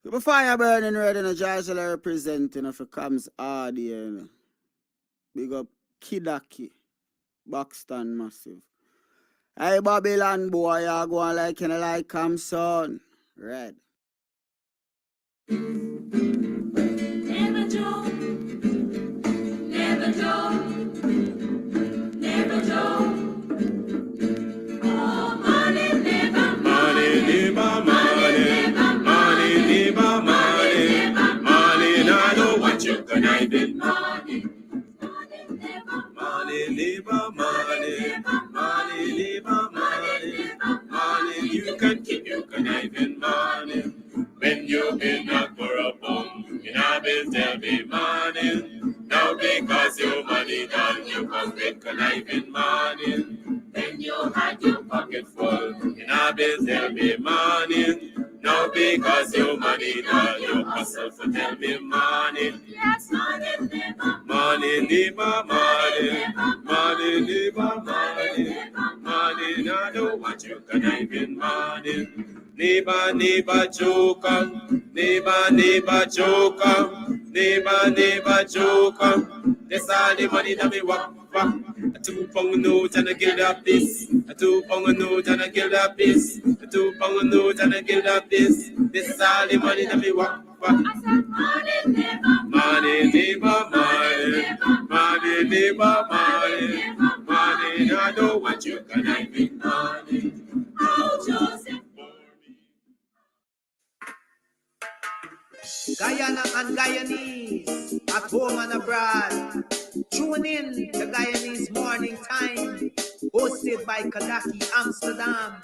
Keep a fire burning red in a Georgia representing if it comes hard here. Big up Kidaki, Buxton Massive. Hey Babylon boy, you going like you like come son. Red. Never joke, never joke, never joke. Oh, money, never money, never money, money, never money, money. Now I know what you can I did money. Money, never money, money, never money, money. You can keep, you can even money. When you've been up for a bum, you have been tell me money. Now because your money done, you come with conniving money. When you had your pocket full, you have been tell me money. Now because your money done, you hustle for tell me money. Yes, money, never money, never money, money, never money, money. Now I know what you conniving money. Neighbor, neighbor, joker. Neighbor, neighbor, joker. Neighbor, neighbor, joker. That's all the money that me walk for. A 2 pound note and I kill that piece. A 2 pound note and I kill that piece. A 2 pound note and I kill that piece. This is all the money that me walk for. I said money, neighbor, money, neighbor, money, money, neighbor, money, money. I know what you can I be money. Oh, Joseph. Guyana and Guyanese, at home and abroad. Tune in to Guyanese Morning Time, hosted by Kadaki Amsterdam,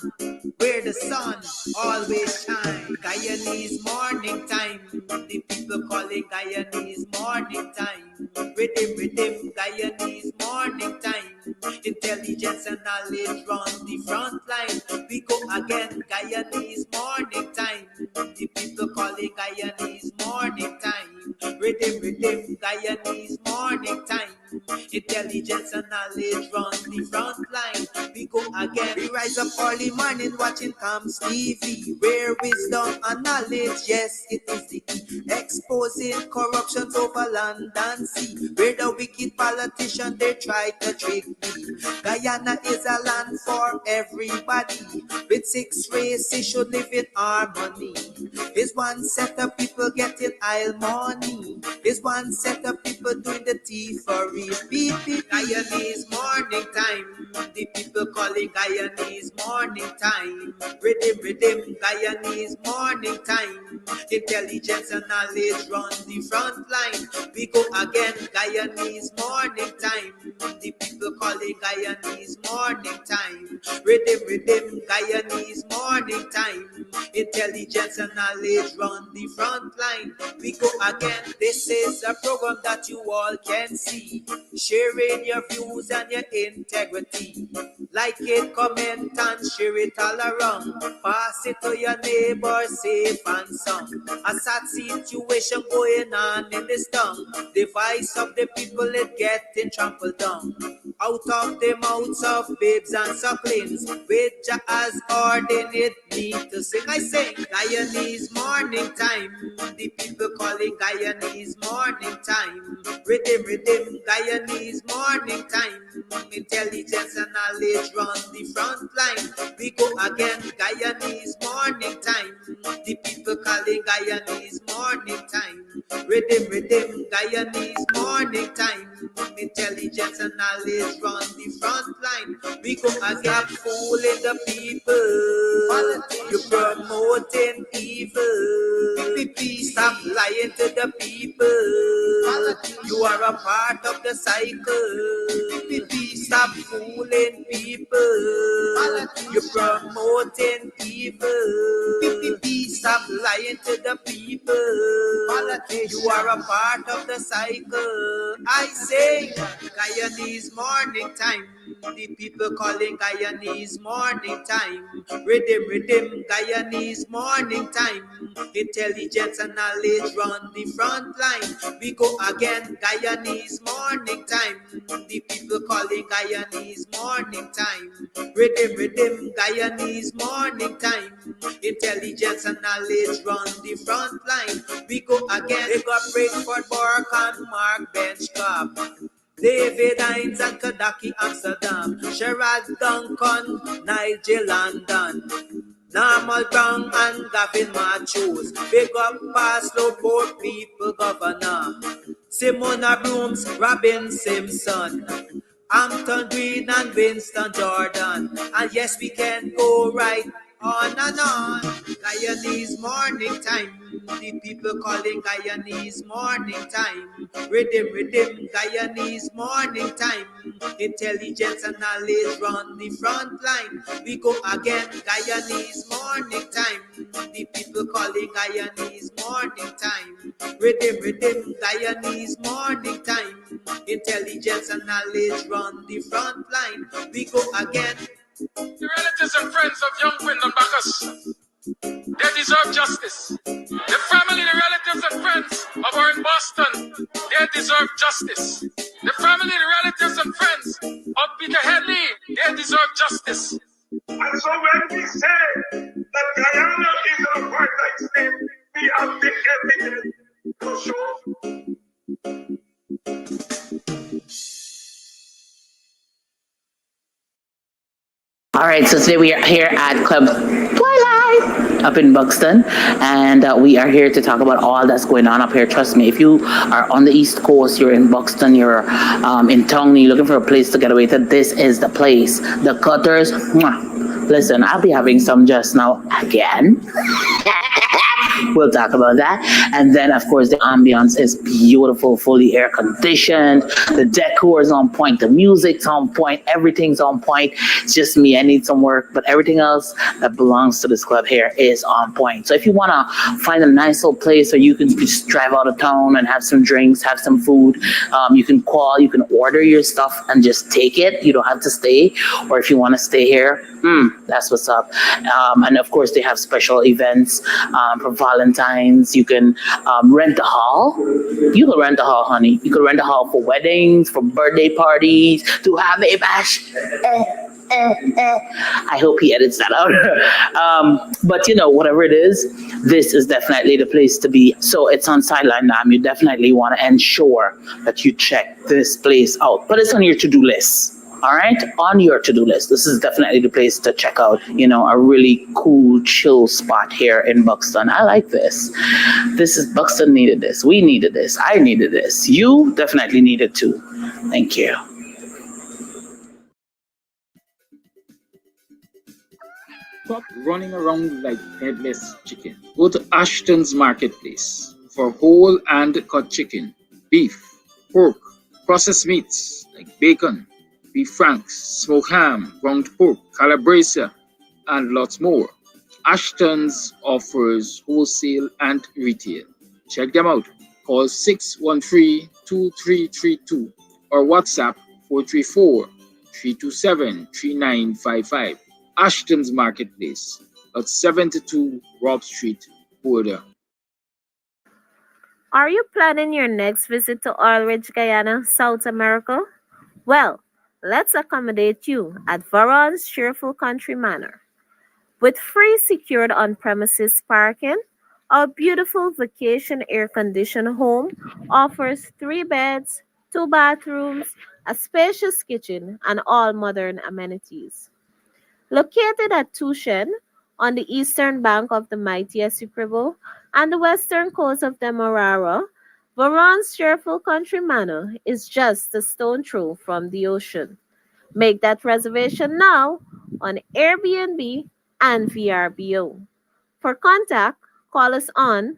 where the sun always shines. Guyanese Morning Time, the people call it Guyanese Morning Time. Rhythm, rhythm, Guyanese Morning Time. Intelligence and knowledge run the front line. We go again, Guyanese Morning Time. The people call it Guyanese Morning Time. Rhythm, rhythm, Guyanese Morning Time. Intelligence and knowledge run the front line. We go again. We rise up early morning watching Comes TV, where wisdom and knowledge, yes, it is the key. Exposing corruption over land and sea, where the wicked politicians they try to trick me. Guyana is a land for everybody. With 6 races should live in harmony. Is one set of people getting oil money. Is one set of people doing the thievery. Guyanese Morning Time. The people call it Guyanese Morning Time. Rhythm, rhythm, Guyanese Morning Time. Intelligence and knowledge run the front line. We go again, Guyanese Morning Time. The people call it Guyanese Morning Time. Rhythm, rhythm, Guyanese Morning Time. Intelligence and knowledge run the front line. We go again. This is a program that you all can see. Sharing your views and your integrity. Like it, comment and share it all around. Pass it to your neighbor, safe and sound. A sad situation going on in this town. The voice of the people is getting trampled down. Out of the mouths of babes and sucklings, which has ordained me to sing. I sing Guyanese Morning Time. The people call it Guyanese Morning Time. Rhythm, rhythm, Guyanese Morning Time. Intelligence and knowledge run the front line. We go again, Guyanese Morning Time. The people call it Guyanese Morning Time. Rhythm, rhythm, Guyanese Morning Time. Intelligence and knowledge run the front line. We go again, fooling the people. You promoting evil. Stop lying to the people. You are a part of the cycle. Stop fooling people. You're promoting evil. Stop lying to the people. You are a part of the cycle. I say, Guyanese Morning Time. The people calling Guyanese morning time. Rhythm, Guyanese morning time. Intelligence and knowledge run the front line. We go again, Guyanese morning time. The people calling Guyanese morning time. Rhythm, Guyanese morning time. Intelligence and knowledge run the front line. We go again. They got Breakford, Bork and Mark Benchcop. David Hines and Kadaki Amsterdam. Sherrod Duncan, Nigel London. Normal Brown and Gavin Matthews. Big up Paslow, Port People Governor. Simona Brooms, Robin Simpson. Hampton Green and Winston Jordan. And yes, we can go right on and on. Guyanese morning time. The people calling Guyanese morning time. Rhythm, Guyanese morning time. Intelligence and knowledge run the front line. We go again, Guyanese morning time. The people calling Guyanese morning time. Rhythm, Guyanese morning time. Intelligence and knowledge run the front line. We go again. The relatives and friends of young Wyndham Bacchus, they deserve justice. The family, the relatives and friends of our in Boston, they deserve justice. The family, the relatives and friends of Peter Headley, they deserve justice. And so when we say that Guyana is an apartheid state, we have the evidence to show. All right, so today we are here at Club Twilight up in Buxton, and we are here to talk about all that's going on up here. Trust me, if you are on the East Coast, you're in Buxton, you're in town, you're looking for a place to get away to, this is the place. The Cutters, mwah. Listen, I'll be having some just now again. We'll talk about that. And then, of course, the ambience is beautiful, fully air conditioned. The decor is on point. The music's on point. Everything's on point. It's just me. I need some work. But everything else that belongs to this club here is on point. So if you want to find a nice little place where you can just drive out of town and have some drinks, have some food, you can call, you can order your stuff and just take it. You don't have to stay. Or if you want to stay here, that's what's up. And of course, they have special events for Valentine's. You can rent a hall. You can rent a hall, honey. You can rent a hall for weddings, for birthday parties, to have a bash. I hope he edits that out. But you know, whatever it is, this is definitely the place to be. So it's on Sideline Dam. You definitely want to ensure that you check this place out. But it's on your to-do list. All right, on your to-do list. This is definitely the place to check out, you know, a really cool, chill spot here in Buxton. I like this. This is, Buxton needed this. We needed this. I needed this. You definitely needed too. Thank you. Stop running around like headless chicken. Go to Ashton's Marketplace for whole and cut chicken, beef, pork, processed meats like bacon, beef franks, smoked ham, ground pork, calabresa, and lots more. Ashton's offers wholesale and retail. Check them out. Call 613-2332 or WhatsApp 434-327-3955. Ashton's Marketplace at 72 Rob Street, Border. Are you planning your next visit to Oil Ridge, Guyana, South America? Well, let's accommodate you at Varon's Cheerful Country Manor. With free secured on-premises parking, our beautiful vacation air-conditioned home offers 3 beds, 2 bathrooms, a spacious kitchen, and all modern amenities. Located at Tushen, on the eastern bank of the mighty Essequibo and the western coast of Demerara, Varon's Cheerful Country Manor is just a stone throw from the ocean. Make that reservation now on Airbnb and VRBO. For contact, call us on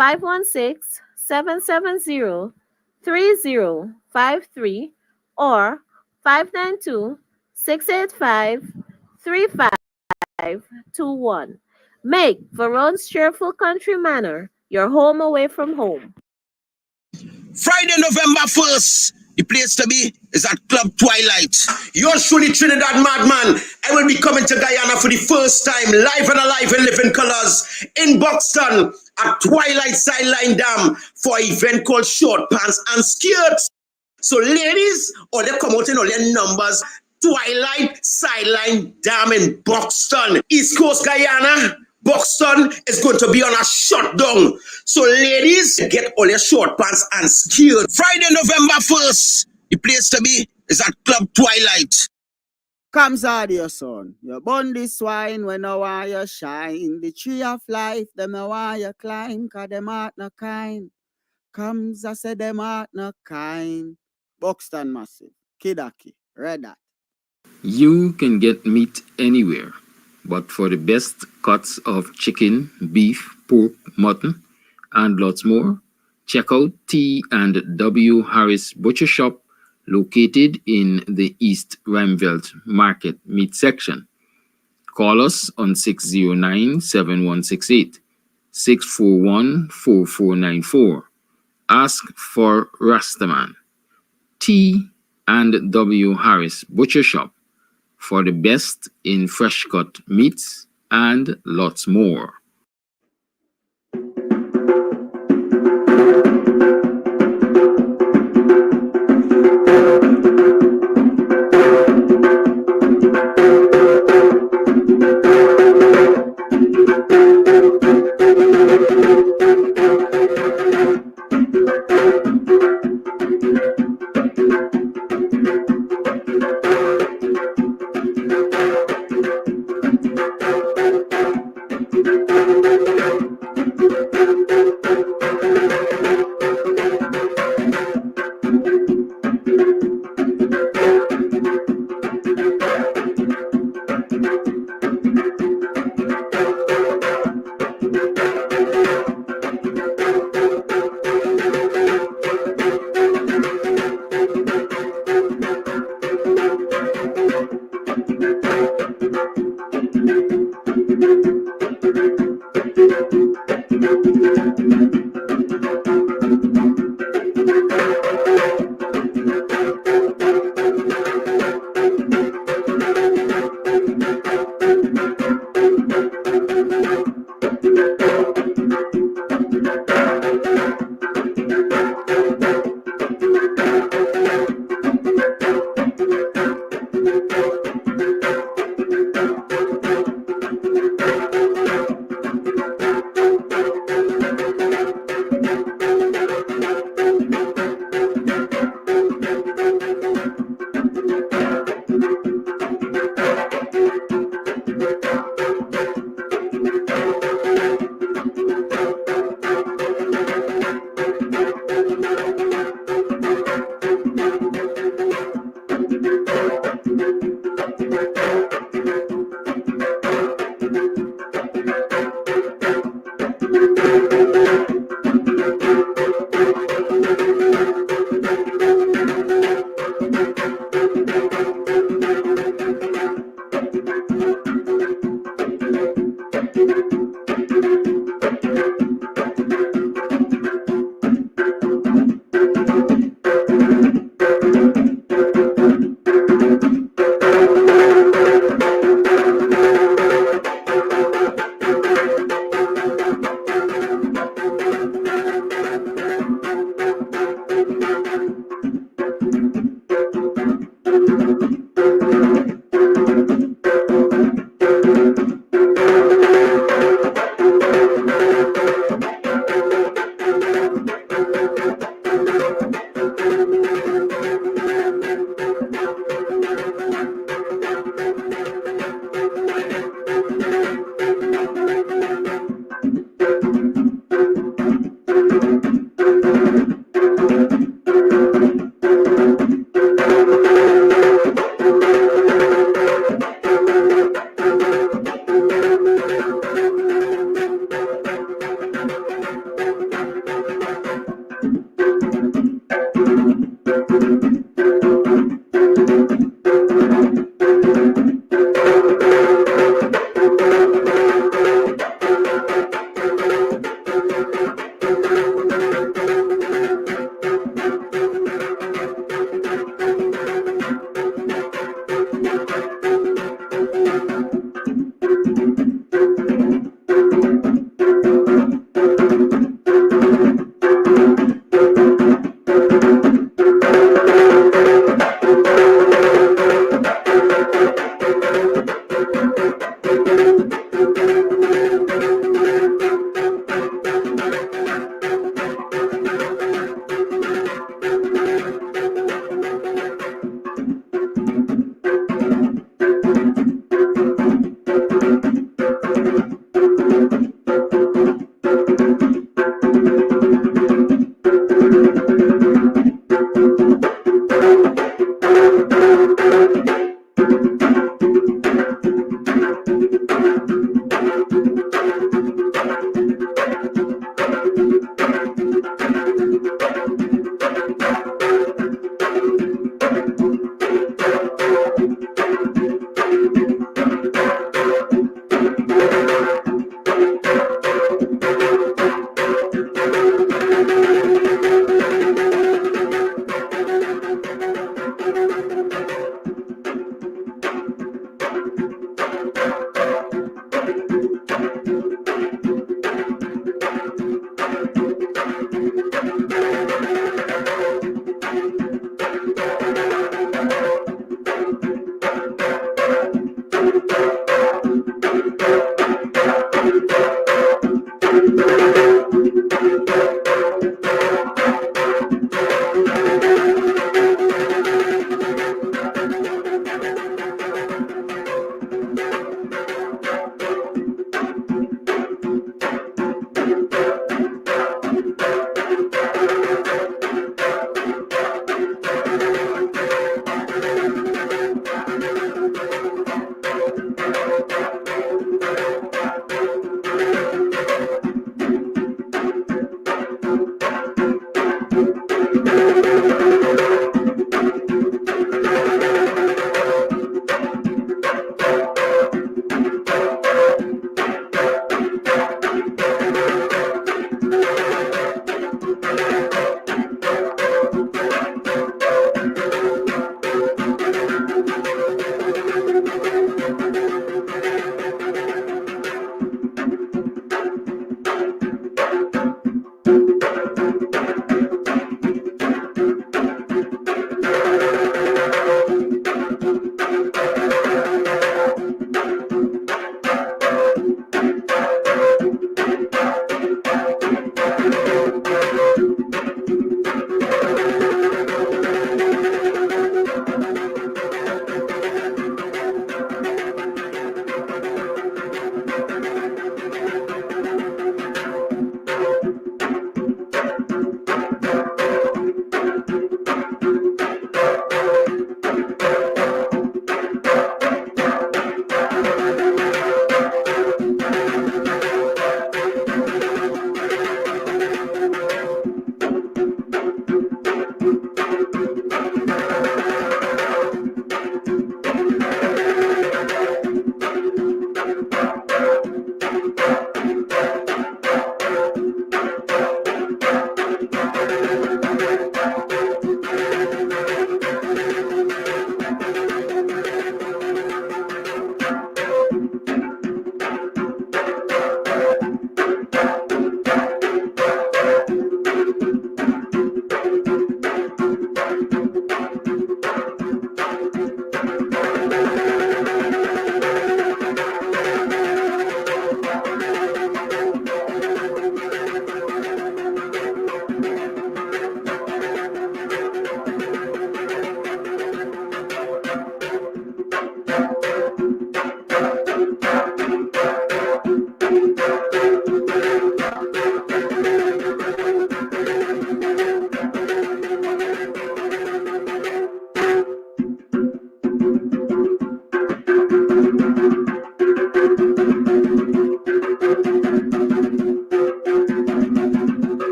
516-770-3053 or 592-685-3521. Make Varon's Cheerful Country Manor your home away from home. Friday, November 1st, The place to be is at Club Twilight. Yours truly, Trinidad Madman. I will be coming to Guyana for the first time, live and alive in living colors, in Buxton at Twilight Sideline Dam for an event called Short Pants and Skirts. So ladies, all they come out in all their numbers. Twilight Sideline Dam in Buxton, East Coast Guyana. Buxton is going to be on a shutdown. So ladies, get all your short pants and skirts. Friday, November 1st, the place to be is at Club Twilight. Comes out your son. You burn the swine when I want you shine. The tree of life, them I want you climb, cause them heart no kind. Comes, I say them heart no kind. Buxton Massive, Kidaki, Red Hat. You can get meat anywhere, but for the best cuts of chicken, beef, pork, mutton, and lots more, check out T&W Harris Butcher Shop, located in the East Ramveld Market Meat Section. Call us on 609-7168, 641-4494. Ask for Rastaman. T&W Harris Butcher Shop, for the best in fresh cut meats and lots more.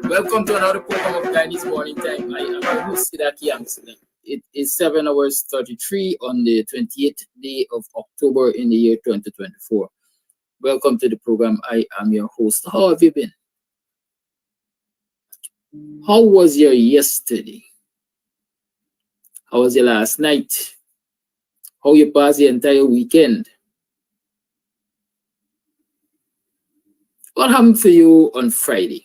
Welcome to another program of Guyanese Morning Time. I am your host, Amsterdam. It is 7 hours 33 on the 28th day of October in the year 2024. Welcome to the program. I am your host. How have you been? How was your yesterday? How was your last night? How you passed the entire weekend? What happened for you on Friday?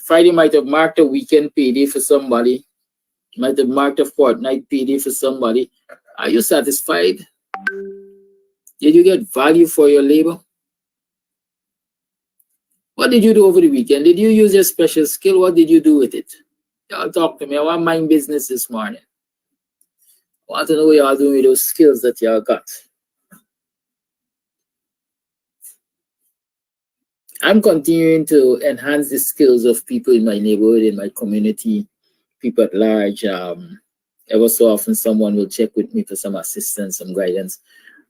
Friday might have marked a weekend payday for somebody, might have marked a fortnight payday for somebody. Are you satisfied? Did you get value for your labor? What did you do over the weekend? Did you use your special skill? What did you do with it? Y'all talk to me. I want mind business this morning. I want to know what y'all doing with those skills that y'all got. I'm continuing to enhance the skills of people in my neighborhood, in my community, people at large. Ever so often, someone will check with me for some assistance, some guidance.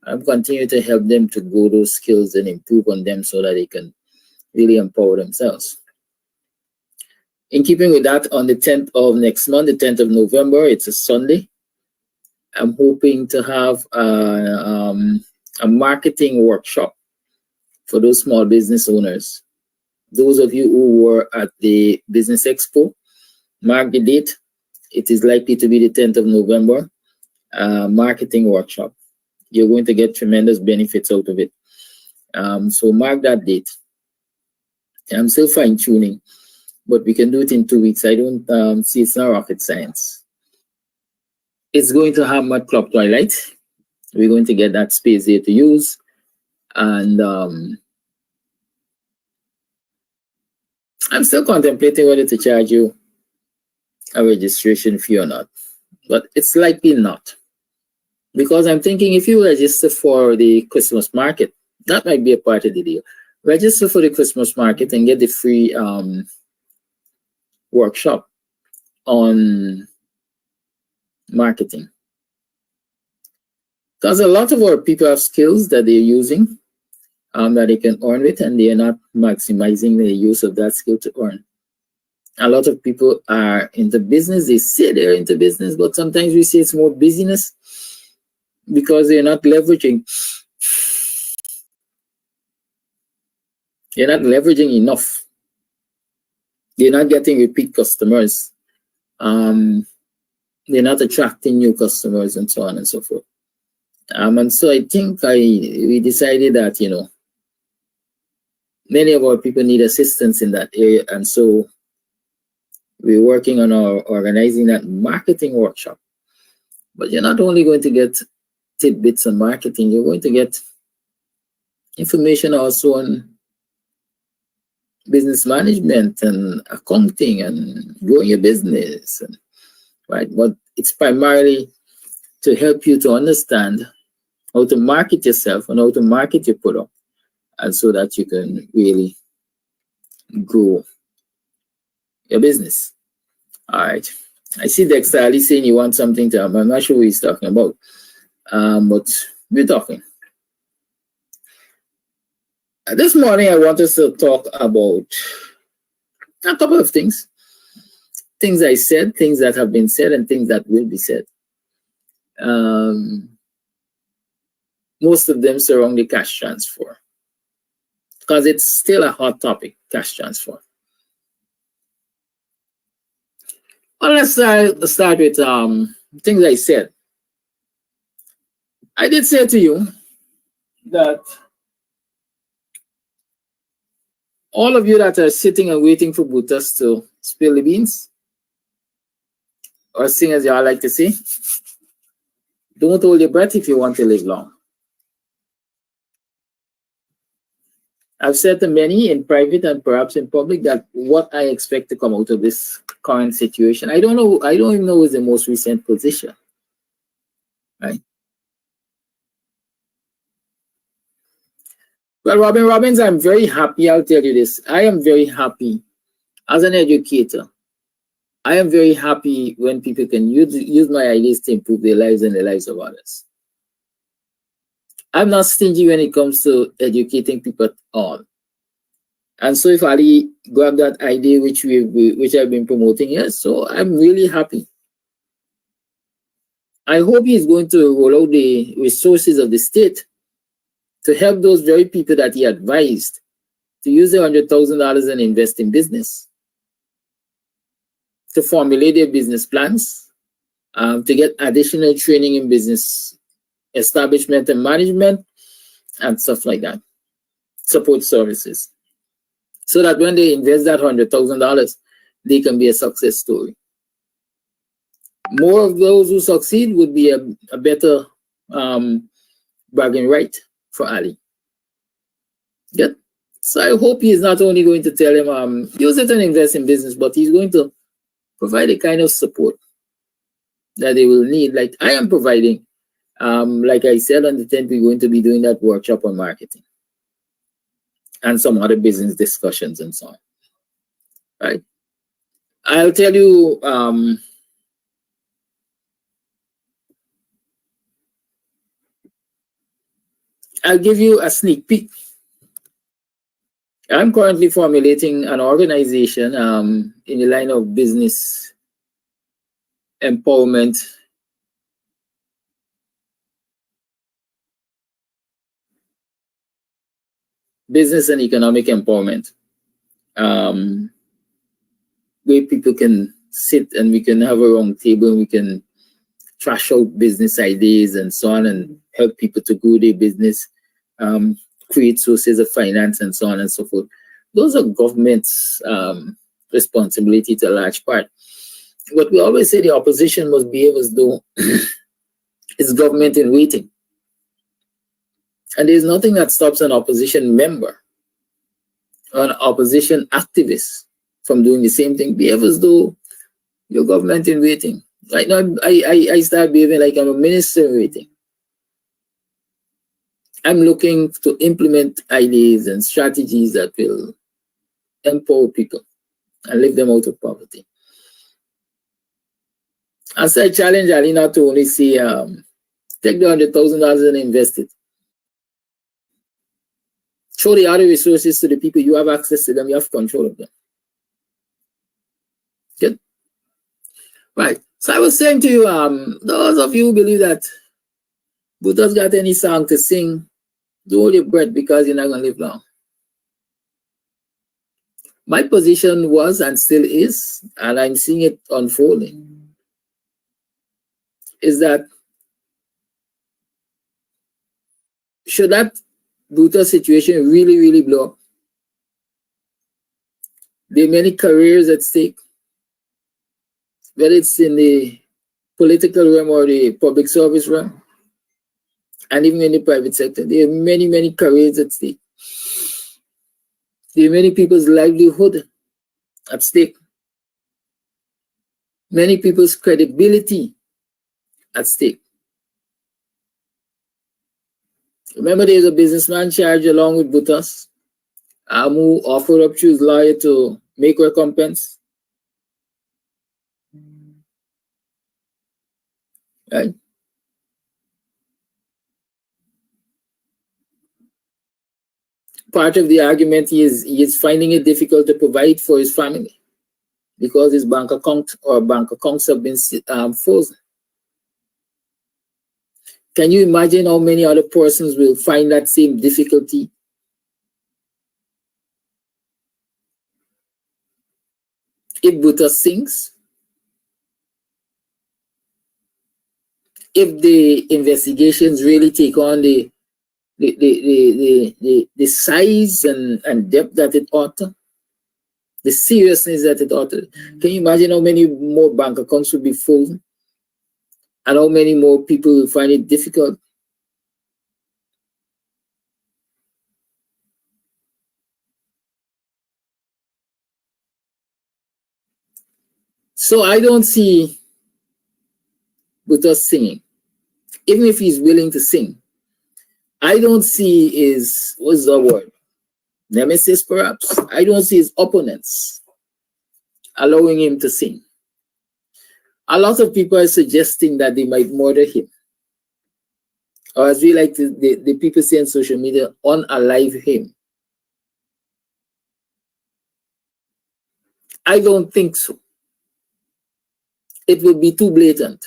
I'm continuing to help them to grow those skills and improve on them so that they can really empower themselves. In keeping with that, on the 10th of next month, the 10th of November, it's a Sunday, I'm hoping to have a marketing workshop for those small business owners. Those of you who were at the Business Expo, mark the date. It is likely to be the 10th of November, marketing workshop. You're going to get tremendous benefits out of it. So mark that date. I'm still fine tuning, but we can do it in 2 weeks. I don't see it's not rocket science. It's going to have Mud Club Twilight. We're going to get that space there to use. And I'm still contemplating whether to charge you a registration fee or not, but it's likely not. Because I'm thinking if you register for the Christmas market, that might be a part of the deal. Register for the Christmas market and get the free workshop on marketing. Because a lot of our people have skills that they're using that they can earn with, and they are not maximizing the use of that skill to earn. A lot of people are into business. They say they're into business, but sometimes we say it's more busyness because they're not leveraging. They're not leveraging enough. They're not getting repeat customers. They're not attracting new customers and so on and so forth. And so I think we decided that, you know, many of our people need assistance in that area. And so we're working on organizing that marketing workshop. But you're not only going to get tidbits on marketing, you're going to get information also on business management and accounting and growing your business, right? But it's primarily to help you to understand how to market yourself and how to market your product, and so that you can really grow your business. All right. I see Dexter Ali saying you want something to I'm not sure what he's talking about, but we're talking. This morning, I want us to talk about a couple of things. Things I said, things that have been said, and things that will be said. Most of them surround the cash transfer, because it's still a hot topic, cash transfer. Well, let's start with things I said. I did say to you that all of you that are sitting and waiting for Butas to spill the beans, or sing as y'all like to say, don't hold your breath if you want to live long. I've said to many in private and perhaps in public that what I expect to come out of this current situation, I don't know, I don't even know is the most recent position, right? Well, Robin Robbins, I'm very happy. I'll tell you this. I am very happy as an educator. I am very happy when people can use my ideas to improve their lives and the lives of others. I'm not stingy when it comes to educating people at all. And so if Ali grabbed that idea which I've been promoting here, so I'm really happy. I hope he's going to roll out the resources of the state to help those very people that he advised to use the $100,000 and invest in business, to formulate their business plans, to get additional training in business establishment and management, and stuff like that, support services, so that when they invest that $100,000, they can be a success story. More of those who succeed would be a better bragging right for Ali. Yeah. So I hope he is not only going to tell him use it and invest in business, but he's going to provide a kind of support that they will need, like I am providing. Like I said, on the 10th, we're going to be doing that workshop on marketing and some other business discussions and so on. Right? I'll tell you, I'll give you a sneak peek. I'm currently formulating an organization in the line of business empowerment, business and economic empowerment, where people can sit and we can have a round table and we can trash out business ideas and so on and help people to grow their business, create sources of finance and so on and so forth. Those are government's responsibility to a large part. But we always say the opposition must behave as though it's government in waiting. And there's nothing that stops an opposition member or an opposition activist from doing the same thing. Behave as though you're government in waiting. Right now, I start behaving like I'm a minister in waiting. I'm looking to implement ideas and strategies that will empower people and lift them out of poverty. As I challenge Ali not to only say, take the $100,000 and invest it. Show the other resources to the people. You have access to them. You have control of them. Good. Right. So I was saying to you, those of you who believe that Buddha's got any song to sing, don't hold your breath because you're not going to live long. My position was and still is, and I'm seeing it unfolding, is that should that Buddha situation really, really blow up, there are many careers at stake, whether it's in the political realm or the public service realm, and even in the private sector. There are many, many careers at stake. There are many people's livelihood at stake. Many people's credibility at stake. Remember, there's a businessman charged along with Butas who offered up to his lawyer to make recompense. Right? Part of the argument he is finding it difficult to provide for his family because his bank account or bank accounts have been frozen. Can you imagine how many other persons will find that same difficulty? If Buddha sinks, if the investigations really take on the size and depth that it ought to, the seriousness that it ought to. Can you imagine how many more bank accounts would be full and how many more people will find it difficult? So I don't see Buta singing, even if he's willing to sing. I don't see his, what's the word? Nemesis, perhaps. I don't see his opponents allowing him to sing. A lot of people are suggesting that they might murder him. Or as we like to, the people say on social media, unalive him. I don't think so. It would be too blatant.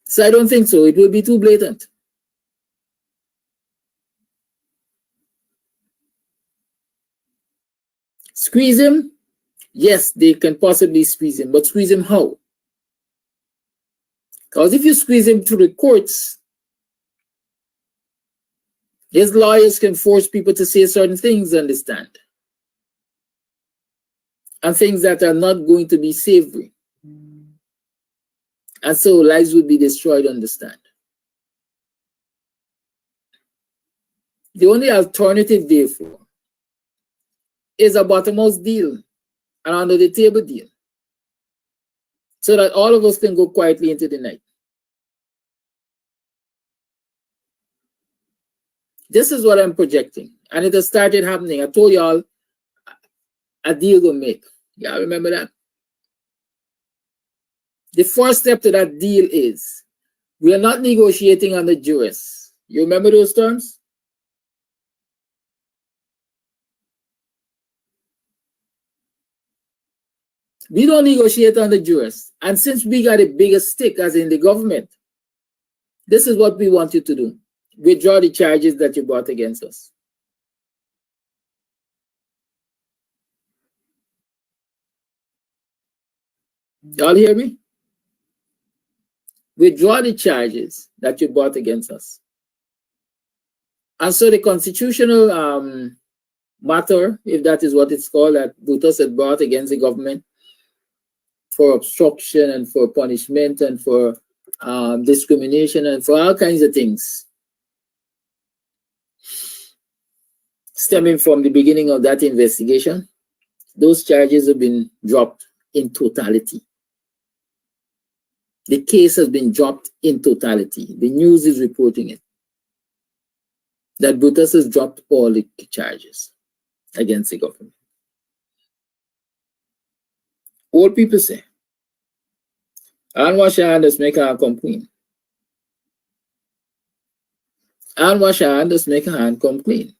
So I don't think so. It will be too blatant. Squeeze him? Yes, they can possibly squeeze him, but squeeze him how? Because if you squeeze him through the courts, his lawyers can force people to say certain things, understand? And things that are not going to be savory. And so lives would be destroyed, understand? The only alternative, therefore, is a bottom-house deal, an under-the-table deal, so that all of us can go quietly into the night. This is what I'm projecting, and it has started happening. I told y'all a deal to make. Y'all remember that? The first step to that deal is we are not negotiating under duress. You remember those terms? We don't negotiate under duress. And since we got a bigger stick, as in the government, this is what we want you to do. Withdraw the charges that you brought against us. Y'all hear me? Withdraw the charges that you brought against us. And so the constitutional matter, if that is what it's called, that Butos had brought against the government for obstruction and for punishment and for discrimination and for all kinds of things stemming from the beginning of that investigation, those charges have been dropped in totality. The case has been dropped in totality. The news is reporting it. That Butas has dropped all the charges against the government. Old people say, and wash your hands, make a come clean. And wash your hands, make a hand come clean.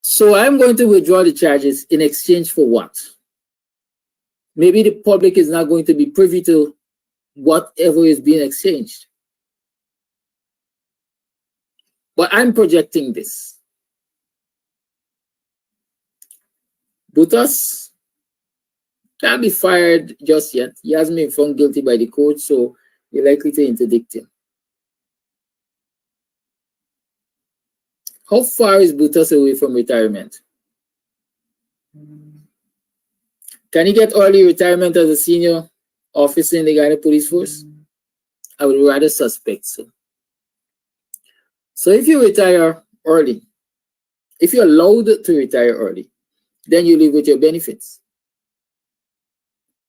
So I'm going to withdraw the charges in exchange for what? Maybe the public is not going to be privy to whatever is being exchanged. But I'm projecting this. Butas can't be fired just yet. He hasn't been found guilty by the court, so you're likely to interdict him. How far is Butas away from retirement? Can he get early retirement as a senior officer in the Guyana Police Force? I would rather suspect so. So if you retire early, if you're allowed to retire early, then you live with your benefits.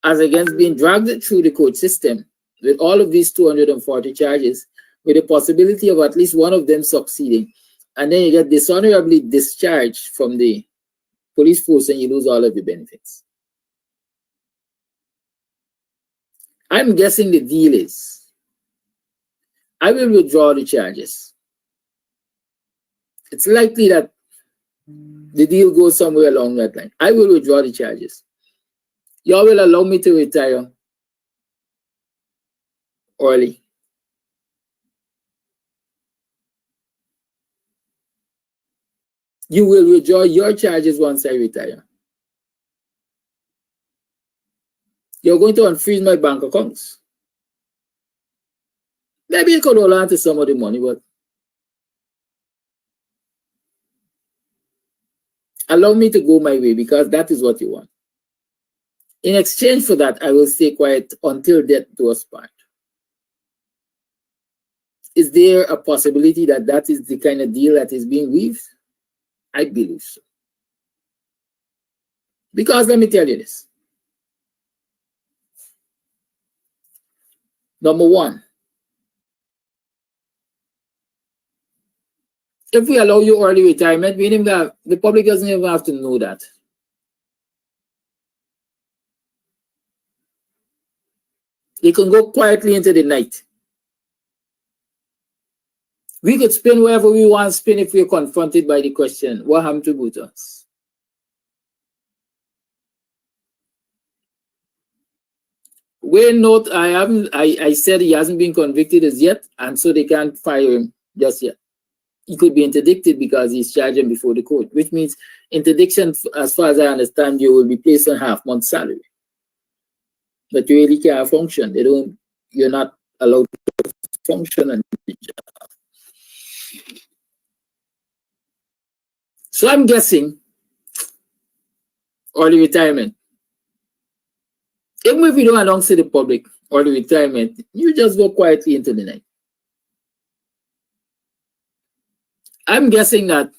As against being dragged through the court system with all of these 240 charges, with the possibility of at least one of them succeeding, and then you get dishonorably discharged from the police force and you lose all of your benefits. I'm guessing the deal is, I will withdraw the charges. It's likely that the deal goes somewhere along that line. I will withdraw the charges. Y'all will allow me to retire early. You will withdraw your charges once I retire. You're going to unfreeze my bank accounts. Maybe you could hold on to some of the money, but allow me to go my way because that is what you want. In exchange for that, I will stay quiet until death do us part. Is there a possibility that that is the kind of deal that is being weaved? I believe so. Because let me tell you this. Number one, if we allow you early retirement, the public doesn't even have to know that. They can go quietly into the night. We could spin wherever we want to spin if we're confronted by the question, what happened to Bhutas? Wayne note, I said he hasn't been convicted as yet, and so they can't fire him just yet. He could be interdicted because he's charged before the court, which means interdiction, as far as I understand, you will be placed on half-month salary. But you really can't function. You're not allowed to function on the job. So I'm guessing early retirement. Even if you don't announce to the public early retirement, you just go quietly into the night. I'm guessing that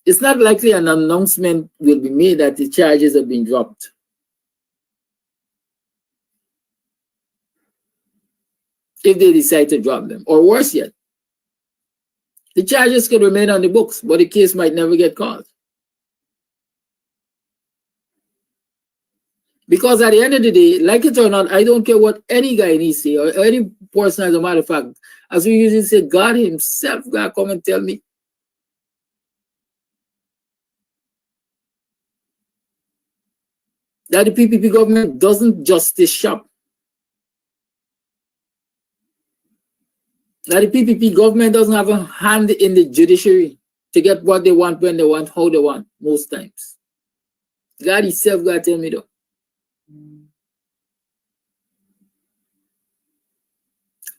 it's not likely an announcement will be made that the charges have been dropped. If they decide to drop them, or worse yet, the charges could remain on the books, but the case might never get called. Because at the end of the day, like it or not, I don't care what any Guyanese say, or any person, as a matter of fact, as we usually say, God himself gotta come and tell me. That the PPP government doesn't justice shop. That the PPP government doesn't have a hand in the judiciary to get what they want, when they want, how they want, most times. God himself gotta tell me though.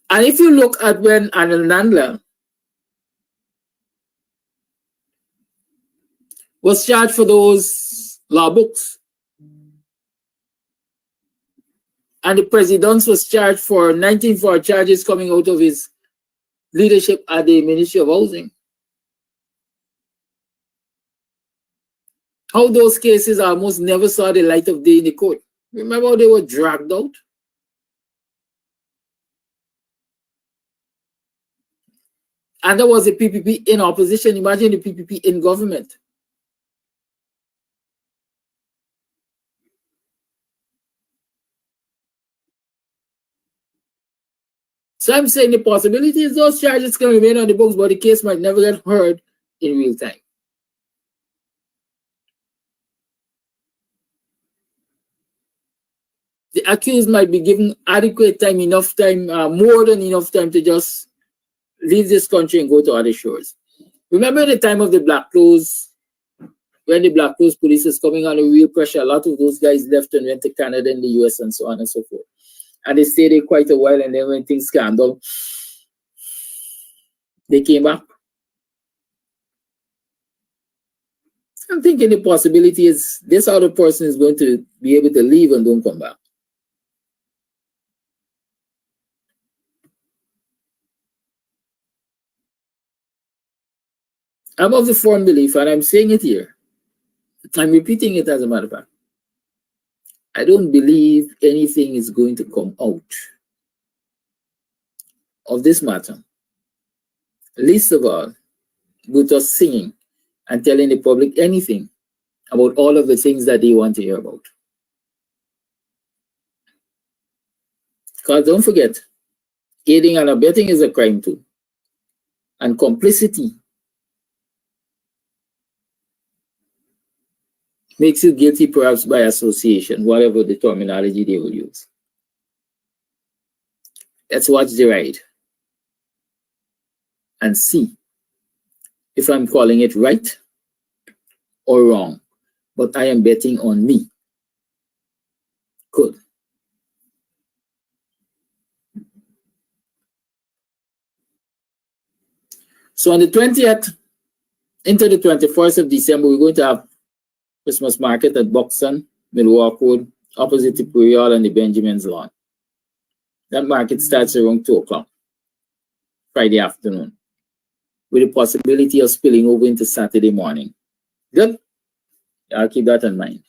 And if you look at when Anil Nandla was charged for those law books, and the president was charged for 19 charges coming out of his leadership at the Ministry of Housing, how those cases almost never saw the light of day in the court. Remember how they were dragged out? And there was the PPP in opposition. Imagine the PPP in government. So I'm saying the possibility is those charges can remain on the books, but the case might never get heard in real time. The accused might be given adequate time, enough time, more than enough time to just leave this country and go to other shores. Remember the time of the Black Clothes, when the Black Clothes police was coming under real pressure, a lot of those guys left and went to Canada and the US and so on and so forth. And they stayed there quite a while, and then when things calmed down, they came back. I'm thinking the possibility is this other person is going to be able to leave and don't come back. I'm of the firm belief, and I'm saying it here, I'm repeating it as a matter of fact, I don't believe anything is going to come out of this matter. Least of all, with us singing and telling the public anything about all of the things that they want to hear about. Because don't forget, aiding and abetting is a crime too. And complicity makes you guilty perhaps by association, whatever the terminology they will use. Let's watch the ride and see if I'm calling it right or wrong. But I am betting on me. So on the 20th into the 21st of December, we're going to have Christmas market at Buxton, Milwaukee Road, opposite Imperial and the Benjamin's Lawn. That market starts around 2 o'clock, Friday afternoon, with the possibility of spilling over into Saturday morning. Good? I'll keep that in mind.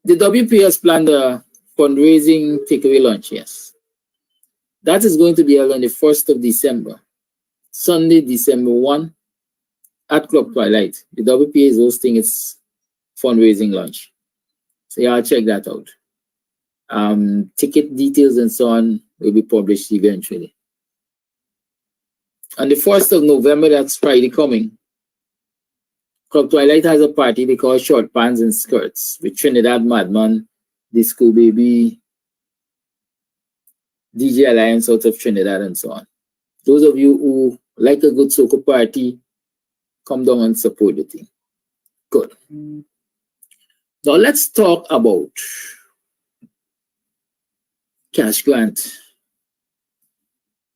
The WPS planned a fundraising takeaway lunch, yes. That is going to be held on the 1st of December, Sunday, December 1, at Club Twilight. The WPA is hosting its fundraising lunch. So y'all check that out. Ticket details and so on will be published eventually. On the 1st of November, that's Friday coming, Club Twilight has a party they call Short Pants and Skirts with Trinidad Madman, Disco Baby, DJ Alliance out of Trinidad and so on. Those of you who like a good soca party, come down and support the thing. Good. Now let's talk about cash grant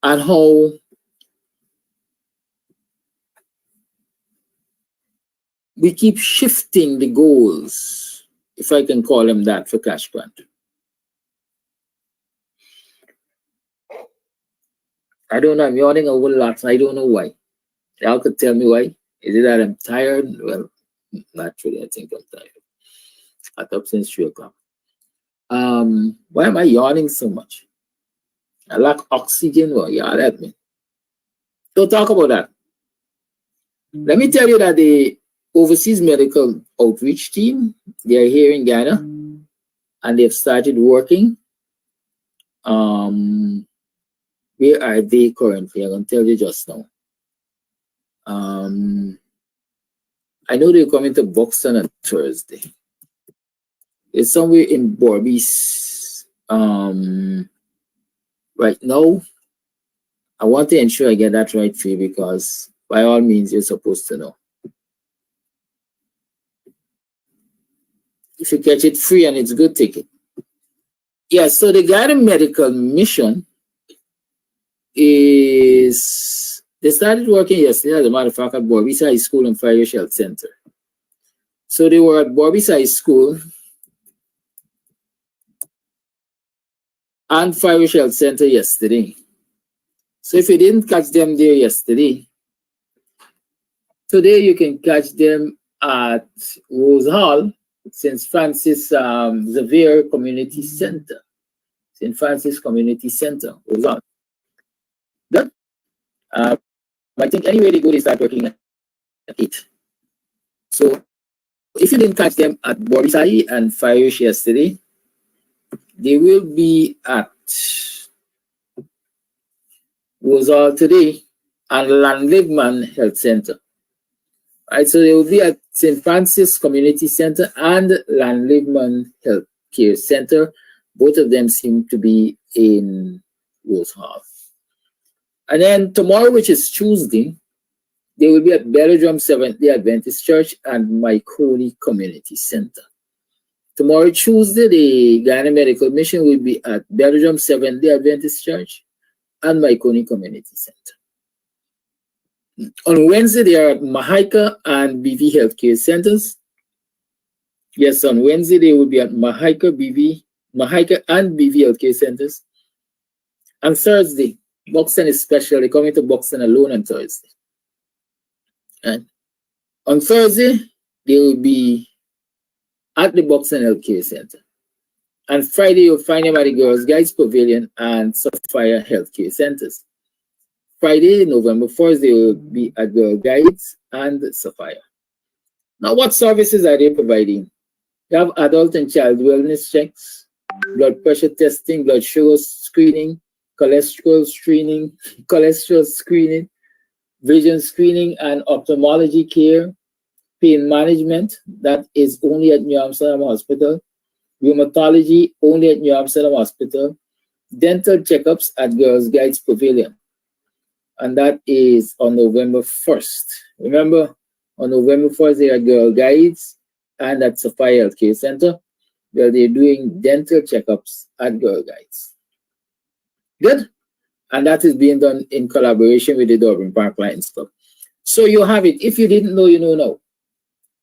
and how we keep shifting the goals, if I can call them that, for cash grant. I don't know, I'm yawning a whole lot, I don't know why. Y'all could tell me why. Is it that I'm tired? Well, naturally, I think I'm tired. I've up since 3 o'clock. Why am I yawning so much? I lack oxygen. Well, y'all at me. So talk about that. Let me tell you that the Overseas Medical Outreach Team, they are here in Ghana, and they've started working. Where are they currently? I'm going to tell you just now. I know they're coming to Buxton on Thursday. It's somewhere in Borbies. Right now, I want to ensure I get that right for you because by all means, you're supposed to know. If you catch it free and it's good, take it. Yeah, so the Ghana Medical Mission is, they started working yesterday, as a matter of fact, at Borbies High School and Fire Health Center. So they were at Borbies High School and Fire Health Center yesterday. So if you didn't catch them there yesterday, today you can catch them at Rose Hall, St. Francis Xavier Community Center. St. Francis Community Center, Rose Hall. Good. I think anyway they go, they start working at 8. So if you didn't catch them at Borisai and Farish yesterday, they will be at Rosal today and Landligman Health Center. Right, so they will be at St. Francis Community Center and Landligman Health Care Center. Both of them seem to be in Rose Hall. And then tomorrow, which is Tuesday, they will be at Belgium Seventh-day Adventist Church and Myconi Community Center. Tomorrow, Tuesday, the Ghana Medical Mission will be at Belgium Seventh-day Adventist Church and Myconi Community Center. On Wednesday, they are at Mahika and BV Healthcare Centers. Yes, on Wednesday, they will be at Mahika and BV Healthcare Centers. On Thursday, Buxton is special. They're coming to Buxton alone on Thursday. And on Thursday, they will be at the Buxton Healthcare Center. And Friday, you'll find them at the Girls Guides Pavilion and Sapphire Healthcare Centers. Friday, November 1st, they will be at Girl Guides and Sapphire. Now, what services are they providing? They have adult and child wellness checks, blood pressure testing, blood sugar screening, cholesterol screening, vision screening and ophthalmology care, pain management, that is only at New Amsterdam Hospital, rheumatology only at New Amsterdam Hospital, dental checkups at Girls Guides Pavilion. And that is on November 1st. Remember, on November 1st, they are Girl Guides and at Sapphire Healthcare Center, where they're doing dental checkups at Girl Guides. Good. And that is being done in collaboration with the Durban Park Lions Club. So you have it. If you didn't know, you know now.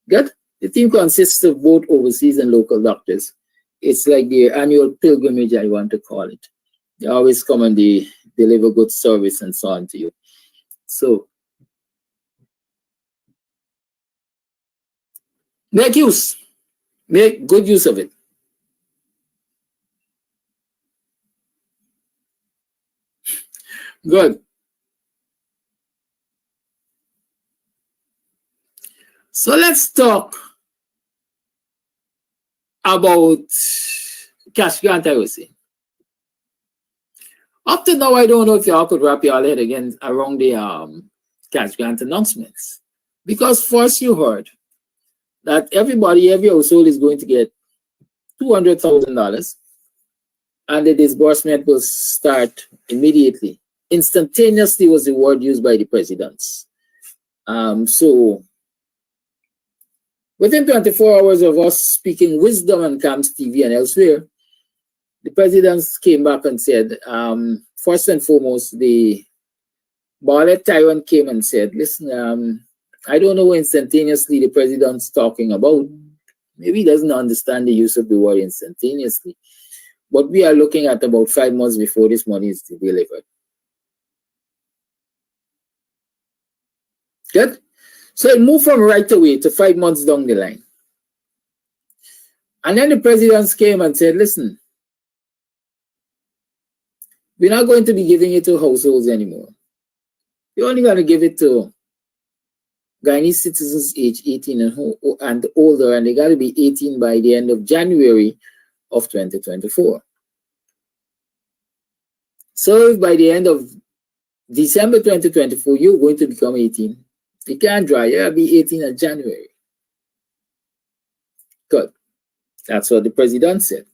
Good? The team consists of both overseas and local doctors. It's like the annual pilgrimage, I want to call it. They always come and they deliver good service and so on to you. So make good use of it. Good. So let's talk about cash grant, I would say. Up to now, I don't know if y'all could wrap your head again around the cash grant announcements. Because first you heard that every household is going to get $200,000 and the disbursement will start immediately. Instantaneously was the word used by the presidents. So within 24 hours of us speaking wisdom on CAMS TV and elsewhere, the presidents came back and said, first and foremost, the Barlet Tyrant came and said, listen, I don't know what instantaneously the president's talking about. Maybe he doesn't understand the use of the word instantaneously. But we are looking at about 5 months before this money is delivered. Good? So it moved from right away to 5 months down the line. And then the presidents came and said, listen, we're not going to be giving it to households anymore. We're only going to give it to Guyanese citizens age 18 and older, and they got to be 18 by the end of January of 2024. So if by the end of December 2024, you're going to become 18, you can't drive, you'll be 18 in January. Good. That's what the president said.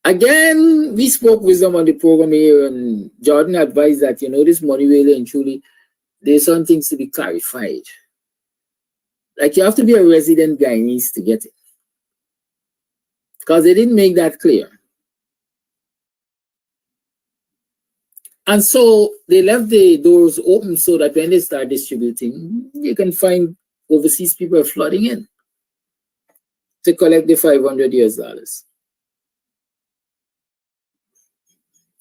Again, we spoke wisdom on the program here, and Jordan advised that, this money really and truly, there's some things to be clarified. Like you have to be a resident Guyanese to get it. Because they didn't make that clear. And so they left the doors open so that when they start distributing, you can find overseas people flooding in to collect the $500.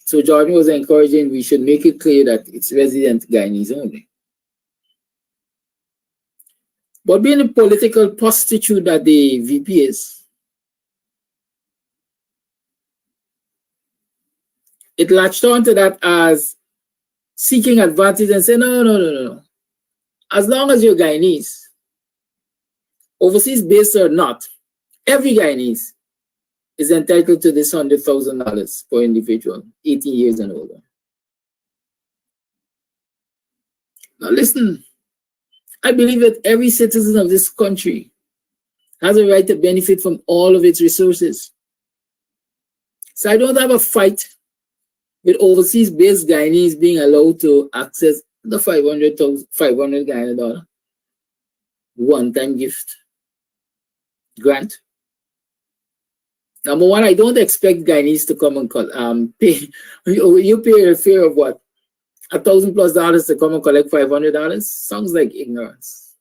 So Jordan was encouraging we should make it clear that it's resident Guyanese only. But being a political prostitute that the VP is, it latched onto that as seeking advantage and say, no. As long as you're Guyanese, overseas based or not, every Guyanese is entitled to this $100,000 per individual, 18 years and older. Now listen, I believe that every citizen of this country has a right to benefit from all of its resources. So I don't have a fight with overseas-based Guyanese being allowed to access the $500 Guyana one-time gift grant. Number one, I don't expect Guyanese to come and pay. You pay a fare of what? $1,000+ to come and collect $500? Sounds like ignorance.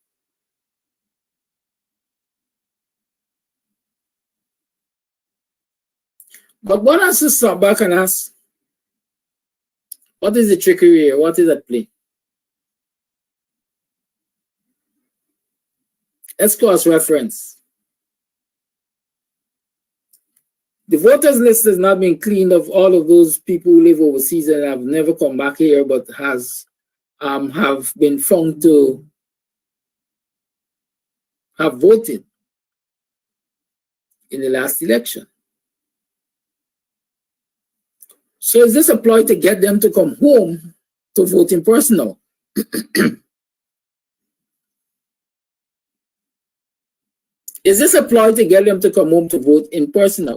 But one has to stop back and ask, what is the trickery here? What is at play? Let's cross-reference. The voters list has not been cleaned of all of those people who live overseas and have never come back here, but have been found to have voted in the last election. So is this a ploy to get them to come home to vote in person? Is this a ploy to get them to come home to vote in person?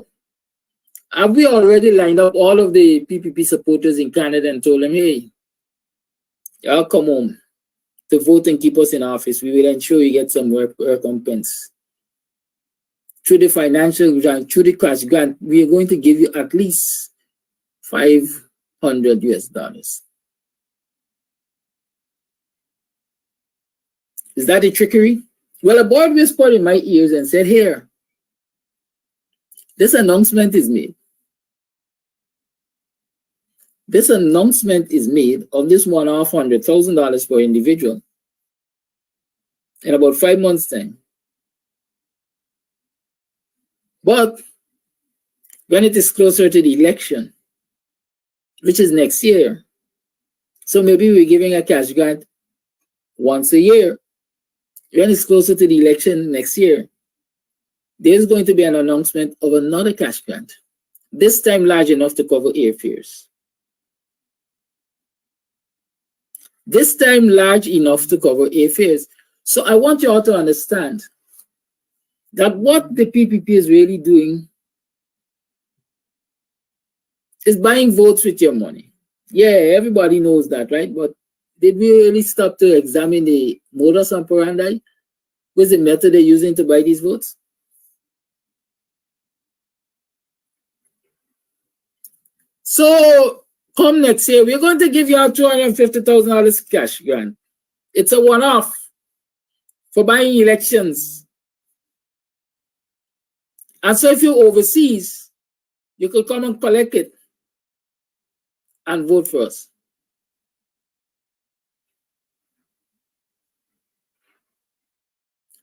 Have we already lined up all of the PPP supporters in Canada and told them, hey, y'all come home to vote and keep us in office. We will ensure you get some recompense. Through the financial grant, through the cash grant, we are going to give you at least $500 US. Is that a trickery? Well, a board whispered in my ears and said, here, this announcement is made. This announcement is made of this one-off $100,000 per individual in about 5 months' time. But when it is closer to the election, which is next year, so maybe we're giving a cash grant once a year. When it's closer to the election next year, there's going to be an announcement of another cash grant, this time large enough to cover airfares. This time large enough to cover airfares. So I want you all to understand that what the PPP is really doing is buying votes with your money. Yeah, everybody knows that, right? But did we really stop to examine the modus operandi? What's the method they're using to buy these votes? So come next year, we're going to give you a $250,000 cash grant. It's a one-off for buying elections. And so if you're overseas, you could come and collect it and vote for us.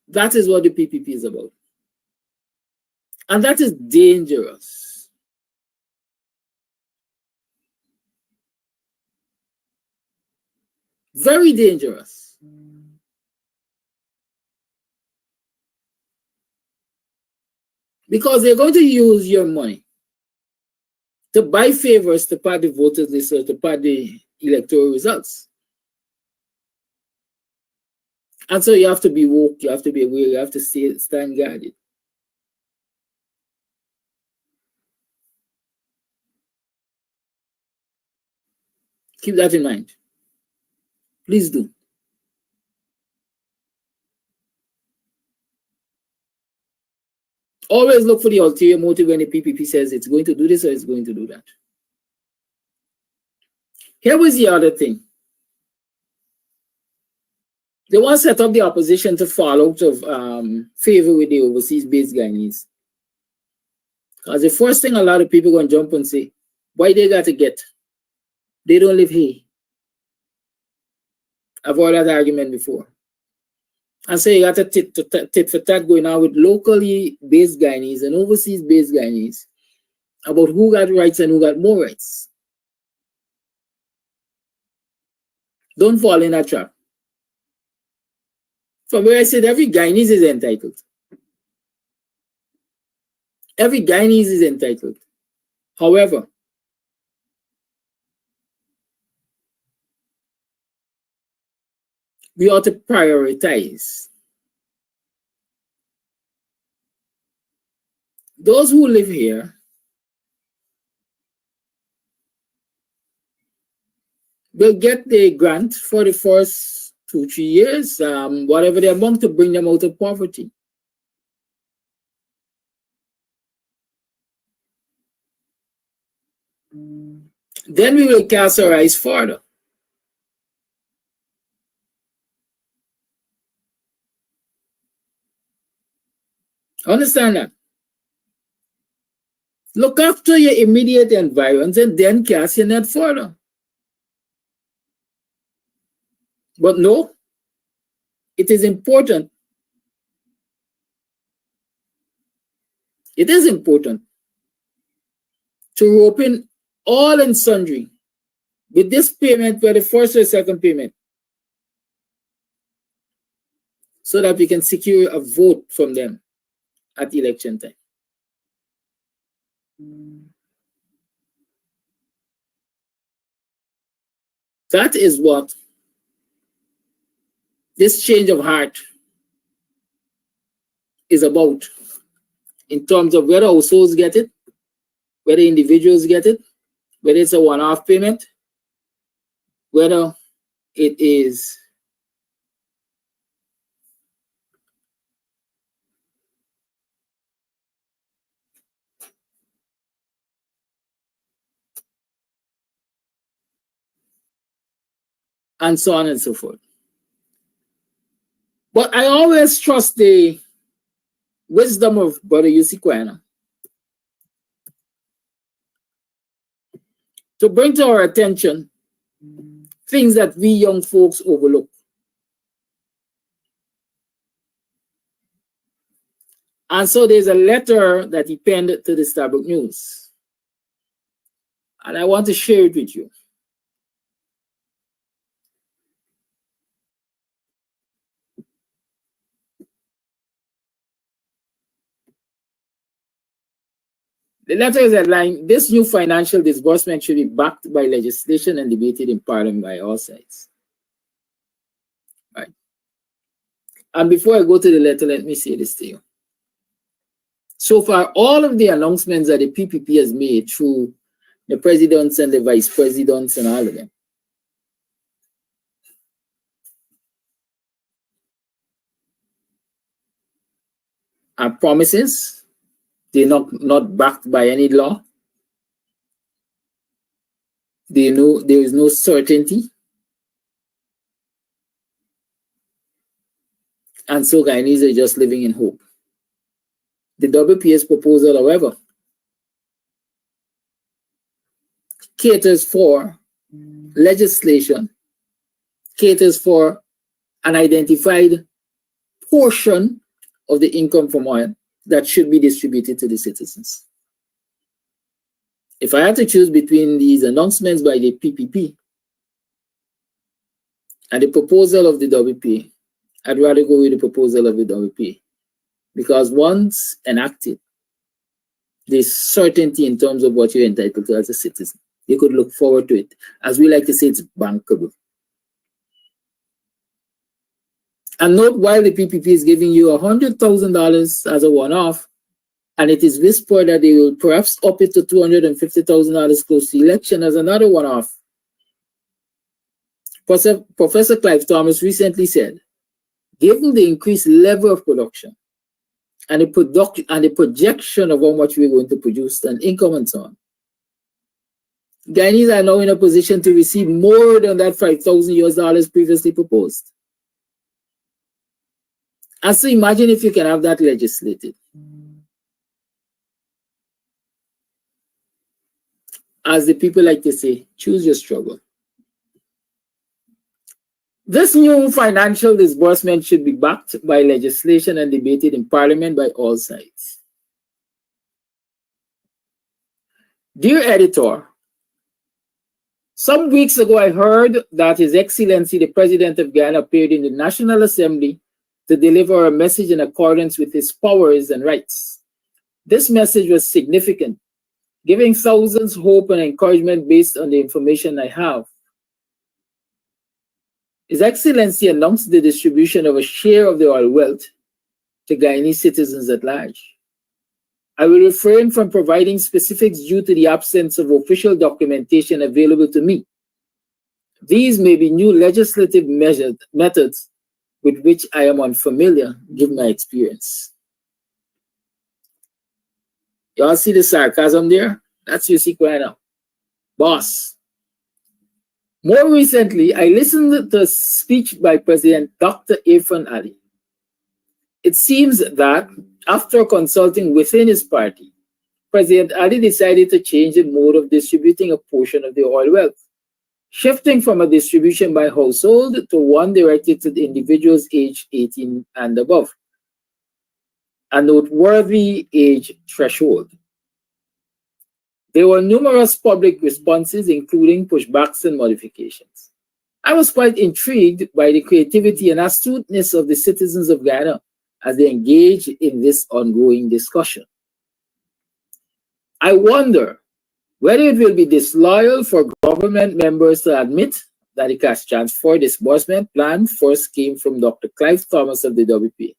That is what the PPP is about. And that is dangerous. Very dangerous. Because they're going to use your money to buy favors to pad the voters list or to pad the electoral results. And so you have to be woke, you have to be aware, you have to stand guarded. Keep that in mind. Please do. Always look for the ulterior motive when the PPP says it's going to do this or it's going to do that. Here was the other thing. They want to set up the opposition to fall out of favor with the overseas-based Guyanese. Because the first thing a lot of people are going to jump and say, why they got to get? They don't live here. I've heard that argument before. And so you got a tit for tat going on with locally based Guyanese and overseas based Guyanese about who got rights and who got more rights. Don't fall in that trap. From where I said every Guyanese is entitled. Every Guyanese is entitled. However, we ought to prioritize those who live here. Will get the grant for the first 2-3 years, whatever the amount, to bring them out of poverty. Then we will cast our eyes further. Understand that? Look after your immediate environs and then cast your net further. But no, it is important. It is important to rope in all and sundry with this payment for the first or second payment so that we can secure a vote from them at election time. That is what this change of heart is about in terms of whether households get it, whether individuals get it, whether it's a one-off payment, whether it is and so on and so forth. But I always trust the wisdom of Brother Yussi Kwana to bring to our attention things that we young folks overlook. And so there's a letter that he penned to the Starbuck News. And I want to share it with you. The letter is headlined, "This new financial disbursement should be backed by legislation and debated in Parliament by all sides." Right. And before I go to the letter, let me say this to you. So far, all of the announcements that the PPP has made through the presidents and the vice presidents and all of them are promises. They're not backed by any law. They know there is no certainty. And so Guyanese are just living in hope. The WPS proposal, however, caters for legislation, caters for an identified portion of the income from oil that should be distributed to the citizens. If I had to choose between these announcements by the PPP and the proposal of the WPA, I'd rather go with the proposal of the WPA, because once enacted, there's certainty in terms of what you're entitled to as a citizen. You could look forward to it. As we like to say, it's bankable. And note, while the PPP is giving you $100,000 as a one-off, and it is whispered that they will perhaps up it to $250,000 close to election as another one-off. Professor Clive Thomas recently said, given the increased level of production and the projection of how much we're going to produce and income and so on, Guyanese are now in a position to receive more than that $5,000 previously proposed. And so imagine if you can have that legislated. As the people like to say, choose your struggle. This new financial disbursement should be backed by legislation and debated in Parliament by all sides. Dear editor, some weeks ago I heard that His Excellency the President of Guyana appeared in the National Assembly to deliver a message in accordance with his powers and rights. This message was significant, giving thousands hope and encouragement based on the information I have. His Excellency announced the distribution of a share of the oil wealth to Guyanese citizens at large. I will refrain from providing specifics due to the absence of official documentation available to me. These may be new legislative methods with which I am unfamiliar, given my experience. Y'all see the sarcasm there? That's Yussi Kwana. Boss. More recently, I listened to a speech by President Dr. Irfan Ali. It seems that after consulting within his party, President Ali decided to change the mode of distributing a portion of the oil wealth, shifting from a distribution by household to one directed to the individuals aged 18 and above, a noteworthy age threshold. There were numerous public responses, including pushbacks and modifications. I was quite intrigued by the creativity and astuteness of the citizens of Guyana as they engage in this ongoing discussion. I wonder whether it will be disloyal for government members to admit that the cash transfer disbursement plan first came from Dr. Clive Thomas of the WPA.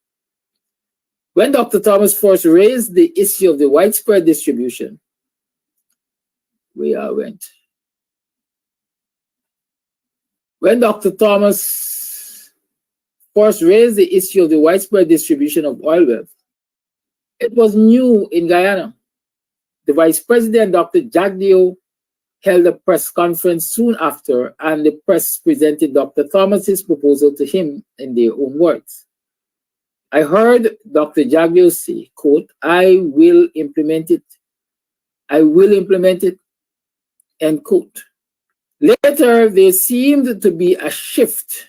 When Dr. Thomas first raised the issue of the widespread distribution, When Dr. Thomas first raised the issue of the widespread distribution of oil wealth, it was new in Guyana. The Vice President, Dr. Jagdeo, held a press conference soon after, and the press presented Dr. Thomas's proposal to him in their own words. I heard Dr. Jaglio say, quote, I will implement it, end quote. Later, there seemed to be a shift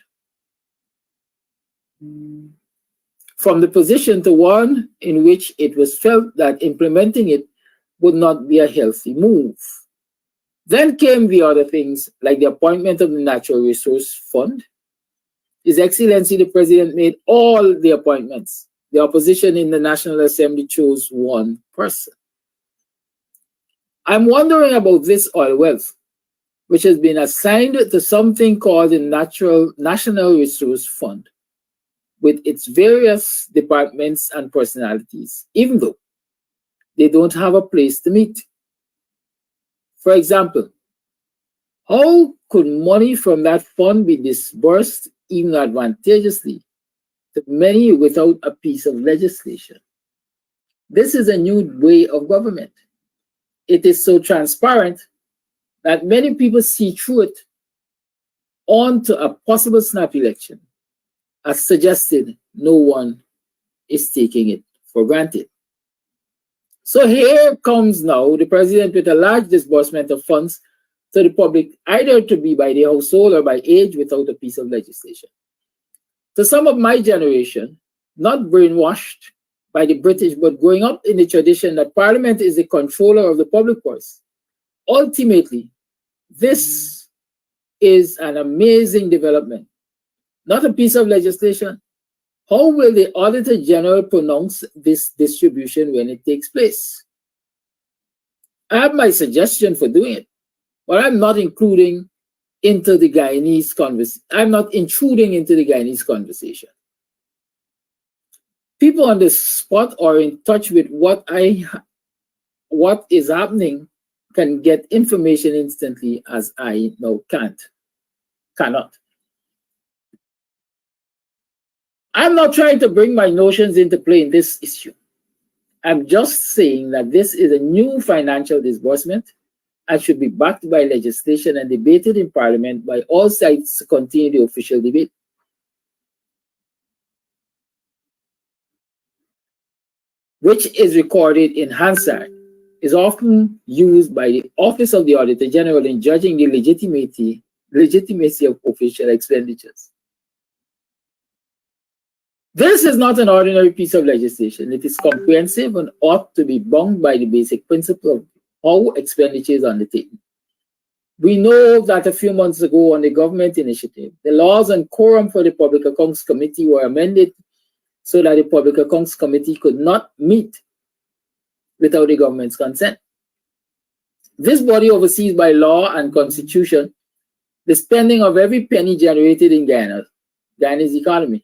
from the position to one in which it was felt that implementing it would not be a healthy move. Then came the other things, like the appointment of the Natural Resource Fund. His Excellency the President made all the appointments. The opposition in the National Assembly chose one person. I'm wondering about this oil wealth, which has been assigned to something called the National Resource Fund, with its various departments and personalities, even though they don't have a place to meet. For example, how could money from that fund be disbursed even advantageously to many without a piece of legislation? This is a new way of government. It is so transparent that many people see through it onto a possible snap election. As suggested, no one is taking it for granted. So here comes now the president with a large disbursement of funds to the public, either to be by the household or by age without a piece of legislation. To some of my generation, not brainwashed by the British, but growing up in the tradition that Parliament is the controller of the public purse, ultimately, this is an amazing development. Not a piece of legislation. How will the Auditor General pronounce this distribution when it takes place? I have my suggestion for doing it, but I'm not including into the Guyanese conversation. I'm not intruding into the Guyanese conversation. People on the spot or in touch with what is happening can get information instantly, as I now cannot. I'm not trying to bring my notions into play in this issue. I'm just saying that this is a new financial disbursement and should be backed by legislation and debated in Parliament by all sides to continue the official debate. Which is recorded in Hansard, is often used by the Office of the Auditor General in judging the legitimacy of official expenditures. This is not an ordinary piece of legislation. It is comprehensive and ought to be bound by the basic principle of how expenditure is undertaken. We know that a few months ago on the government initiative, the laws on quorum for the Public Accounts Committee were amended so that the Public Accounts Committee could not meet without the government's consent. This body oversees by law and constitution the spending of every penny generated in Guyana's economy.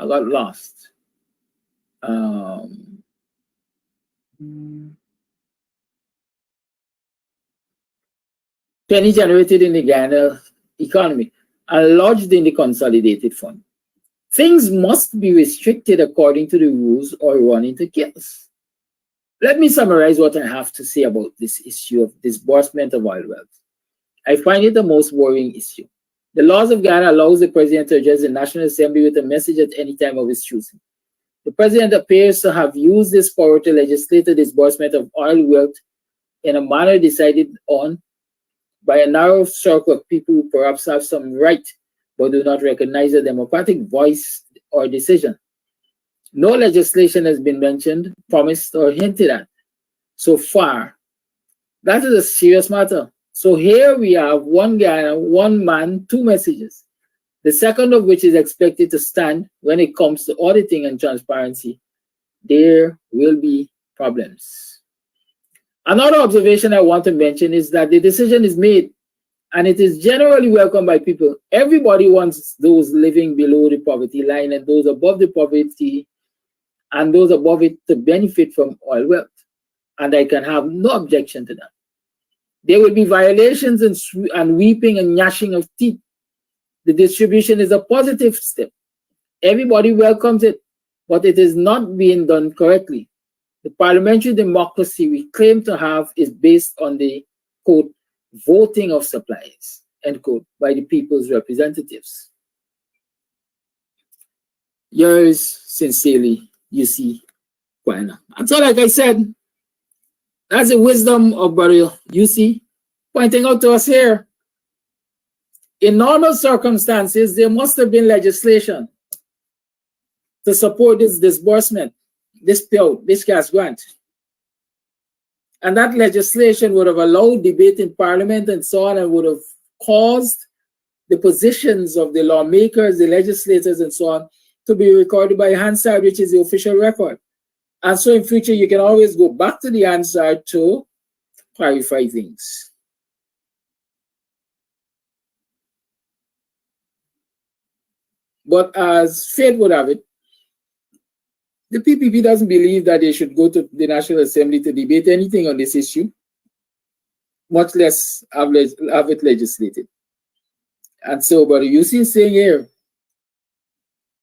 I got lost. Penny generated in the Guyana economy and lodged in the consolidated fund. Things must be restricted according to the rules or run into chaos. Let me summarize what I have to say about this issue of disbursement of oil wealth. I find it the most worrying issue. The laws of Guyana allows the president to address the National Assembly with a message at any time of his choosing. The president appears to have used this power to legislate the disbursement of oil wealth in a manner decided on by a narrow circle of people who perhaps have some right but do not recognize a democratic voice or decision. No legislation has been mentioned, promised, or hinted at so far. That is a serious matter. So here we have one Guyana, one man, two messages. The second of which is expected to stand when it comes to auditing and transparency. There will be problems. Another observation I want to mention is that the decision is made and it is generally welcomed by people. Everybody wants those living below the poverty line and those above the poverty and those above it to benefit from oil wealth. And I can have no objection to that. There will be violations and weeping and gnashing of teeth. The distribution is a positive step. Everybody welcomes it. but it is not being done correctly. The parliamentary democracy we claim to have is based on the, quote, voting of supplies, end quote, by the people's representatives. Yours sincerely, UC Guyanese. And so, like I said, that's the wisdom of Brother UC pointing out to us here. In normal circumstances, there must have been legislation to support this disbursement, this payout, this cash grant. And that legislation would have allowed debate in Parliament and so on, and would have caused the positions of the lawmakers, the legislators, and so on to be recorded by Hansard, which is the official record. And so in future, you can always go back to the Hansard to clarify things. But as fate would have it, the PPP doesn't believe that they should go to the National Assembly to debate anything on this issue, much less have it legislated. And so, but you see saying here,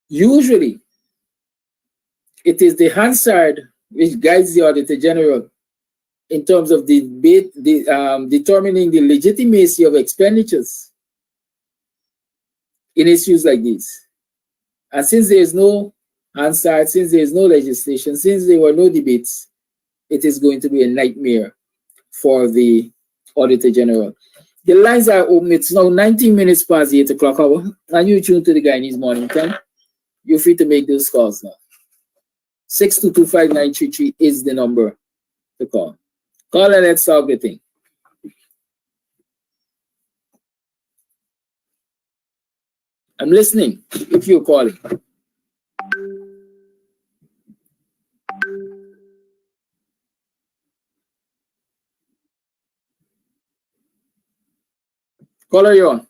usually it is the Hansard which guides the Auditor General in terms of determining the legitimacy of expenditures in issues like these. And since there is no Hansard, since there is no legislation, since there were no debates, it is going to be a nightmare for the Auditor General. The lines are open. It's now 19 minutes past the 8 o'clock hour, and you tune to the Guyanese Morning Time. You're free to make those calls now. 6225933 is the number to call. Call and let's solve the thing. I'm listening if you're calling. Caller, you're on.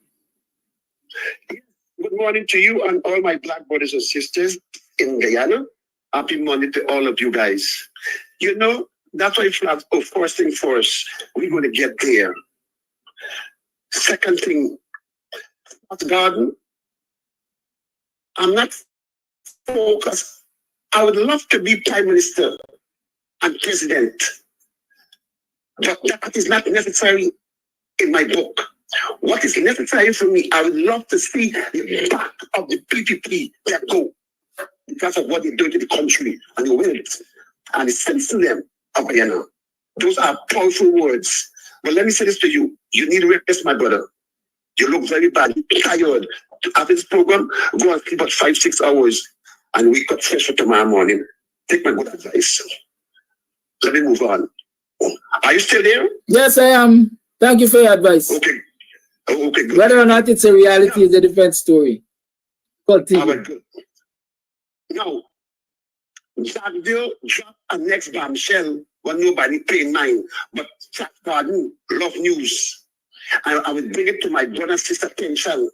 Good morning to you and all my black brothers and sisters in Guyana. Happy morning to all of you guys. You know, that's why first thing first, we're going to get there. Second thing, garden, I'm not focused. I would love to be Prime Minister and President, but that is not necessary in my book. What is necessary for me, I would love to see the back of the PPP let go because of what they're doing to the country and the wealth and the sense to them of Guyana. Those are powerful words. But let me say this to you. You need rest, my brother. You look very bad, you're tired. After this program, go and sleep about 5-6 hours and wake up fresh for tomorrow morning. Take my good advice. Let me move on. Are you still there? Yes, I am. Thank you for your advice. Okay. Oh, okay, good. Whether or not it's a reality is a different story. Continue. Right, good. Now, Jackville dropped a next bombshell when nobody paid mine, but Jack Garden, love news. I will bring it to my brother and sister attention.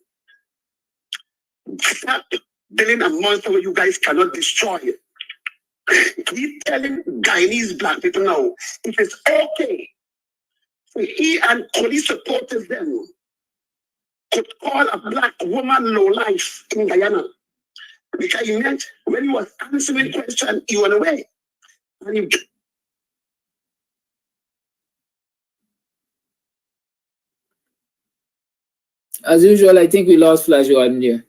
Stop building a monster where you guys cannot destroy it. He's telling Guyanese black people now, it is okay for he and police supporters them could call a black woman low life in Guyana. Because he meant when he was answering question, he went away. And he... As usual, I think we lost Flash Jordan here.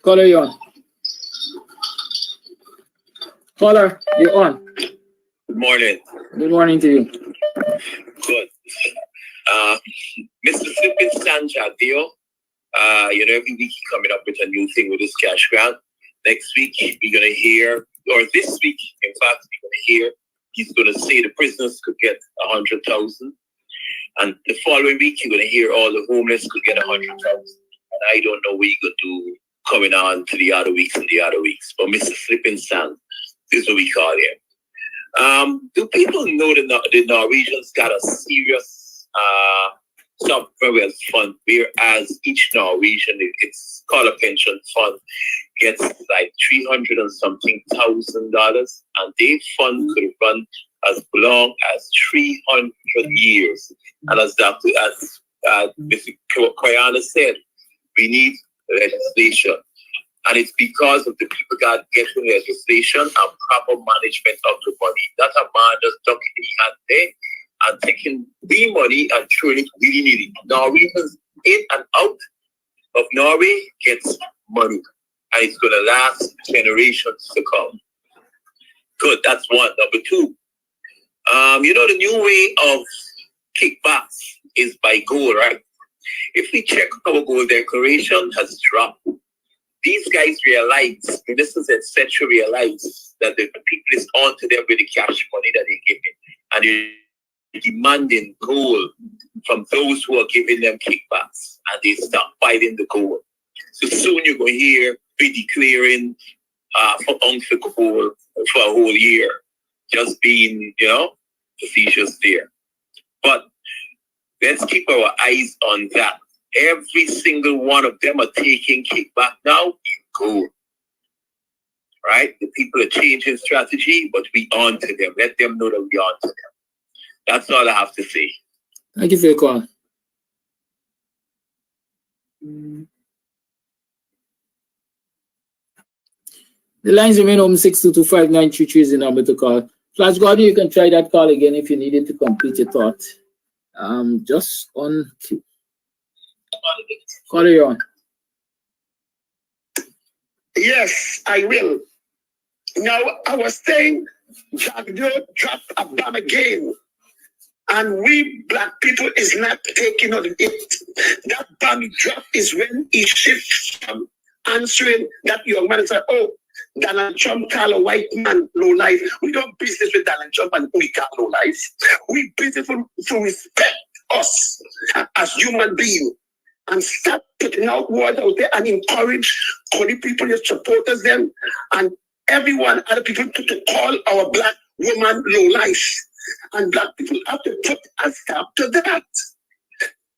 Caller, you're on. Caller, you're on. Good morning. Good morning to you. Good. Mr. Flippin Sanja, Dio. Every week he's coming up with a new thing with his cash grant. Next week, we're going to hear, or this week, in fact, we're going to hear, he's going to say the prisoners could get 100,000. And the following week, you're going to hear all the homeless could get 100,000. And I don't know what you're going to do coming on to the other weeks and the other weeks. But Mr. Flippin Sand, this is what we call him. Do people know the Norwegians got a serious sovereign wealth fund, whereas each Norwegian, it's called a pension fund, gets like $300 and something thousand, and their fund could run as long as 300 years. And as Mr. Guyanese said, we need legislation. And it's because of the people that get legislation and proper management of the money. That a man just ducking the hand there and taking the money and throwing it willy-nilly. Norwegians in and out of Norway gets money. And it's going to last generations to come. Good, that's one. Number two, the new way of kickbacks is by gold, right? If we check our gold declaration has dropped, these guys realize, ministers, etc., realize that the people is on to them with the cash money that they're giving. And they're demanding gold from those who are giving them kickbacks. And they start fighting the gold. So soon you're going to hear be declaring for gold for a whole year. Just being, facetious there. But let's keep our eyes on that. Every single one of them are taking kickback now in gold. Right? The people are changing strategy, but we on to them. Let them know that we on to them. That's all I have to say. Thank you for your call. The lines remain open. 6225933 is the number to call. Flash Gordon, you can try that call again if you needed to complete your thought. Just on cue. Call you on. Yes, I will. Now, I was saying Jagdo dropped a bomb again. And we black people is not taking on it. That bomb drop is when he shifts from answering that young man and said, oh, Donald Trump call a white man low life. We don't business with Donald Trump and we call low life. We business to respect us as human beings and stop putting out words out there and encourage calling people, your supporters them, and everyone, other people to call our black woman low life. And black people have to put a stop to that.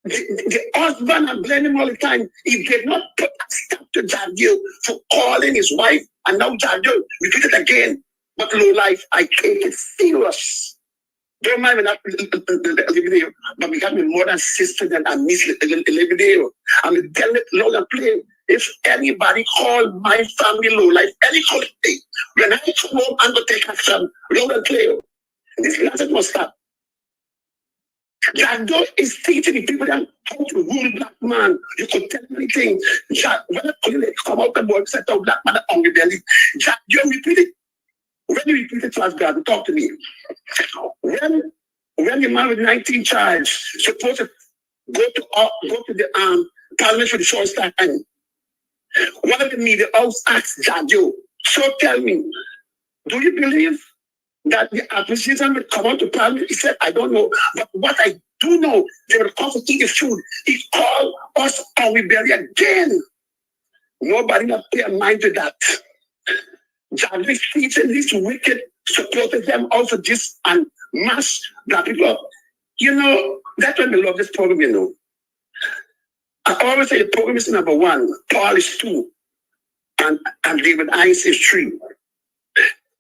The husband, I blame him all the time. He did not put a stop to Jagdo for calling his wife, and now Jagdo repeat it again. But low life, I take it serious. Don't mind me not living there, but we got me more than sister than I miss living there. I'm telling it loud and plain. If anybody call my family low life, any call it, when I come home, I'm going to take action loud and clear. This nonsense must stop. Jagdo is teaching the people that how to rule black man. You could tell me anything. When I come out the board, set out black man on the belly. Jagdo repeat it. When you repeat it to us, God, talk to me. When your man with 19 charge supposed to go to the parliament for the short time, one of the media house asked Jagdo, so tell me, do you believe that the opposition will come out to parliament? He said, I don't know. But what I do know, they will come to eat the food. He called us and we bury again. Nobody not pay a mind to that. Jagdo is teaching these wicked supported them also just and mass black people. That's why we love this program, I always say the program is number 1, Paul is 2, and David Ice is 3.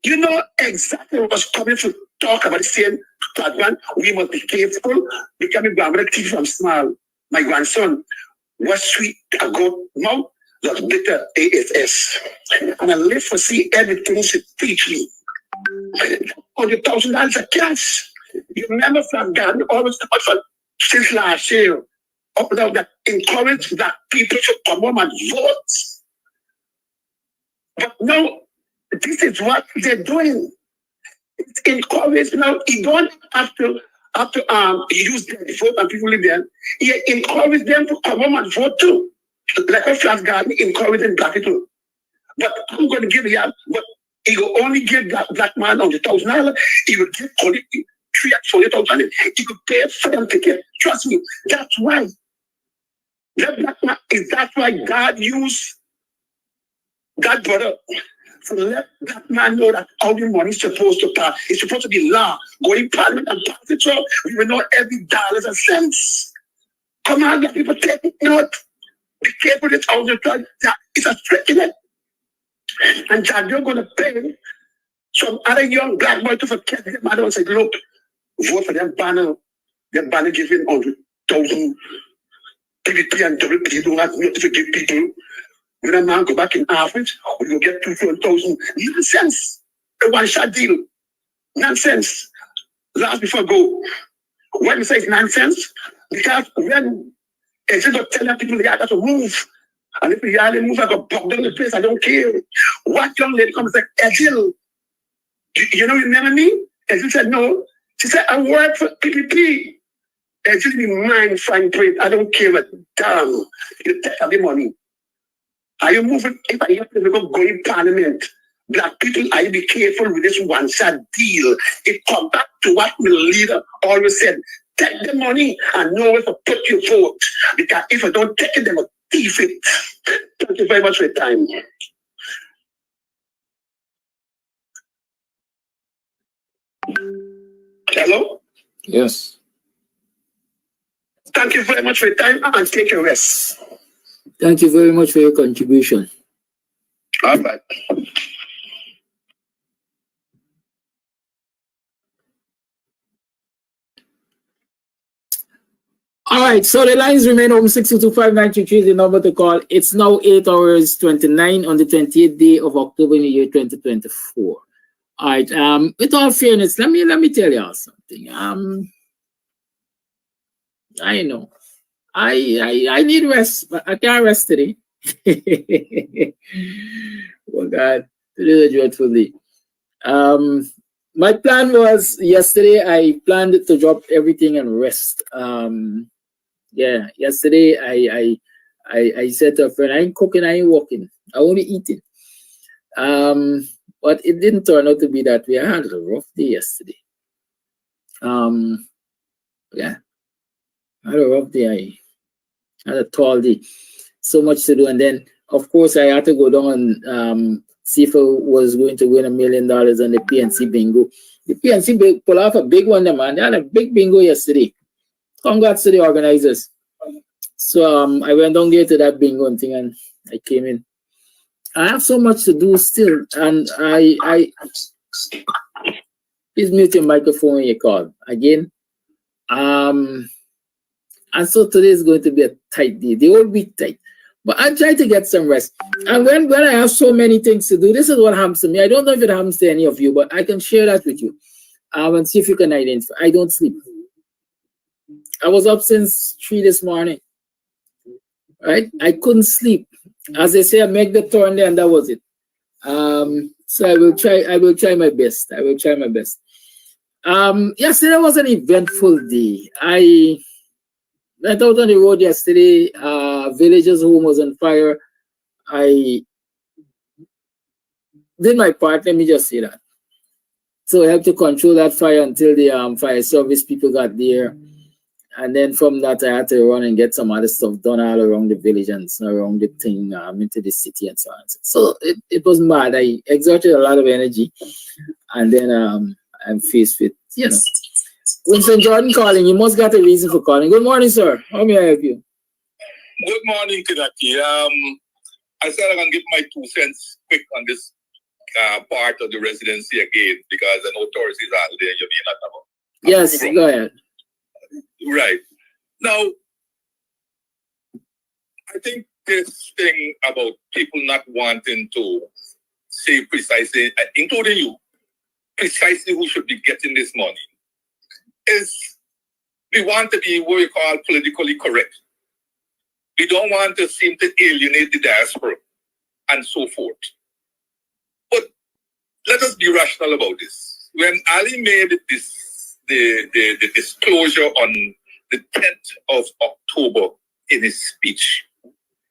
You know exactly what was coming to talk about the same program. We must be careful. Becoming grandmother teach from small. My grandson was sweet a good mouth, was bitter ASS. And I live for see everything she teach me. $100,000 of cash. You remember from God, always since last year, up now that encourage that people should come home and vote. But now, this is what they're doing. It's encouraged now. You don't have to use their vote and people live there. You encourage them to come home and vote too. Like a flash garden encouraging black people. But I'm going to give you, but he will only give that black man $100,000. He will give $300,000 or $40,000. He could pay for them ticket. Trust me, that's why. That's why God used that brother. So let that man know that all the money is supposed to pass. It's supposed to be law. Go in parliament and pass it up. We will know every dollars and cents. Come on, let people take note. Be careful with all the time. It's a trick in it. And John, you're going to pay some other young black boy to forget them. I don't say, look, vote for them banner. Them banner giving 100,000 PVP and WP. You don't have to give people. When a man go back in average, we will get 2,000. Nonsense. A one-shot deal. Nonsense. Last before go. When you say it's nonsense, because when instead of telling people they have to move, and if you only move, I go block down the place, I don't care. What young lady comes and say, Edil, you know, remember me? Edil said, no. She said, I work for PPP. Edil, be mine, fine print. I don't care what damn. You take the money. Are you moving? If I have to go in parliament, black people, I be careful with this one-shot deal. It comes back to what my leader always said. Take the money and know where to put your vote. Because if I don't take it, they will thief it. Thank you very much for your time. Hello? Yes. Thank you very much for your time and take a rest. Thank you very much for your contribution. All right. All right, so the lines remain open. 6225933 is the number to call. It's now 8 hours 29 on the 28th day of October in the year 2024. All right, with all fairness, let me tell y'all something. I know. I need rest, but I can't rest today. Oh God, it is a dreadful day. My plan was yesterday. I planned to drop everything and rest. Yeah, yesterday I said to a friend, I ain't cooking, I ain't walking, I only eating. But it didn't turn out to be that way. I had a rough day yesterday. Yeah, I had a rough day. I had a tall day, so much to do, and then of course I had to go down and see if I was going to win $1 million on the PNC bingo. The PNC pull off a big one, man. They had a big bingo yesterday. Congrats to the organizers. So I went down there to that bingo thing and I came in. I have so much to do still, and I please mute your microphone when you call again. And so today is going to be a tight day. The whole week tight. But I try to get some rest. And when I have so many things to do, this is what happens to me. I don't know if it happens to any of you, but I can share that with you. And see if you can identify. I don't sleep. I was up since 3 this morning. Right? I couldn't sleep. As they say, I make the turn there, and that was it. So I will try my best. I will try my best. Yesterday was an eventful day. I went out on the road yesterday. Villagers' home was on fire. I did my part, let me just say that. So I helped to control that fire until the fire service people got there. And then from that, I had to run and get some other stuff done all around the village and around the thing, into the city and so on. So it was mad. I exerted a lot of energy. And then I'm faced with, Winston Jordan calling. You must got a reason for calling. Good morning, sir. How may I help you? Good morning, Kidaki. I said I'm going to give my 2 cents quick on this part of the residency again, because I know Taurus is out there. You mean that about? Yes, go ahead. Right. Now, I think this thing about people not wanting to say precisely, including you, precisely who should be getting this money, is we want to be what we call politically correct. We don't want to seem to alienate the diaspora and so forth. But let us be rational about this. When Ali made the disclosure on the 10th of October in his speech,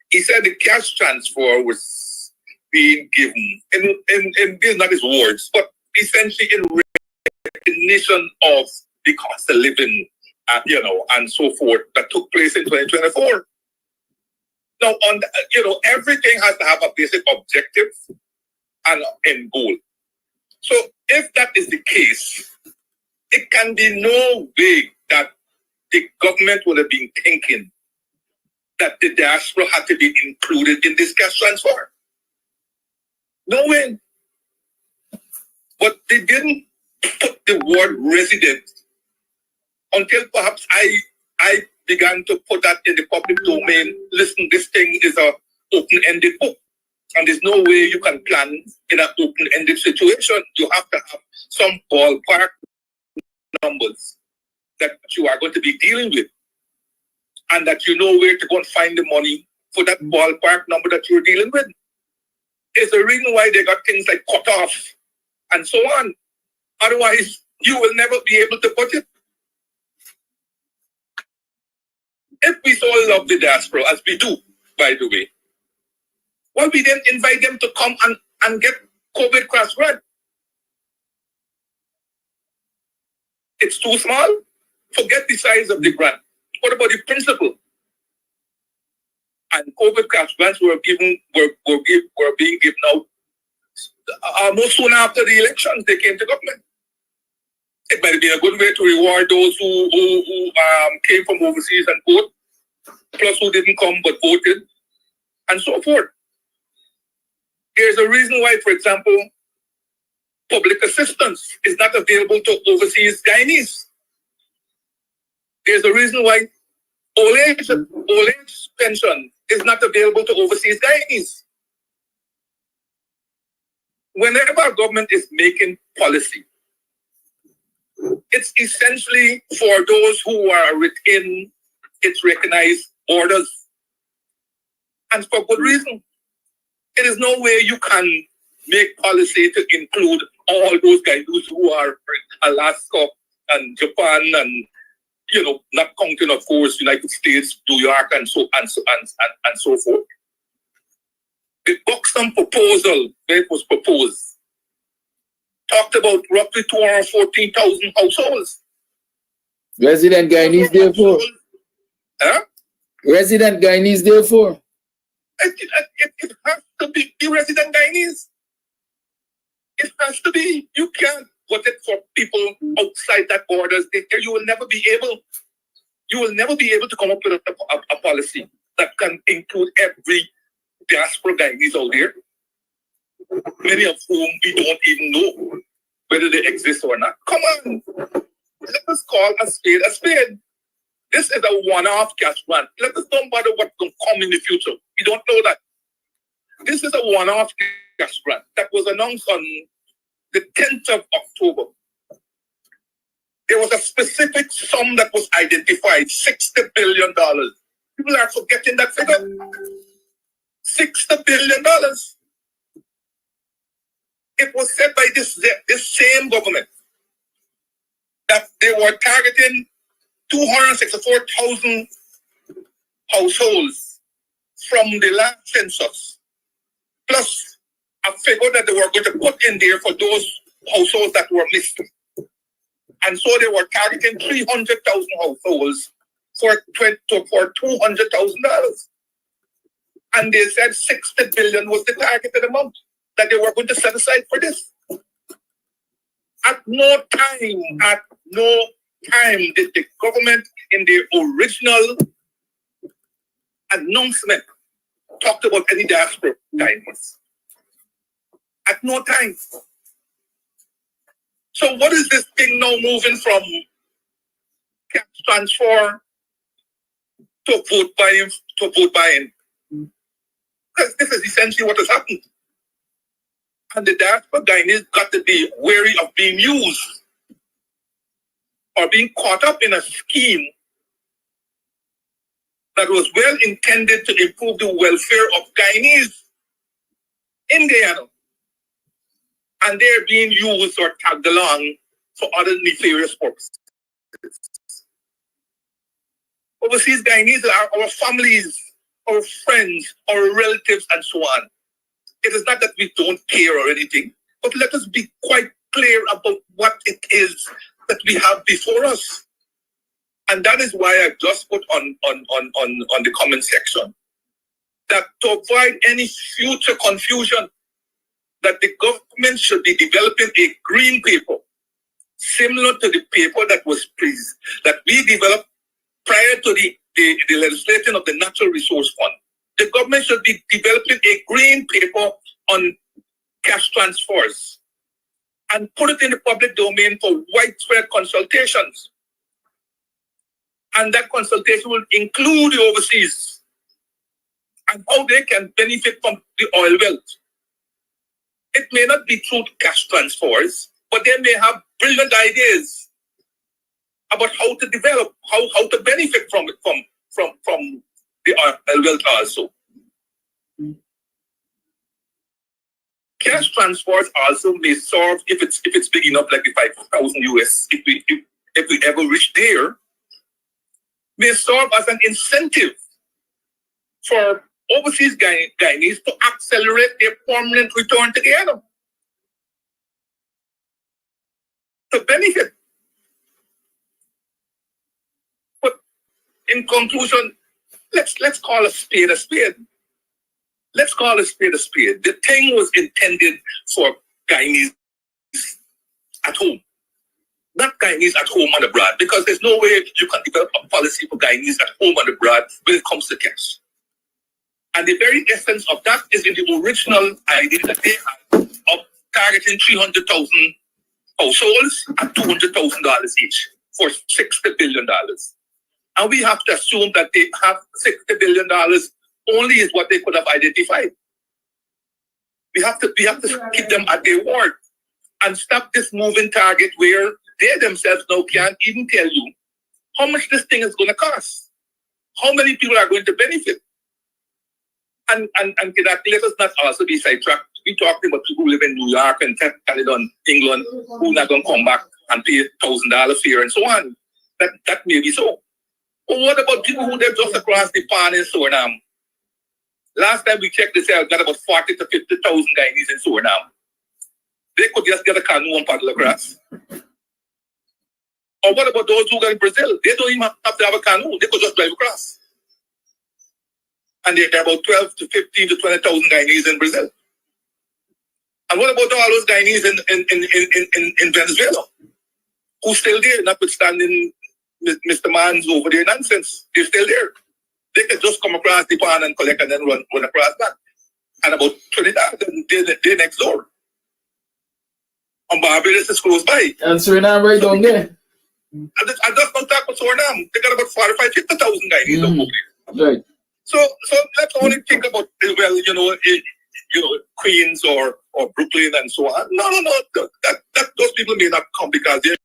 he said the cash transfer was being given, and these are not his words, but essentially in recognition of the cost of living, and so forth that took place in 2024. Now, everything has to have a basic objective and end goal. So, if that is the case, it can be no way that the government would have been thinking that the diaspora had to be included in this cash transfer. No way. But they didn't put the word resident until perhaps I began to put that in the public domain. Listen, this thing is a open-ended book, and there's no way you can plan in an open-ended situation. You have to have some ballpark numbers that you are going to be dealing with, and that you know where to go and find the money for that ballpark number that you're dealing with. It's the reason why they got things like cut off and so on. Otherwise, you will never be able to budget. If we so love the diaspora, as we do, by the way, why we didn't invite them to come and get COVID crash grant? It's too small. Forget the size of the grant. What about the principle? And COVID cash grants were being given out almost soon after the elections. They came to government. It might have been a good way to reward those who came from overseas and voted, plus who didn't come but voted, and so forth. There's a reason why, for example, public assistance is not available to overseas Guyanese. There's a reason why old age pension is not available to overseas Guyanese. Whenever our government is making policy, it's essentially for those who are within its recognized borders. And for good reason. There is no way you can make policy to include all those guys who are in Alaska and Japan and, you know, not counting, of course, United States, New York, and so forth. The Buxton proposal, when it was proposed, talked about roughly 214,000 households. Resident Guyanese, therefore. Huh? Resident Guyanese, therefore. It has to be resident Guyanese. It has to be. You can't put it for people outside that borders. You will never be able. You will never be able to come up with a policy that can include every diaspora Guyanese out there, many of whom we don't even know whether they exist or not. Come on, let us call a spade a spade. This is a one-off cash grant. Let us don't bother what's going to come in the future. We don't know that. This is a one-off cash grant that was announced on the 10th of October. There was a specific sum that was identified, $60 billion. People are forgetting that figure. $60 billion. It was said by this same government that they were targeting 264,000 households from the last census, plus a figure that they were going to put in there for those households that were missed. And so they were targeting 300,000 households for $200,000. And they said 60 billion was the targeted amount that they were going to set aside for this. At no time did the government in the original announcement talked about any diaspora guidance. At no time. So what is this thing now moving from cash transfer to vote buying? Because this is essentially what has happened. And the diaspora Guyanese got to be wary of being used or being caught up in a scheme that was well intended to improve the welfare of Guyanese in Guyana. And they're being used or tagged along for other nefarious purposes. Overseas Guyanese are our families, our friends, our relatives, and so on. It is not that we don't care or anything, but let us be quite clear about what it is that we have before us. And that is why I just put on the comment section that to avoid any future confusion, that the government should be developing a green paper similar to the paper that we developed prior to the the legislation of the Natural Resource Fund. The government should be developing a green paper on cash transfers and put it in the public domain for widespread consultations. And that consultation will include the overseas and how they can benefit from the oil wealth. It may not be through cash transfers, but they may have brilliant ideas about how to develop, how to benefit from it, from the oil wealth also. Cash transfers also may serve, if it's big enough, like the 5,000 US, if we ever reach there, may serve as an incentive for overseas Guyanese to accelerate their permanent return to Guyana, to benefit. But in conclusion, let's call a spade a spade. Let's call a spade a spade. The thing was intended for Guyanese at home, not Guyanese at home and abroad, because there's no way you can develop a policy for Guyanese at home and abroad when it comes to cash. And the very essence of that is in the original idea that they had of targeting 300,000 households at $200,000 each for $60 billion. And we have to assume that they have $60 billion only is what they could have identified. We have to keep them at their word and stop this moving target where they themselves now can't even tell you how much this thing is going to cost, how many people are going to benefit. And let us not also be sidetracked. We're talking about people who live in New York and Canada, England, who are not going to come back and pay $1,000 fare and so on. That may be so. But what about people who live just across the pond in Suriname? Last time we checked this out, got about 40 to 50,000 Guyanese in Suriname. They could just get a canoe and paddle across. Or what about those who are in Brazil? They don't even have to have a canoe. They could just drive across. And there are about 12 to 15 to 20,000 Guyanese in Brazil. And what about all those Guyanese in Venezuela? Who's still there, notwithstanding Mr. Man's over there nonsense? They're still there. They can just come across the pond and collect and then run across that. And about Trinidad, they're next door. And Barbados is close by. And Suriname right down there. I just don't talk about Suriname. They got about 45,000 to 50,000 Guyanese over there. Right. So let's only think about, well, Queens or Brooklyn and so on. No. That those people may not come because they're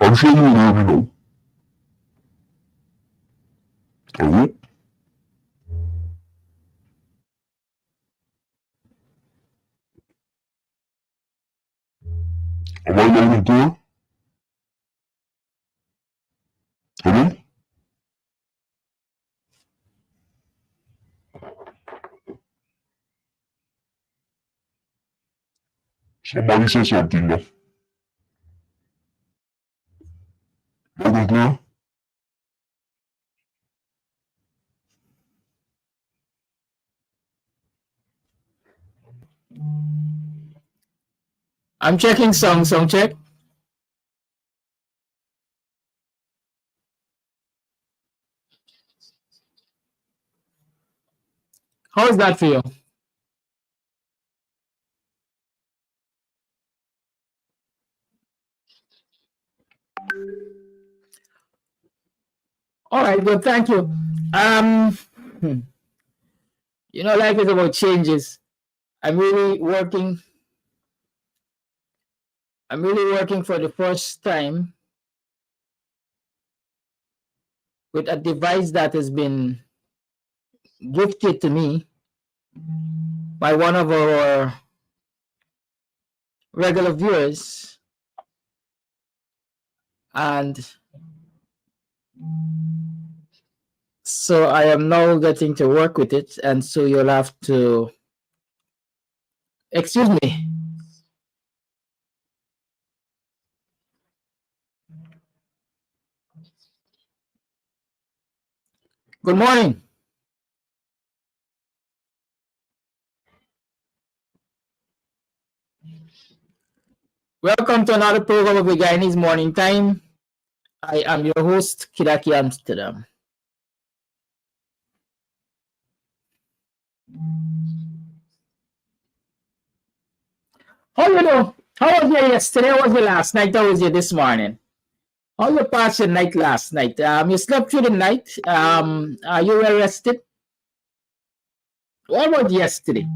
I'm sure you will hear me now. Hello? Am I loud and clear? Hello? Somebody say something now. Loud and clear? I'm checking sound check. How is that for you? All right, good, thank you. You know, life is about changes. I'm really working. I'm really working for the first time with a device that has been gifted to me by one of our regular viewers, and so I am now getting to work with it, and so you'll have to excuse me. Good morning. Welcome to another program of the Guyanese Morning Time. I am your host, Kidaki Amsterdam. How you know? How was your yesterday? How was your last night? How was you this morning? How you passed your night last night? You slept through the night. Are you well rested? What about yesterday?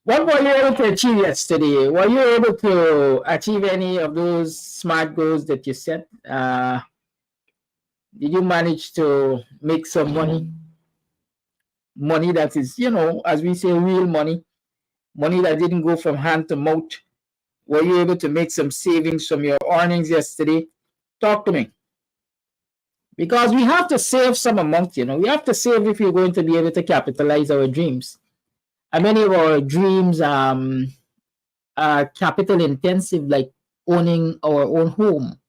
What were you able to achieve yesterday? Were you able to achieve any of those smart goals that you set? Did you manage to make some money? Money that is, you know, as we say, real money. Money that didn't go from hand to mouth. Were you able to make some savings from your earnings yesterday? Talk to me. Because we have to save some amount, you know. We have to save if we're going to be able to capitalize our dreams. And many of our dreams are capital intensive, like owning our own home,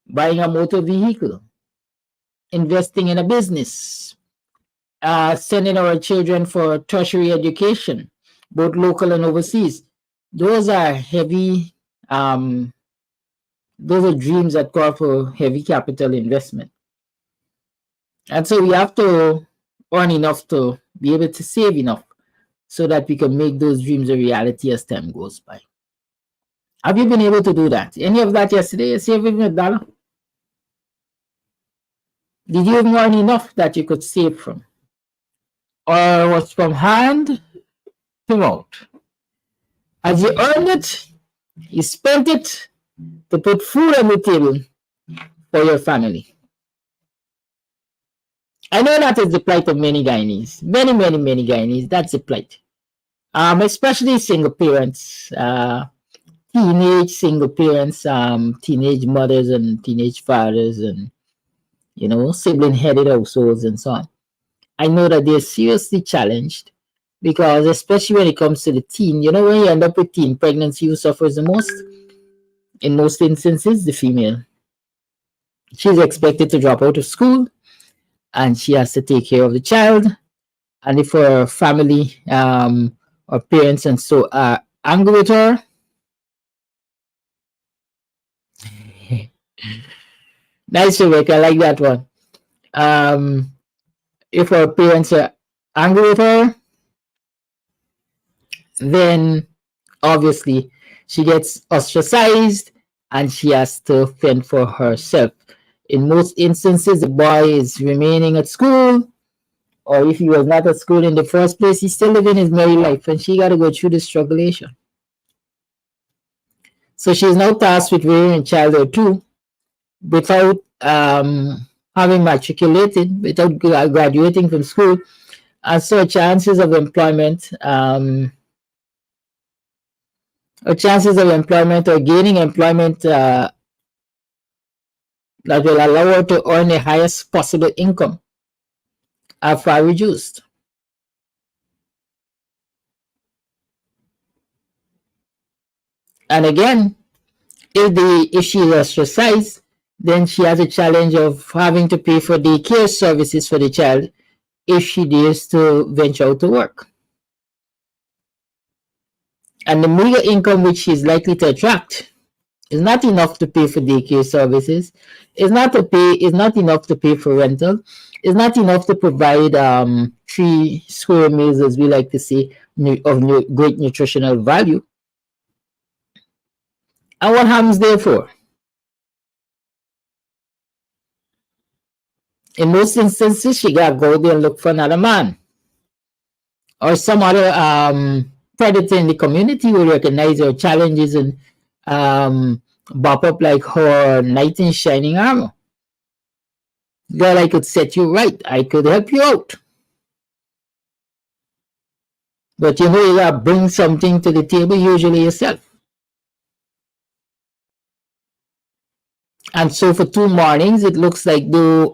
buying a motor vehicle, investing in a business, sending our children for tertiary education, both local and overseas. Those are heavy, those are dreams that call for heavy capital investment. And so we have to earn enough to be able to save enough so that we can make those dreams a reality as time goes by. Have you been able to do that? Any of that yesterday? You saved even $1? Did you even earn enough that you could save from? Or was from hand to mouth? As you earned it, you spent it to put food on the table for your family. I know that is the plight of many Guyanese. Many Guyanese. That's the plight. Especially single parents, teenage single parents, teenage mothers and teenage fathers, and you know, sibling-headed households and so on. I know that they're seriously challenged because, especially when it comes to the teen, you know, when you end up with teen pregnancy, who suffers the most? In most instances, the female. She's expected to drop out of school, and she has to take care of the child. And if her family or parents and so are angry with her, nice work, I like that one. If her parents are angry with her, then obviously she gets ostracized and she has to fend for herself. In most instances, the boy is remaining at school, or if he was not at school in the first place, he's still living his merry life, and she got to go through the strugglation. So she's now tasked with rearing a child or two without having matriculated, without graduating from school, and so chances of employment, or gaining employment that will allow her to earn the highest possible income are far reduced. And again, if she is ostracized, then she has a challenge of having to pay for daycare services for the child if she dares to venture out to work. And the meager income which she is likely to attract is not enough to pay for daycare services, is not enough to pay for rental, is not enough to provide 3 square meals, as we like to say, of great nutritional value. And what happens therefore? In most instances, she got to go there and look for another man. Or some other predator in the community will recognize her challenges and bop up like her knight in shining armor. Girl, I could set you right. I could help you out. But you know, you gotta bring something to the table, usually yourself. And so for 2 mornings, it looks like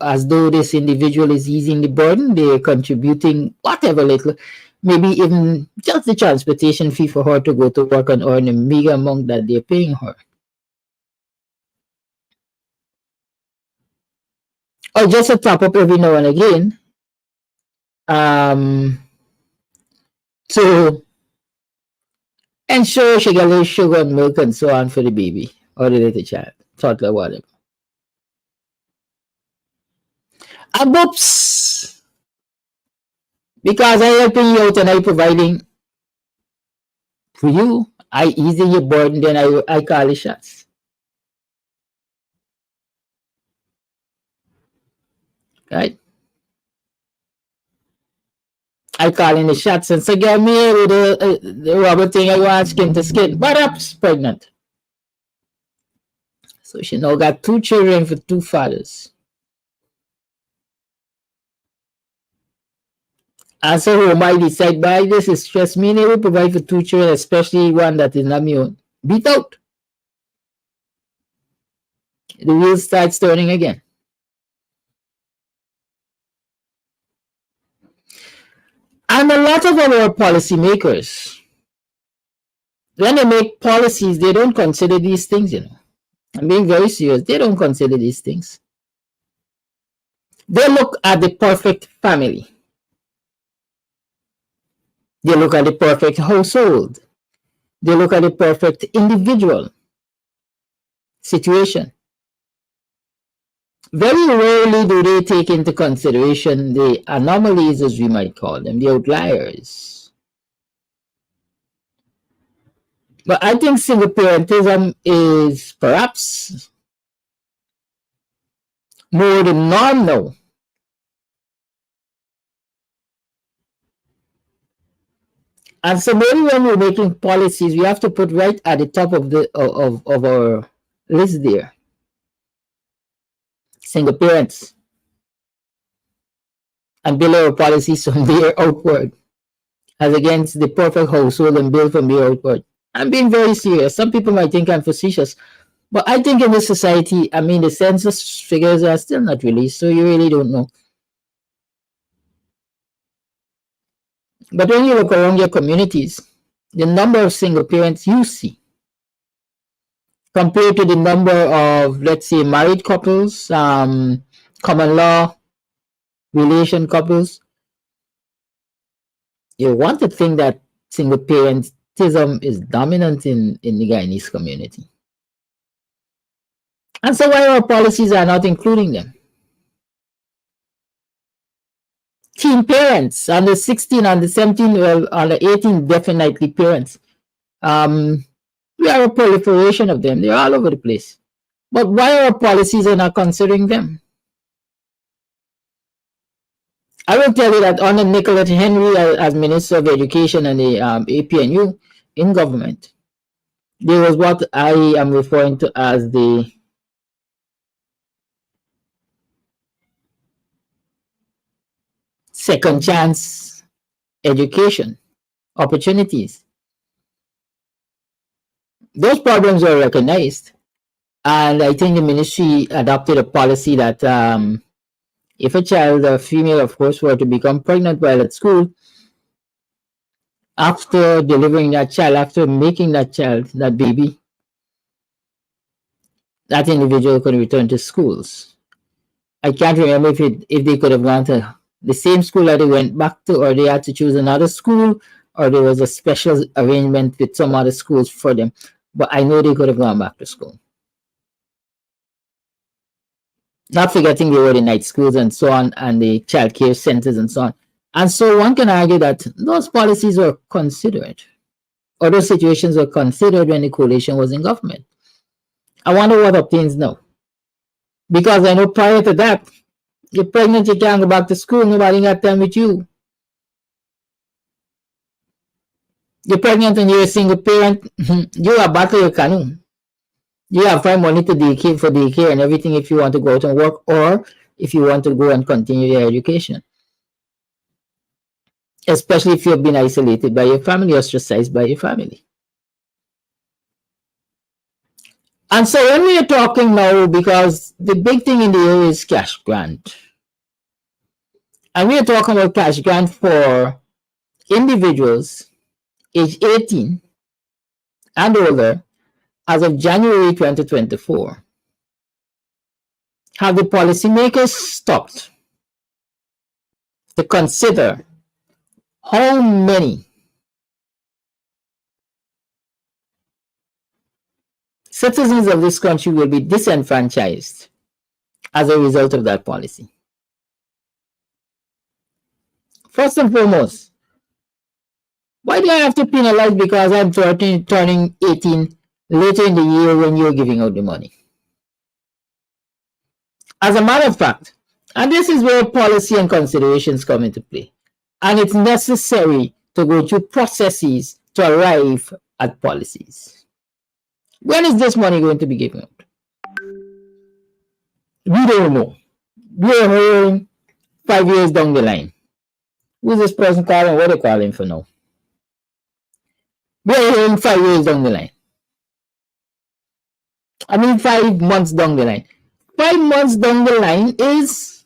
as though this individual is easing the burden. They're contributing whatever little, maybe even just the transportation fee for her to go to work and earn a meager amount that they're paying her. Or just a top up every now and again. To ensure she gets a little sugar and milk and so on for the baby or the little child, toddler, whatever. And whoops, because I helping you out and I providing for you, I easing your burden, then I call the shots. Right? I call in the shots and say, get me with the rubber thing, I want skin to skin. But up's pregnant. So she now got 2 children for 2 fathers. And so who might decide, by this is stress me, they will provide for 2 children, especially one that is not my own. Beat out. The wheels starts turning again. And a lot of our policymakers, when they make policies, they don't consider these things, you know. I'm being very serious. They don't consider these things. They look at the perfect family. They look at the perfect household. They look at the perfect individual situation. Very rarely do they take into consideration the anomalies, as we might call them, the outliers. But I think single parentism is perhaps more the norm now. And so maybe when we're making policies, we have to put right at the top of our list there. Single parents. And build our policies from there outward. As against the perfect household and build from there outward. I'm being very serious. Some people might think I'm facetious. But I think in this society, I mean, the census figures are still not released, so you really don't know. But when you look around your communities, the number of single parents you see compared to the number of, let's say, married couples, common law, relation couples, you want to think that single parentism is dominant in the Guyanese community. And so why our policies are not including them? Teen parents, under 16, under 17, well, under 18, definitely parents. We have a proliferation of them. They're all over the place. But why our policies are not considering them? I will tell you that under Nicolette Henry as Minister of Education and the APNU in government, there was what I am referring to as the second chance education opportunities. Those problems were recognized, and I think the ministry adopted a policy that if a child, a female of course, were to become pregnant while at school, after delivering that child, after making that child, that baby, that individual could return to schools. I can't remember if they could have gone to the same school that they went back to, or they had to choose another school, or there was a special arrangement with some other schools for them. But I know they could have gone back to school. Not forgetting they were the night schools and so on, and the child care centers and so on. And so one can argue that those policies were considered, or those situations were considered when the coalition was in government. I wonder what obtains now. Because I know prior to that, You're pregnant, you can't go back to school, nobody got time with you. You're pregnant and you're a single parent, you are battle your canoe. You have to find money to daycare for daycare and everything if you want to go out and work or if you want to go and continue your education. Especially if you've been isolated by your family, ostracized by your family. And so when we are talking now, because the big thing in the area is cash grant. And we are talking about cash grant for individuals age 18 and older as of January 2024. Have the policymakers stopped to consider how many citizens of this country will be disenfranchised as a result of that policy? First and foremost, why do I have to penalize because I'm turning 18 later in the year when you're giving out the money? As a matter of fact, and this is where policy and considerations come into play, and it's necessary to go through processes to arrive at policies. When is this money going to be given out? We don't know. We're hearing 5 years down the line. Who's this person calling? What are they calling for now? We're hearing 5 years down the line. 5 months down the line. 5 months down the line is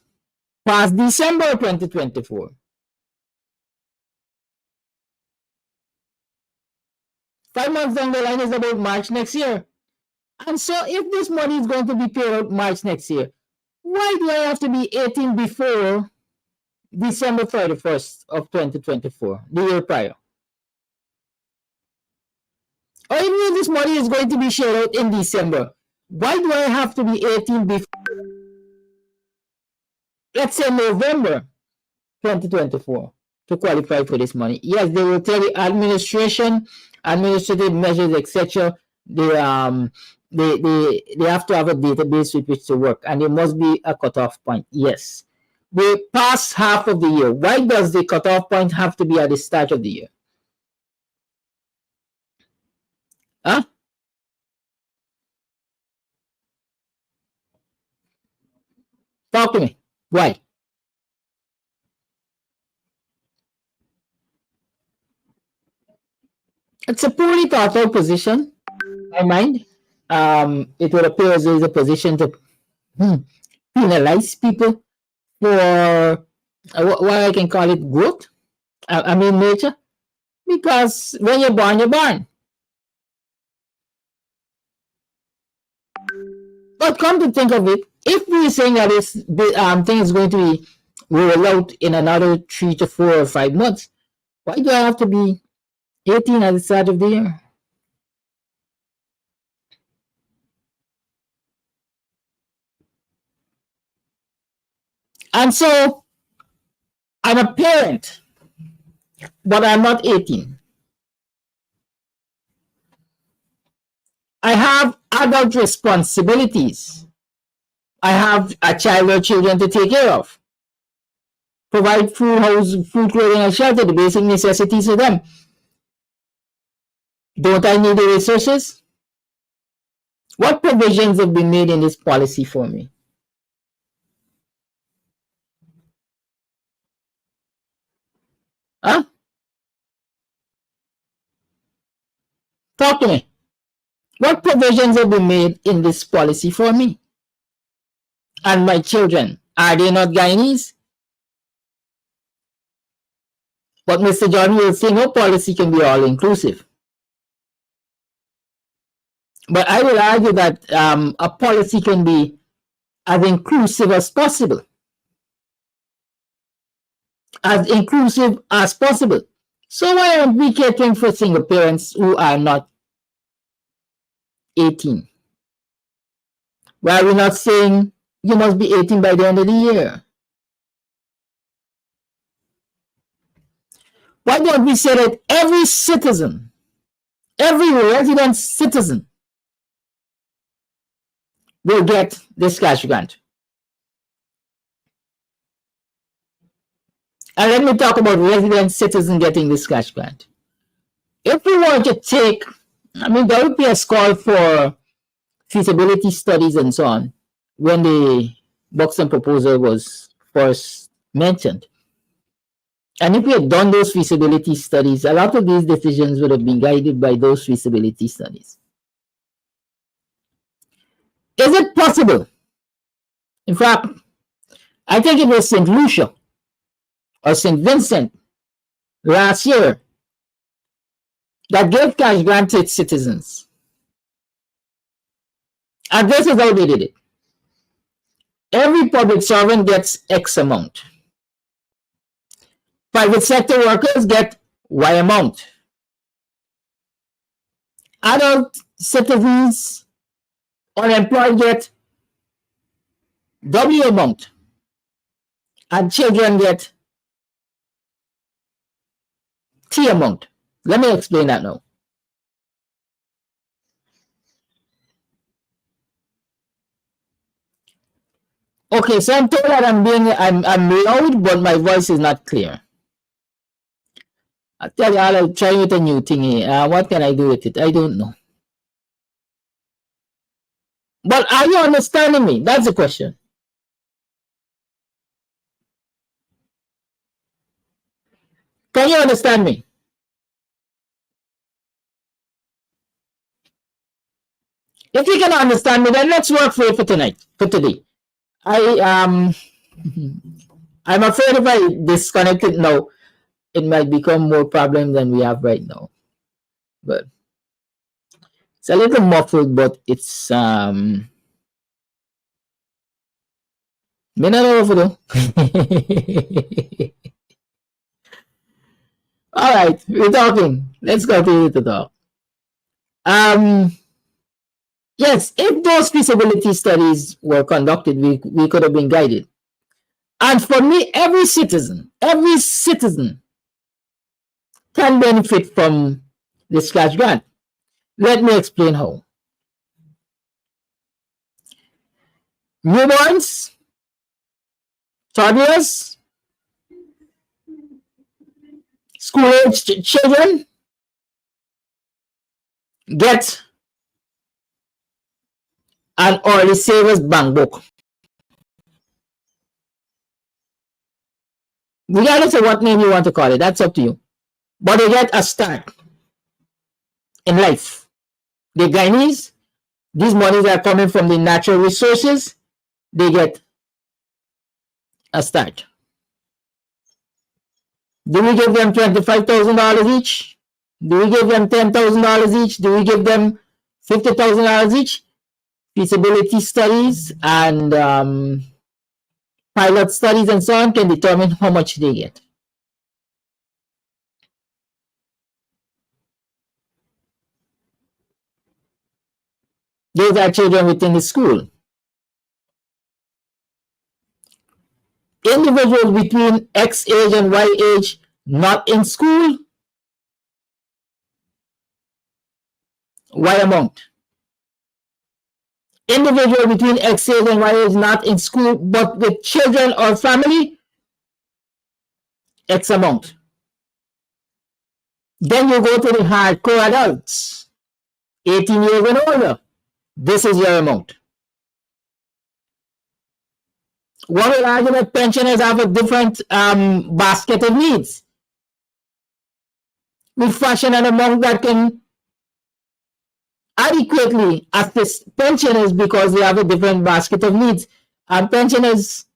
past December 2024. 5 months down the line is about March next year. And so if this money is going to be paid out March next year, why do I have to be 18 before December 31st of 2024, the year prior? Or even if this money is going to be shared out in December, why do I have to be 18 before, let's say, November 2024 to qualify for this money? Yes, they will tell you administrative measures, etc. They have to have a database with which to work, and there must be a cutoff point. Yes, we pass half of the year. Why does the cutoff point have to be at the start of the year? Huh? Talk to me. Why? It's a poorly thought out position, in my mind. It would appear as though it's a position to penalize people for what I can call it growth. Nature. Because when you're born, you're born. But come to think of it, if we're saying that this thing is going to be rolled out in another 3 to 4 or 5 months, why do I have to be 18 at the start of the year? And so, I'm a parent, but I'm not 18. I have adult responsibilities. I have a child or children to take care of. Provide food, house, food, clothing, and shelter, the basic necessities for them. Don't I need the resources? What provisions have been made in this policy for me? Huh? Talk to me. What provisions have been made in this policy for me? And my children, are they not Guyanese? But Mr. John will say no policy can be all inclusive. But I will argue that a policy can be as inclusive as possible. As inclusive as possible. So why aren't we catering for single parents who are not 18? Why are we not saying you must be 18 by the end of the year? Why don't we say that every citizen, every resident citizen will get this cash grant? And let me talk about resident citizen getting this cash grant. If we want to take, I mean, there would be a call for feasibility studies and so on when the Buxton proposal was first mentioned. And if we had done those feasibility studies, a lot of these decisions would have been guided by those feasibility studies. Is it possible? In fact, I think it was St. Lucia or St. Vincent last year that gave cash grant to its citizens. And this is how they did it. Every public servant gets X amount. Private sector workers get Y amount. Adult citizens, unemployed get W amount. And children get T amount. Let me explain that now. Okay, so I'm told that I'm loud, but my voice is not clear. I tell you, I'll try with a new thingy. What can I do with it? I don't know. But are you understanding me? That's the question. Can you understand me? If you can understand me, then let's work for it for tonight, for today. I'm afraid if I disconnect it now, it might become more problem than we have right now. But it's a little muffled, but it's minute over though. All right, we're talking. Let's continue to talk. Yes, if those feasibility studies were conducted, we could have been guided. And for me, every citizen can benefit from this cash grant. Let me explain how. Newborns, toddlers, school-aged children get an early savers bank book. Regardless of what name you want to call it, that's up to you. But they get a start in life. The Guyanese, these monies are coming from the natural resources, they get a start. Do we give them $25,000 each? Do we give them $10,000 each? Do we give them $50,000 each? Feasibility studies and pilot studies and so on can determine how much they get. Those are children within the school. Individuals between X age and Y age not in school, Y amount. Individual between X age and Y age not in school but with children or family, X amount. Then you go to the hardcore adults, 18 years and older. This is your amount. One will argue that pensioners have a different basket of needs. We fashion an amount that can adequately assist pensioners because they have a different basket of needs. And pensioners,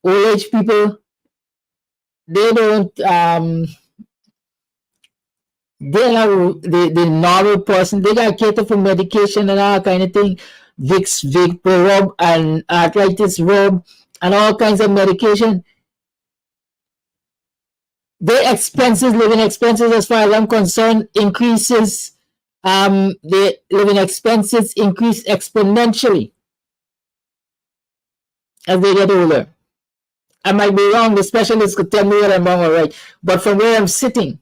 old age people, they don't, they have the normal person, they got to cater for medication and all kind of thing, Vicks, Vigpro rub and arthritis rub and all kinds of medication. Their expenses, living expenses, as far as I'm concerned, increases. The living expenses increase exponentially as they get older. I might be wrong, the specialist could tell me what I'm wrong or right, but from where I'm sitting,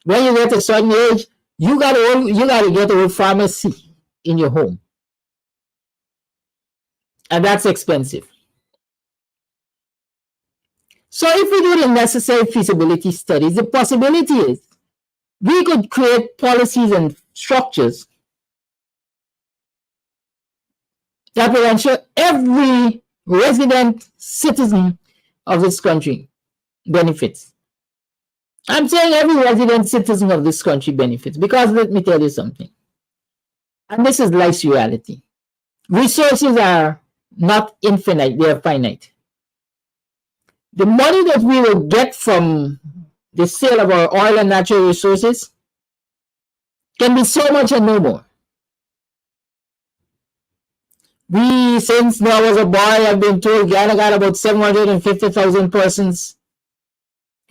when you get a certain age, you gotta get a pharmacy in your home. And that's expensive. So if we do the necessary feasibility studies, the possibility is we could create policies and structures that will ensure every resident citizen of this country benefits. I'm saying every resident citizen of this country benefits because let me tell you something. And this is life's reality. Resources are not infinite, they are finite. The money that we will get from the sale of our oil and natural resources can be so much and no more. We, since I was a boy, I've been told Ghana got about 750,000 persons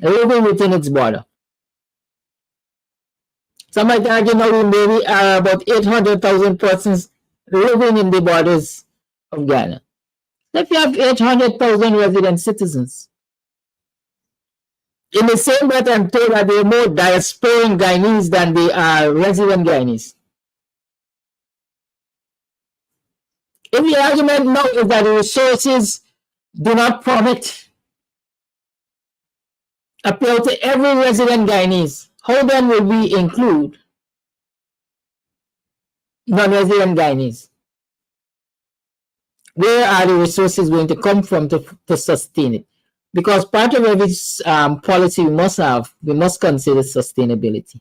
living within its border. Some might argue now we maybe are about 800,000 persons living in the borders of Ghana. If you have 800,000 resident citizens, in the same breath, I'm told that there are more diasporan Guyanese than they are resident Guyanese. If the argument now is that the resources do not permit appeal to every resident Guyanese, how then will we include non-resident Guyanese? Where are the resources going to come from to sustain it? Because part of every policy we must consider sustainability.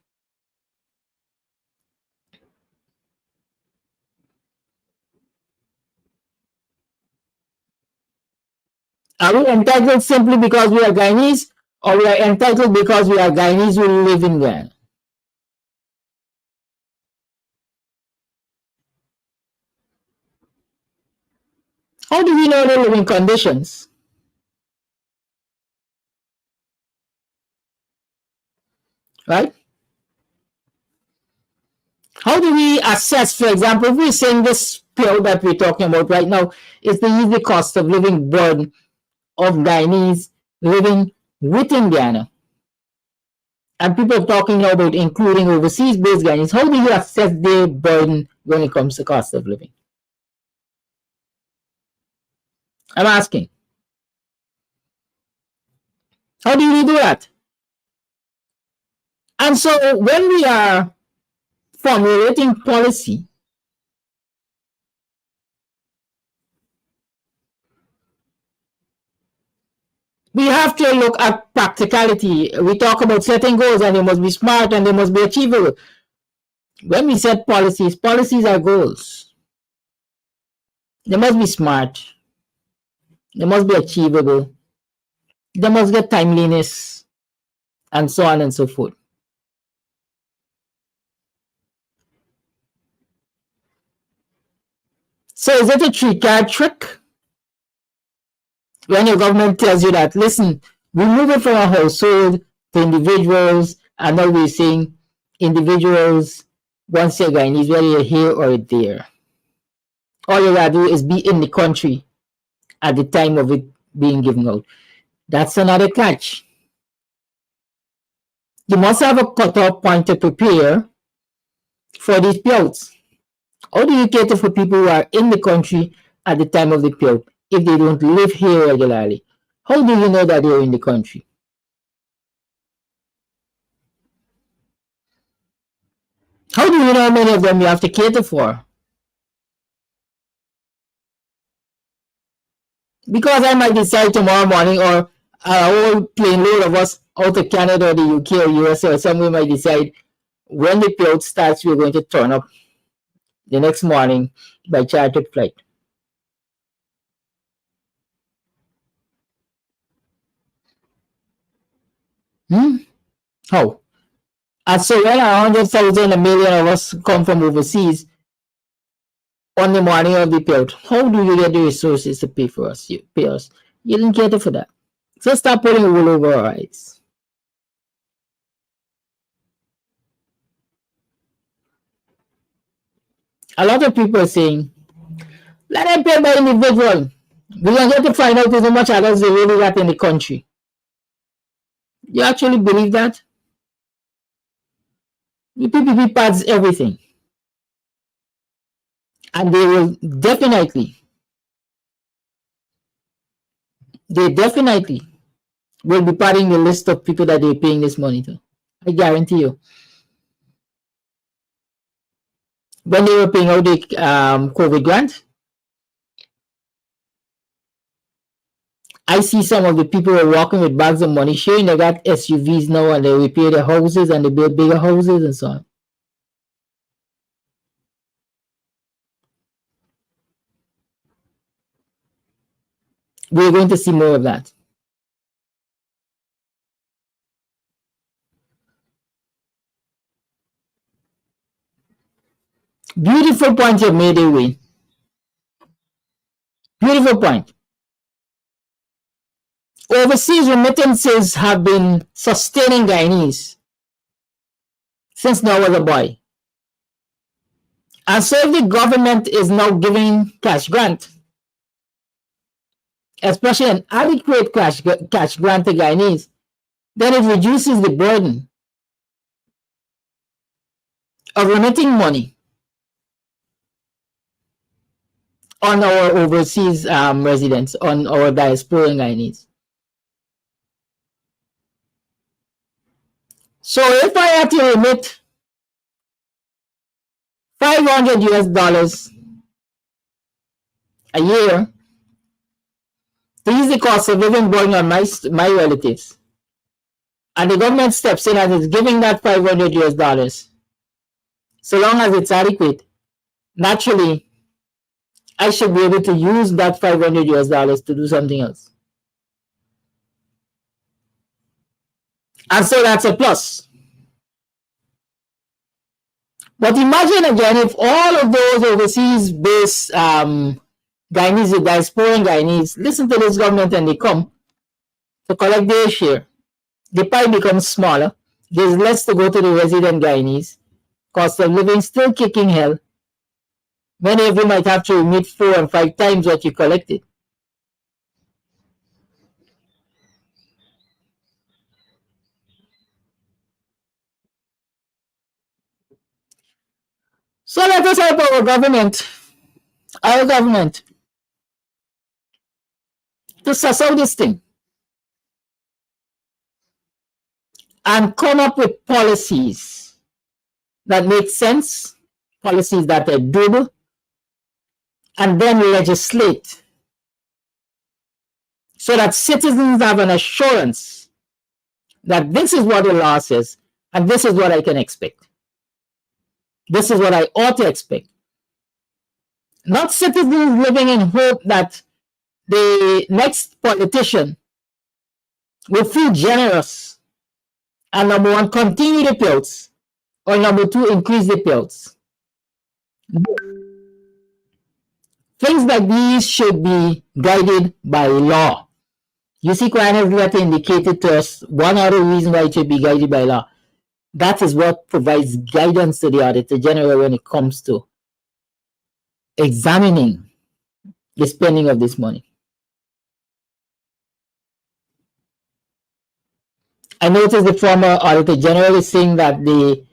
Are we entitled simply because we are Guyanese, or we are entitled because we are Guyanese who live in Ghana? How do we know the living conditions? Right? How do we assess, for example, if we're saying this pill that we're talking about right now is the easy cost of living burden of Guyanese living within Ghana, and people talking now about including overseas-based Guyanese, how do you assess their burden when it comes to cost of living? I'm asking. How do we do that? And so when we are formulating policy, we have to look at practicality. We talk about setting goals and they must be smart and they must be achievable. When we set policies, policies are goals. They must be smart. They must be achievable. They must get timeliness and so on and so forth. So is it a three-card trick? When your government tells you that, listen, we move it from a household to individuals, and now we're saying individuals, once you're Guyanese, whether you're here or there, all you gotta do is be in the country at the time of it being given out. That's another catch. You must have a cutoff point to prepare for these payouts. How do you cater for people who are in the country at the time of the payout if they don't live here regularly? How do you know that they're in the country? How do you know how many of them you have to cater for? Because I might decide tomorrow morning, or a whole plane load of us out of Canada or the UK or USA or somewhere might decide when the payout starts, we're going to turn up the next morning by chartered flight. How? And so when 100,000, a million of us come from overseas on the morning of the payout, how do you get the resources to pay for us? You pay us. You didn't cater for that. So stop putting wool over our eyes. A lot of people are saying, let them pay by individual. We're going to get to find out how much others they really got in the country. You actually believe that? The PPP pads everything. And they will definitely will be padding the list of people that they're paying this money to. I guarantee you. When they were paying out the COVID grant, I see some of the people who are walking with bags of money, sharing they got SUVs now and they repair their houses and they build bigger houses and so on. We're going to see more of that. Beautiful point you made, Wayne. Beautiful point. Overseas remittances have been sustaining Guyanese since Noah was a boy. And so if the government is now giving cash grant, especially an adequate cash grant to Guyanese, then it reduces the burden of remitting money on our overseas residents, on our diasporan Guyanese. So if I have to remit $500 a year to ease the cost of living burden on my relatives, and the government steps in and is giving that $500, so long as it's adequate, naturally, I should be able to use that $500 to do something else. And so that's a plus. But imagine again if all of those overseas based Guyanese, diasporan Guyanese, listen to this government and they come to collect their share. The pie becomes smaller. There's less to go to the resident Guyanese. Cost of living still kicking hell. Many of you might have to remit 4 and 5 times what you collected. So let us help our government to suss out this thing and come up with policies that make sense, policies that are doable, and then legislate so that citizens have an assurance that this is what the law says and this is what I can expect. This is what I ought to expect. Not citizens living in hope that the next politician will feel generous and number one, continue the payouts, or number two, increase the payouts. Things like these should be guided by law. You see, Guyanese letter indicated to us one other reason why it should be guided by law. That is what provides guidance to the Auditor General when it comes to examining the spending of this money. I noticed the former Auditor General is saying that the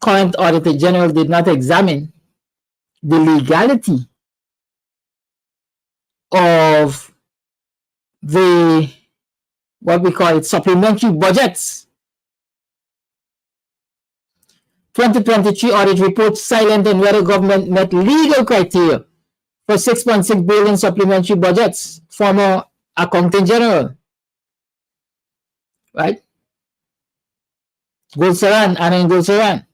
current Auditor General did not examine the legality of the, what we call it, supplementary budgets. 2023 audit report silent on whether government met legal criteria for 6.6 billion supplementary budgets. Former Accountant General, right? Gulsaran, Anand Gulsaran.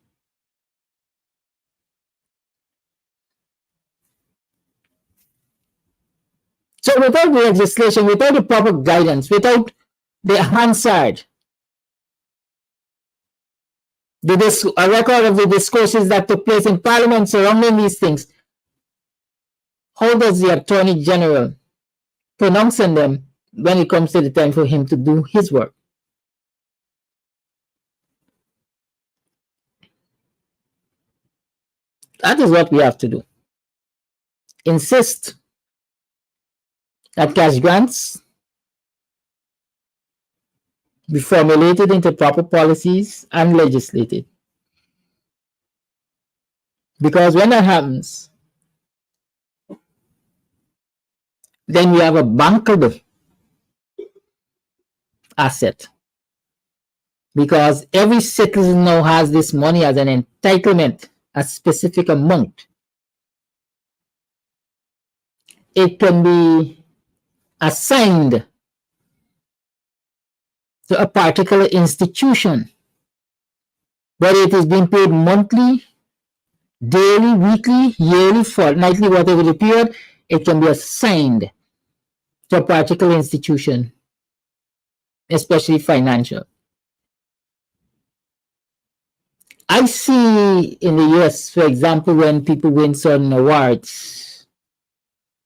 So without the legislation, without the proper guidance, without the Hansard, a record of the discourses that took place in Parliament surrounding these things, how does the Attorney General pronounce on them when it comes to the time for him to do his work? That is what we have to do. Insist that cash grants be formulated into proper policies and legislated. Because when that happens, then we have a bankable asset, because every citizen now has this money as an entitlement, a specific amount. It can be assigned to a particular institution, whether it is being paid monthly, daily, weekly, yearly, fortnightly, whatever the period, it can be assigned to a particular institution, especially financial. I see in the US, for example, when people win certain awards,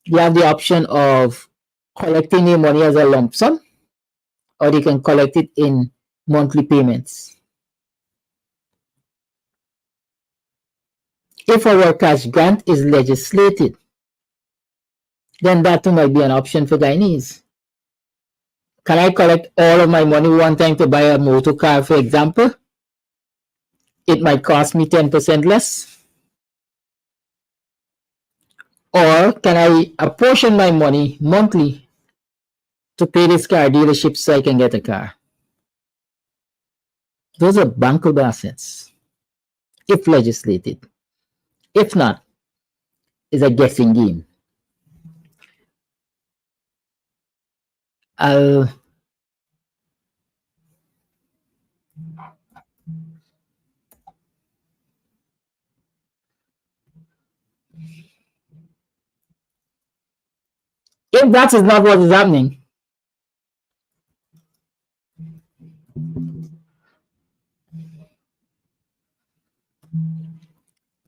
you have the option of collecting the money as a lump sum, or they can collect it in monthly payments. If our cash grant is legislated, then that too might be an option for Guyanese. Can I collect all of my money one time to buy a motor car, for example? It might cost me 10% less. Or can I apportion my money monthly to pay this car dealership so I can get a car? Those are bankable assets, if legislated. If not, it's a guessing game. If that is not what is happening,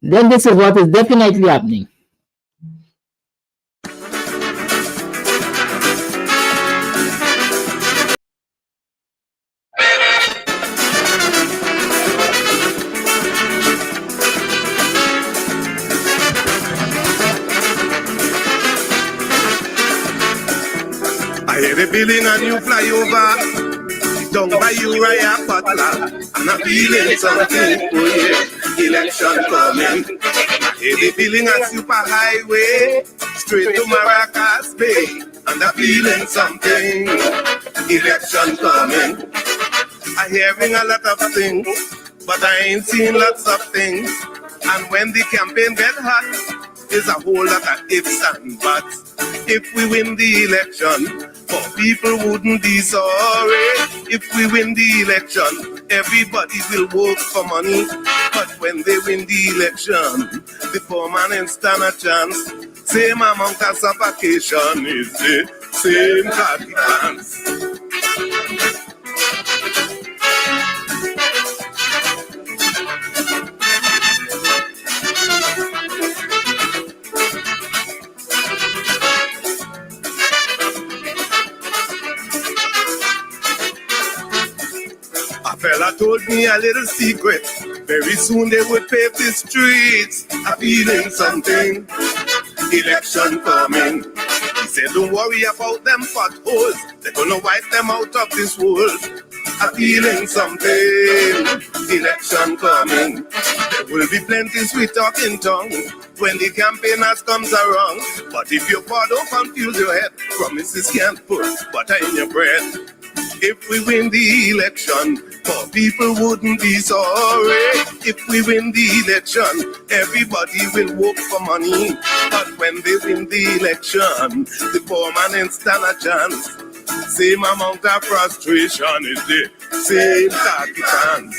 then this is what is definitely happening. I hear the building a new flyover down by Uriah Butler, and I'm feeling something. Oh yeah, election coming. I hear the building a super highway straight to Maracas Bay, and I'm feeling something. Election coming. I hearing a lot of things, but I ain't seen lots of things. And when the campaign get hot, there's a whole lot of ifs and buts. If we win the election, poor people wouldn't be sorry. If we win the election, everybody will work for money. But when they win the election, the poor man ain't stand a chance. Same amount of suffocation is the same khaki pants. Fella told me a little secret. Very soon they would pave the streets. I'm feeling something. Election coming. He said, don't worry about them potholes. They're gonna wipe them out of this world. I'm feeling something. Election coming. There will be plenty sweet talking tongue when the campaigners comes around. But if your part don't confuse your head, promises can't put butter in your bread. If we win the election, poor people wouldn't be sorry. If we win the election, everybody will work for money. But when they win the election, the poor man ain't stand a chance. Same amount of frustration is the same khaki pants.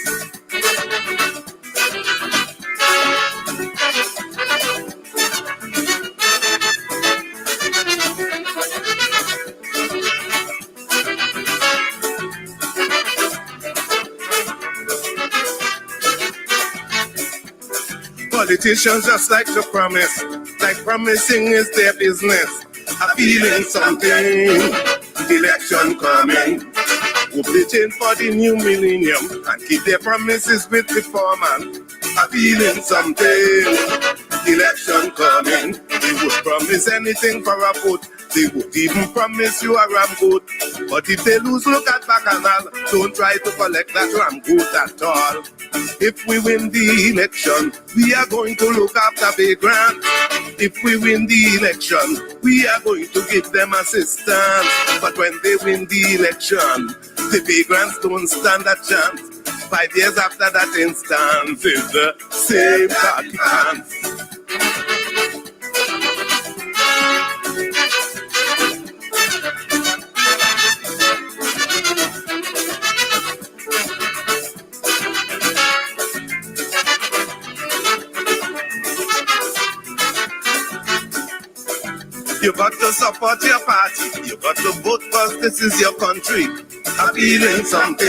Politicians just like to promise, like promising is their business. I'm feeling something. Election coming. Hope they change for the new millennium and keep their promises with the foreman. I'm feeling something. Election coming. They would promise anything for a vote. They would even promise you a ram goat. But if they lose, look at Bacchanal. Don't try to collect that ram goat at all. If we win the election, we are going to look after Bay Grant. If we win the election, we are going to give them assistance. But when they win the election, The vagrants don't stand a chance. 5 years after that instance, it's the same khaki pants. You got to support your party. You got to vote because this is your country. Appealing something,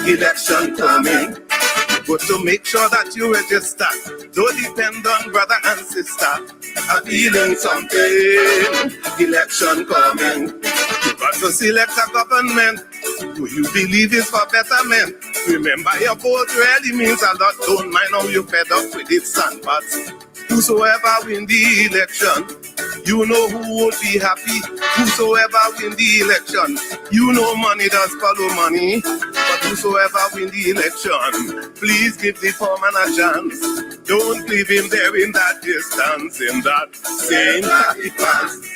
election coming. You got to make sure that you register. Don't depend on brother and sister. Appealing something, election coming. You got to select a government who you believe is for betterment. Remember, your vote really means a lot. Don't mind how you fed up with it, son, but whosoever win the election, you know who would be happy. Whosoever win the election, you know money does follow money. But whosoever win the election, please give the poor man a chance. Don't leave him there in that distance, in that same khaki pants.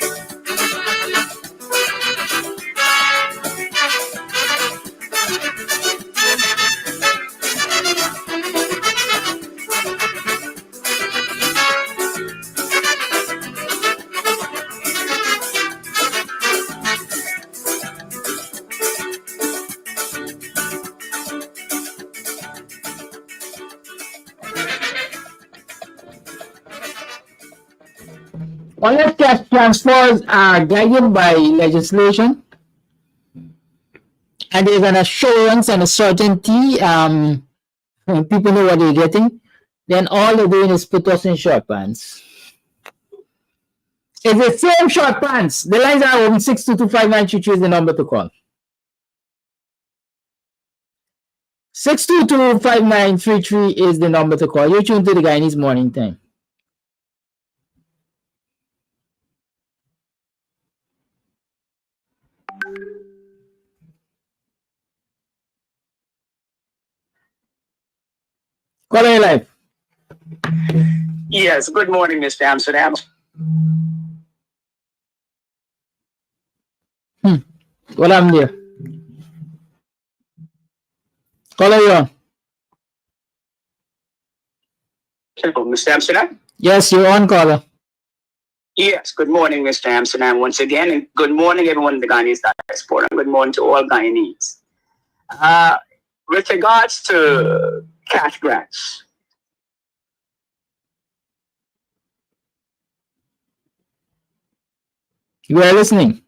Unless cash transfers are guided by legislation and there's an assurance and a certainty, people know what they're getting, then all they're doing is put us in short pants. It's the same short pants. The lines are open. 6225933 is the number to call. 6225933 is the number to call. You're tuned to the Guyanese Morning Time. Caller live. Yes, good morning, Mr. Amsterdam. What happened there? Caller, you on? Hello, Mr. Amsterdam. Yes, you're on, caller. Yes, good morning, Mr. Amsterdam, once again, and good morning, everyone in the Guyanese diaspora, and good morning to all Guyanese. With regards to cash grants, You are listening.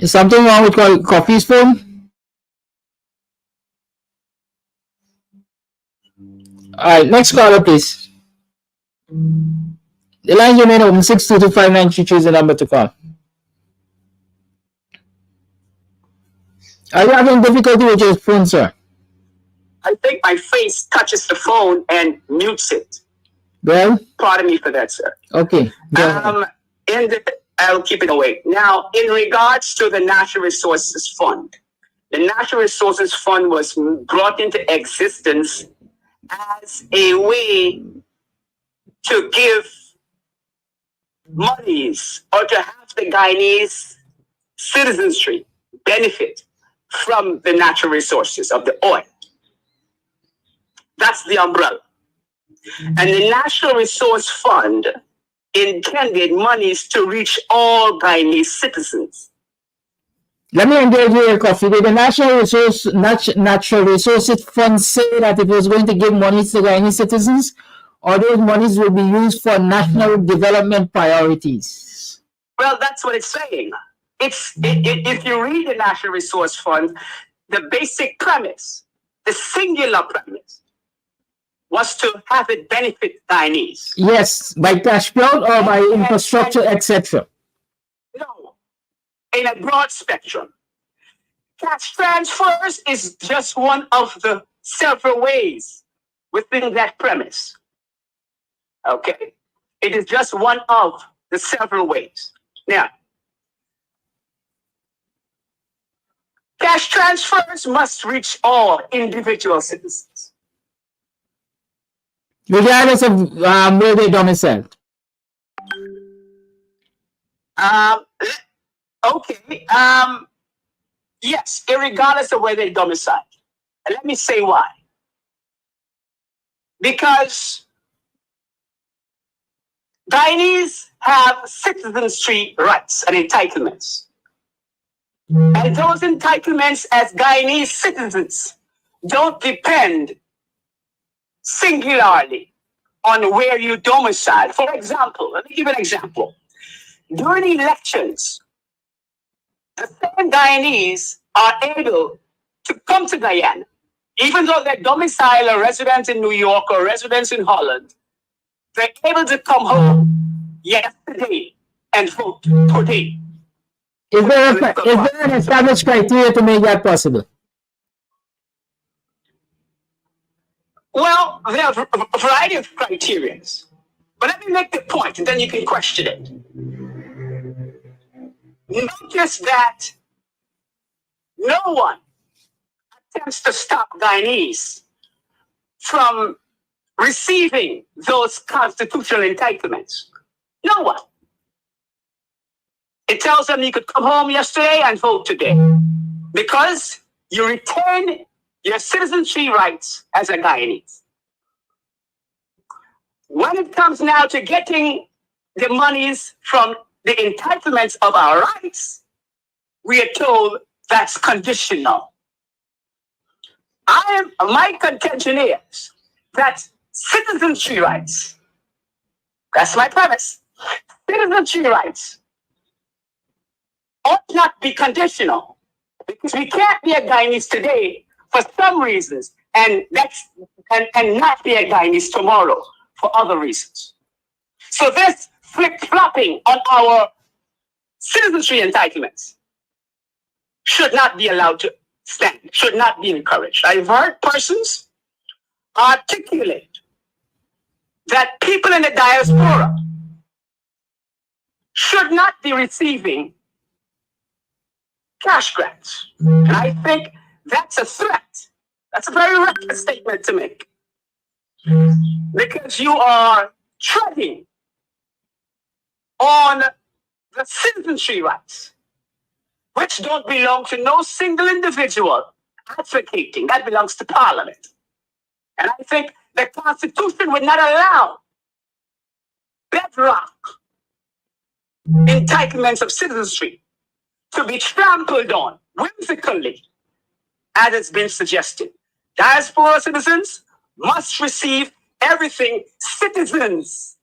Is something wrong with Coffee's phone? All right, next caller, please. The line remain open. 6225933 is the number to call. Are you having difficulty with your phone, sir? I think my face touches the phone and mutes it. Well? Pardon me for that, sir. Okay. I'll keep it away. Now, in regards to the Natural Resources Fund, the Natural Resources Fund was brought into existence as a way to give monies or to have the Guyanese citizenry benefit from the natural resources of the oil. That's the umbrella. And the National Resource Fund intended monies to reach all Guyanese citizens. Let me engage you here, Coffee. Did the Natural Resources Fund say that it was going to give money to Guyanese citizens, or those monies will be used for national development priorities? Well, that's what it's saying. If you read the National Resource Fund, the basic premise, the singular premise, was to have it benefit Guyanese. Yes, by cash flow or by infrastructure, etc. No, in a broad spectrum. Cash transfers is just one of the several ways within that premise. Okay? It is just one of the several ways. Now, cash transfers must reach all individual citizens. regardless of where they domiciled. Okay. Yes, irregardless of where they domicile. And let me say why. Because Guyanese have citizenship rights and entitlements. And those entitlements as Guyanese citizens don't depend singularly on where you domicile. For example, let me give an example. During elections, the same Guyanese are able to come to Guyana, even though they're domicile or residents in New York or residents in Holland, they're able to come home yesterday and vote today. Is there an established criteria to make that possible? Well, there are a variety of criteria. But let me make the point, and then you can question it. Notice that no one attempts to stop Guyanese from receiving those constitutional entitlements. No one. It tells them you could come home yesterday and vote today because you retain your citizenship rights as a Guyanese. When it comes now to getting the monies from the entitlements of our rights, we are told that's conditional. My contention is that citizenship rights, that's my premise, citizenship rights ought not be conditional because we can't be a Guyanese today for some reasons and not be a Guyanese tomorrow for other reasons. So this flip-flopping on our citizenship entitlements should not be allowed to stand, should not be encouraged. I've heard persons articulate that people in the diaspora should not be receiving cash grants. And I think that's a threat. That's a very reckless statement to make. Because you are treading on the citizenship rights, which don't belong to no single individual advocating. That belongs to Parliament. And I think the Constitution would not allow bedrock entitlements of citizenship to be trampled on whimsically, as it's been suggested. Diaspora citizens must receive everything citizens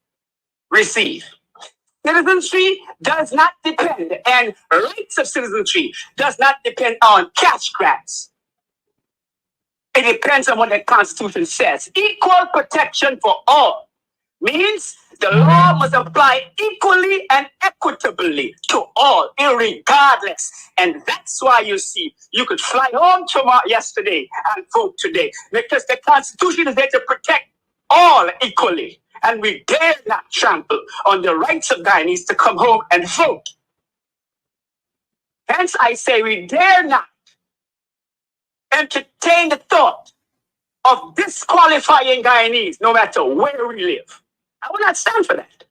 receive. Citizenship does not depend, and rights of citizenship does not depend on cash grants. It depends on what the Constitution says. Equal protection for all means the law must apply equally and equitably to all, irregardless. And that's why you see, you could fly home yesterday and vote today, because the Constitution is there to protect all equally. And we dare not trample on the rights of Guyanese to come home and vote. Hence, I say we dare not entertain the thought of disqualifying Guyanese, no matter where we live. I will not stand for that.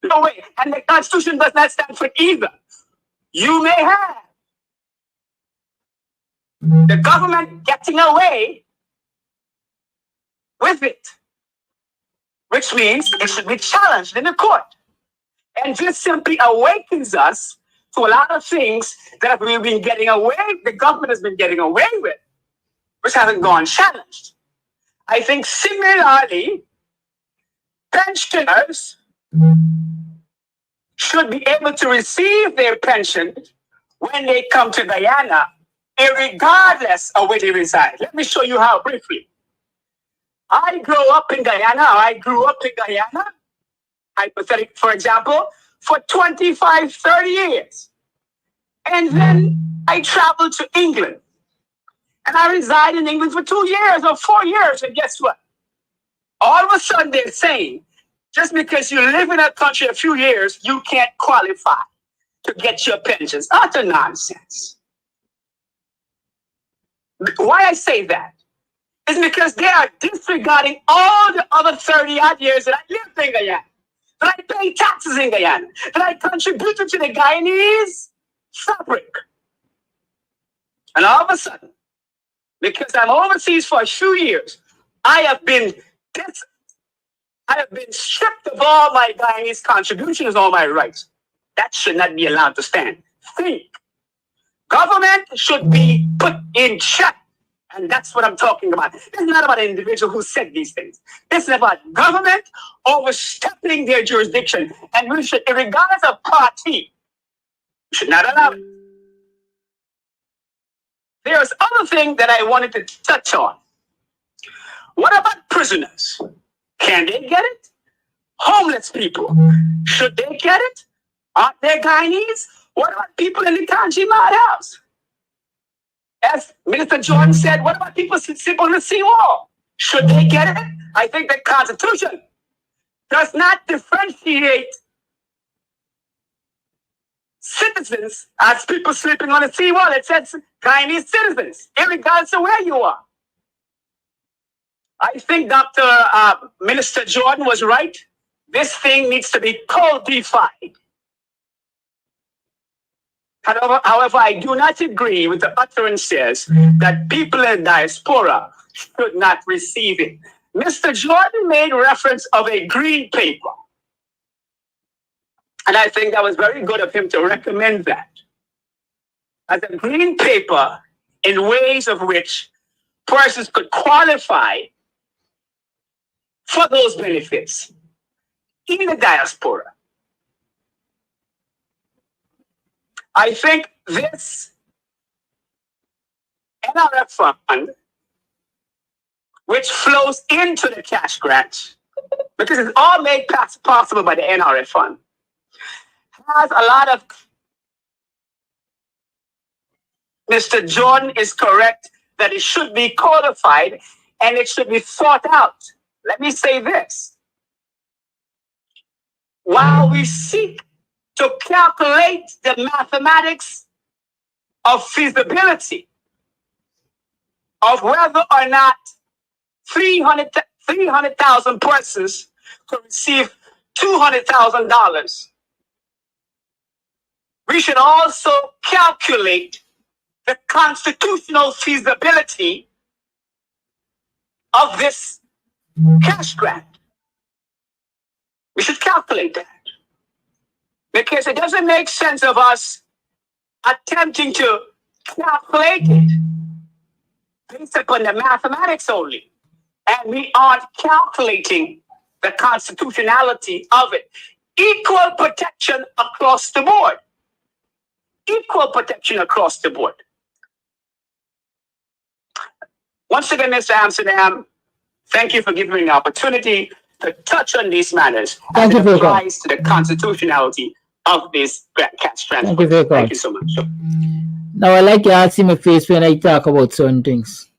No way. And the Constitution does not stand for it either. You may have the government getting away with it, which means it should be challenged in the court. And this simply awakens us to a lot of things that we've been getting away, the government has been getting away with, which haven't gone challenged. I think similarly, pensioners should be able to receive their pension when they come to Guyana, irregardless of where they reside. Let me show you how briefly. I grew up in Guyana, hypothetically, for example, for 25, 30 years. And then I traveled to England. And I reside in England for 2 years or 4 years. And guess what? All of a sudden they're saying, just because you live in a country a few years, you can't qualify to get your pensions. Utter nonsense. Why I say that is because they are disregarding all the other 30 odd years that I lived in Guyana, that I paid taxes in Guyana, that I contributed to the Guyanese fabric. And all of a sudden, because I'm overseas for a few years, I have been stripped of all my Guyanese contributions, all my rights. That should not be allowed to stand. Think. Government should be put in check. And that's what I'm talking about. This is not about an individual who said these things. This is about government overstepping their jurisdiction. And we should, regardless of party, we should not allow it. There's other thing that I wanted to touch on. What about prisoners? Can they get it? Homeless people, should they get it? Aren't they Guyanese? What about people in the Kanji madhouse? As Minister Jordan said, what about people sleeping on the seawall? Should they get it? I think the Constitution does not differentiate citizens as people sleeping on the seawall. It says Guyanese citizens, regardless of where you are. I think Minister Jordan was right. This thing needs to be codified. However, I do not agree with the utterances that people in diaspora should not receive it. Mr. Jordan made reference of a green paper. And I think that was very good of him to recommend that. As a green paper in ways of which persons could qualify for those benefits in the diaspora. I think this NRF fund, which flows into the cash grants, because it's all made possible by the NRF fund, has a lot of. Mr. Jordan is correct that it should be codified and it should be thought out. Let me say this. While we seek to calculate the mathematics of feasibility of whether or not 300,000 persons could receive $200,000, we should also calculate the constitutional feasibility of this cash grant. We should calculate that. Because it doesn't make sense of us attempting to calculate it based upon the mathematics only. And we aren't calculating the constitutionality of it. Equal protection across the board. Equal protection across the board. Once again, Mr. Amsterdam, thank you for giving me the opportunity to touch on these matters as it applies to the constitutionality of this cash transfer. Thank you so much. Now, I like to ask him a face when I talk about certain things.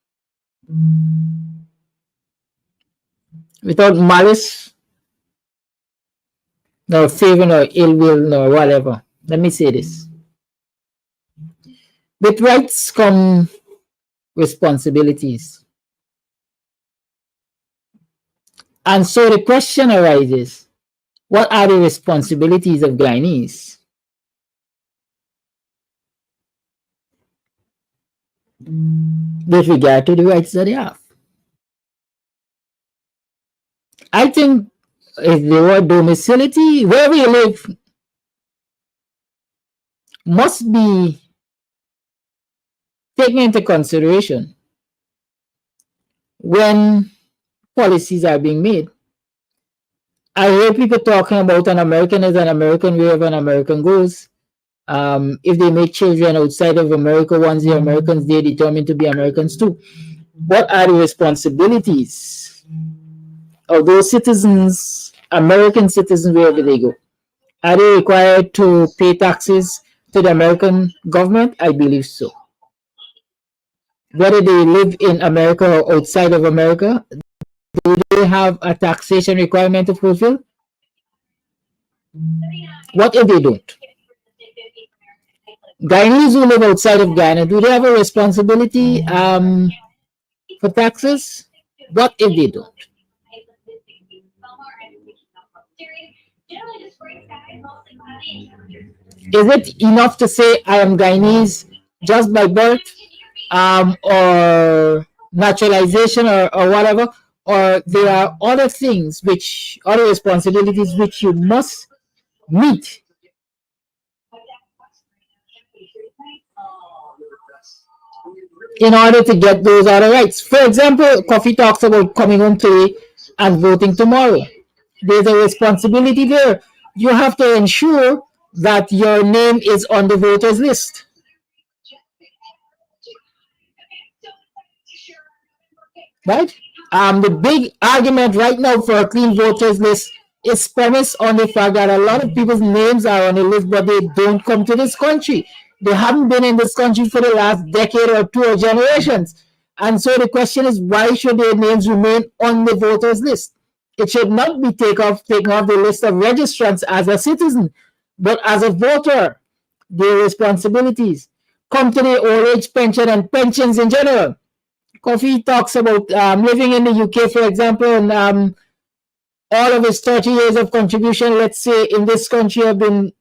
Without malice, nor favor, nor ill will, nor whatever. Let me say this. With rights come responsibilities. And so the question arises, what are the responsibilities of Guyanese? With regard to the rights that they have. I think if the word domicility, wherever you live, must be taken into consideration when policies are being made. I hear people talking about an American is an American wherever an American goes. If they make children outside of America, once they're Americans, they're determined to be Americans too. What are the responsibilities of those citizens, American citizens, wherever they go? Are they required to pay taxes to the American government? I believe so. Whether they live in America or outside of America, do they have a taxation requirement to fulfill? What if they don't? Guyanese who live outside of Guyana, do they have a responsibility for taxes? What if they don't? Is it enough to say I am Guyanese just by birth, or naturalization, or whatever? Or there are other things, which other responsibilities which you must meet in order to get those other rights. For example, Coffee talks about coming home today and voting tomorrow. There's a responsibility there. You have to ensure that your name is on the voters list. Right? The big argument right now for a clean voters list is premised on the fact that a lot of people's names are on the list, but they don't come to this country. They haven't been in this country for the last decade or two, or generations. And so the question is, why should their names remain on the voters list? It should not be taken off the list of registrants as a citizen, but as a voter. Their responsibilities come to the old age pension and pensions in general. Coffee talks about living in the UK, for example, and all of his 30 years of contribution, let's say, in this country have been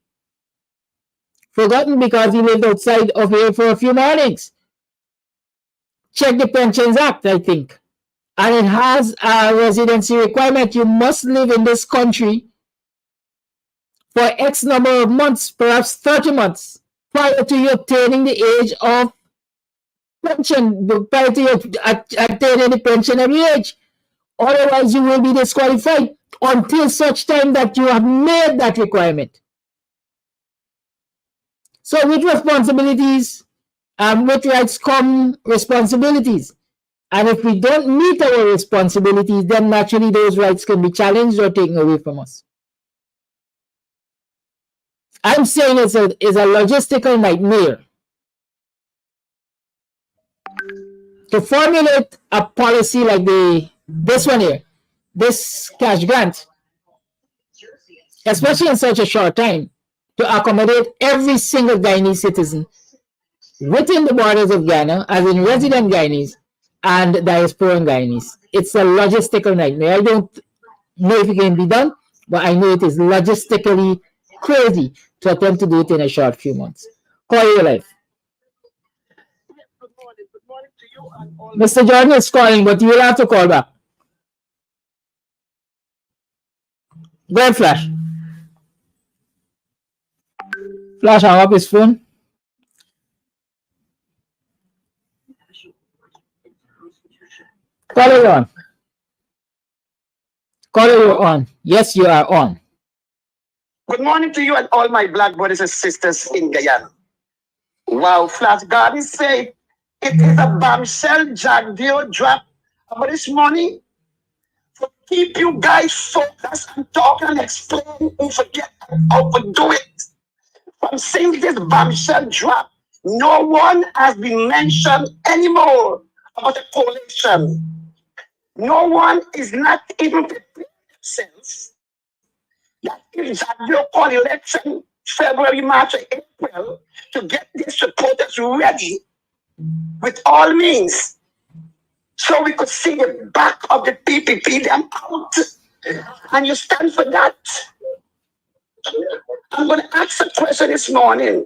forgotten because he lived outside of here for a few mornings. Check the Pensions Act, I think. And it has a residency requirement. You must live in this country for X number of months, perhaps 30 months, prior to you obtaining the age of pension, prior to you attaining the pension every age. Otherwise, you will be disqualified until such time that you have made that requirement. So with responsibilities, with rights come responsibilities. And if we don't meet our responsibilities, then naturally those rights can be challenged or taken away from us. I'm saying it's a logistical nightmare to formulate a policy like this one here, this cash grant, especially in such a short time, to accommodate every single Guyanese citizen within the borders of Ghana, as in resident Guyanese and diasporan Guyanese. It's a logistical nightmare. I don't know if it can be done, but I know it is logistically crazy to attempt to do it in a short few months. Call your life. Mr. Jordan is calling, but you will have to call back. Go ahead, Flash. Flash, hang up his phone. Caller, you're on. Caller, you're on. Yes, you are on. Good morning to you and all my black brothers and sisters in Guyana. Wow, Flash God is saying it is a bombshell Jack Deal drop about this money to keep you guys focused and talk and explain and forget how to do it. From since this bombshell drop, no one has been mentioned anymore about a coalition. No one is not even preparing themselves that if Jack call election February, March, or April to get their supporters ready with all means, so we could see the back of the PPP them out. And you stand for that. I'm going to ask a question this morning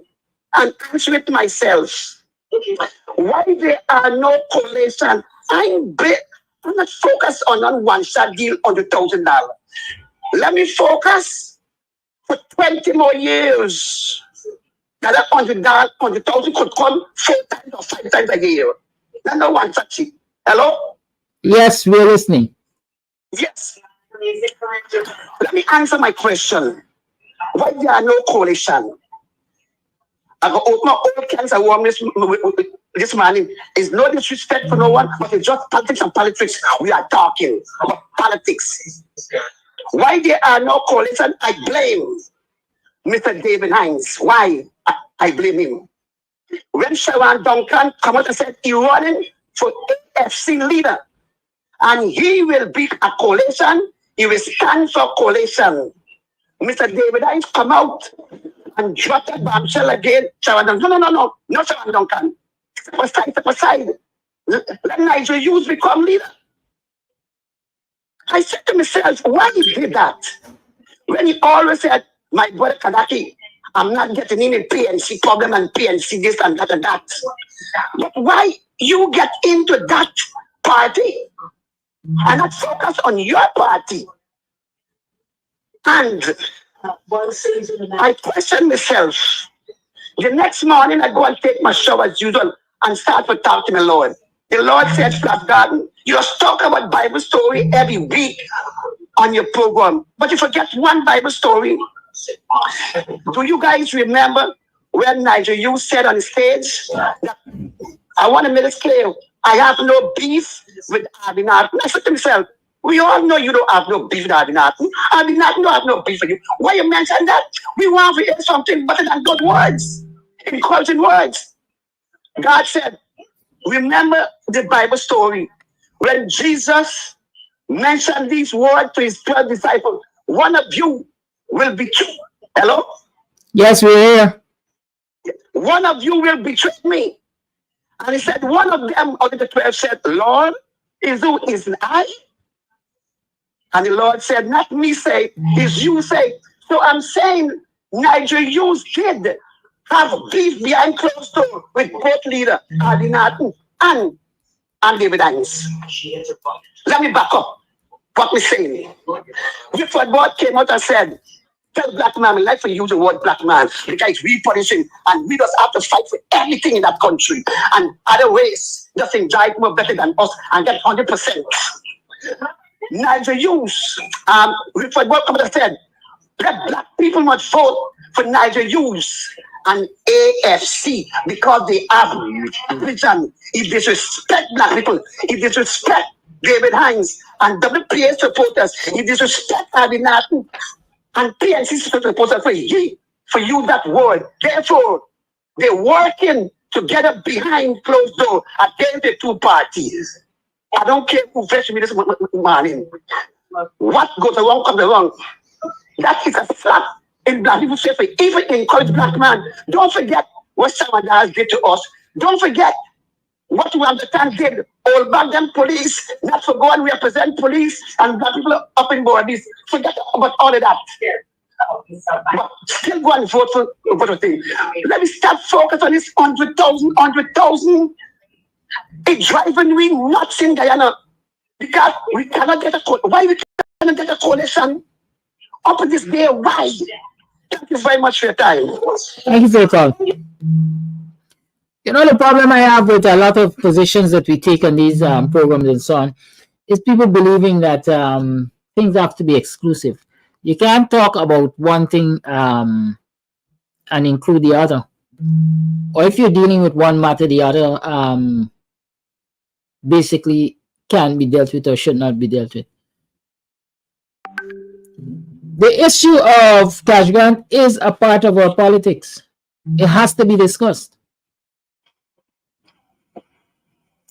and answer it myself. Why there are no coalition? I'm not focused on one-shot deal on the $1,000. Let me focus for 20 more years. Now that $100,000 could come 4 times or 5 times a year. That's no one-shot deal. Hello? Yes, we're listening. Yes. Let me answer my question. Why there are no coalition? I go open my old cans of warm this morning. It's no disrespect for no one, but it's just politics and politics. We are talking about politics. Why there are no coalition? I blame Mr. David Hines. Why? I blame him. When Sharon Duncan come out and said he running for AFC leader, and he will be a coalition, he will stand for coalition. Mr. David Hines come out and drop that bombshell again. Sharon Duncan, no, not Sharon Duncan. Step aside. Let Niger youth become leader. I said to myself, why he did that? When he always said, my brother Kadaki, I'm not getting in a PNC problem and PNC this and that and that. But why you get into that party and not focus on your party? And I question myself. The next morning, I go and take my shower as usual and start to talk to my Lord. The Lord said, Flat Garden, you just talk about Bible story every week on your program, but you forget one Bible story. Do you guys remember when Niger you said on the stage that I want to make it clear, I have no beef with Abinat? I said to myself, we all know you don't have no beef with Abinat. Abinat don't have no beef with you. Why you mention that? We want to hear something better than good words, encouraging words. God said, remember the Bible story when Jesus mentioned these words to his 12 disciples. One of you will betray. Hello? Yes, we're here. One of you will betray me. And he said, one of them out of the 12 said, Lord, is it I? And the Lord said, not me say, is you say. So I'm saying, Niger youth did have beef behind closed door with both leader, Adinatu and David Hines. Let me back up what we're saying. Gifford Board came out and said, tell black man, we like to use the word black man because we punishing and we just have to fight for everything in that country. And other race just enjoy it more better than us and get 100%. Niger youth, Gifford Board come out and said, let black people must vote for Niger youth and AFC because they have vision. If they respect black people, if they respect David Hines and WPA supporters, if they respect Abinatu and PNC supporters for you that word. Therefore, they're working together behind closed door against the two parties. I don't care who fetched me this morning. What goes wrong comes wrong. That is a slap in black people's face. Even encourage black man. Don't forget what Samadas did to us. Don't forget what we understand did. All back them police, not for go and represent police and black people up in bodies. Forget about all of that. But still go and vote for the thing. Let me start focus on this 100,000. It's driving me nuts in Guyana because we cannot get a why we cannot get a coalition up to this day. Why? Thank you very much for your time. Thank you for your call. You know, the problem I have with a lot of positions that we take on these programs and so on is people believing that things have to be exclusive. You can't talk about one thing and include the other. Or if you're dealing with one matter, the other basically can be dealt with or should not be dealt with. The issue of cash grant is a part of our politics. It has to be discussed.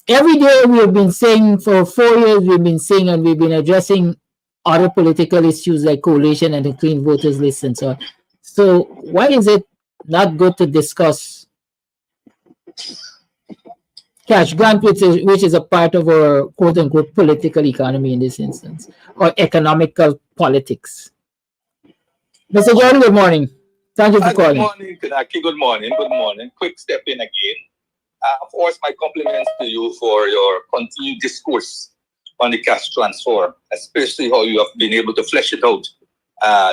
Every day we have been saying for 4 years, we've been saying and we've been addressing other political issues like coalition and the clean voters list and so on. So why is it not good to discuss cash grant, which is a part of our quote unquote political economy in this instance, or economical politics? Mr. John, good morning. Thank you for calling. Good morning, Kadaki. Good morning. Good morning. Quick step in again. Of course, my compliments to you for your continued discourse on the cash transfer, especially how you have been able to flesh it out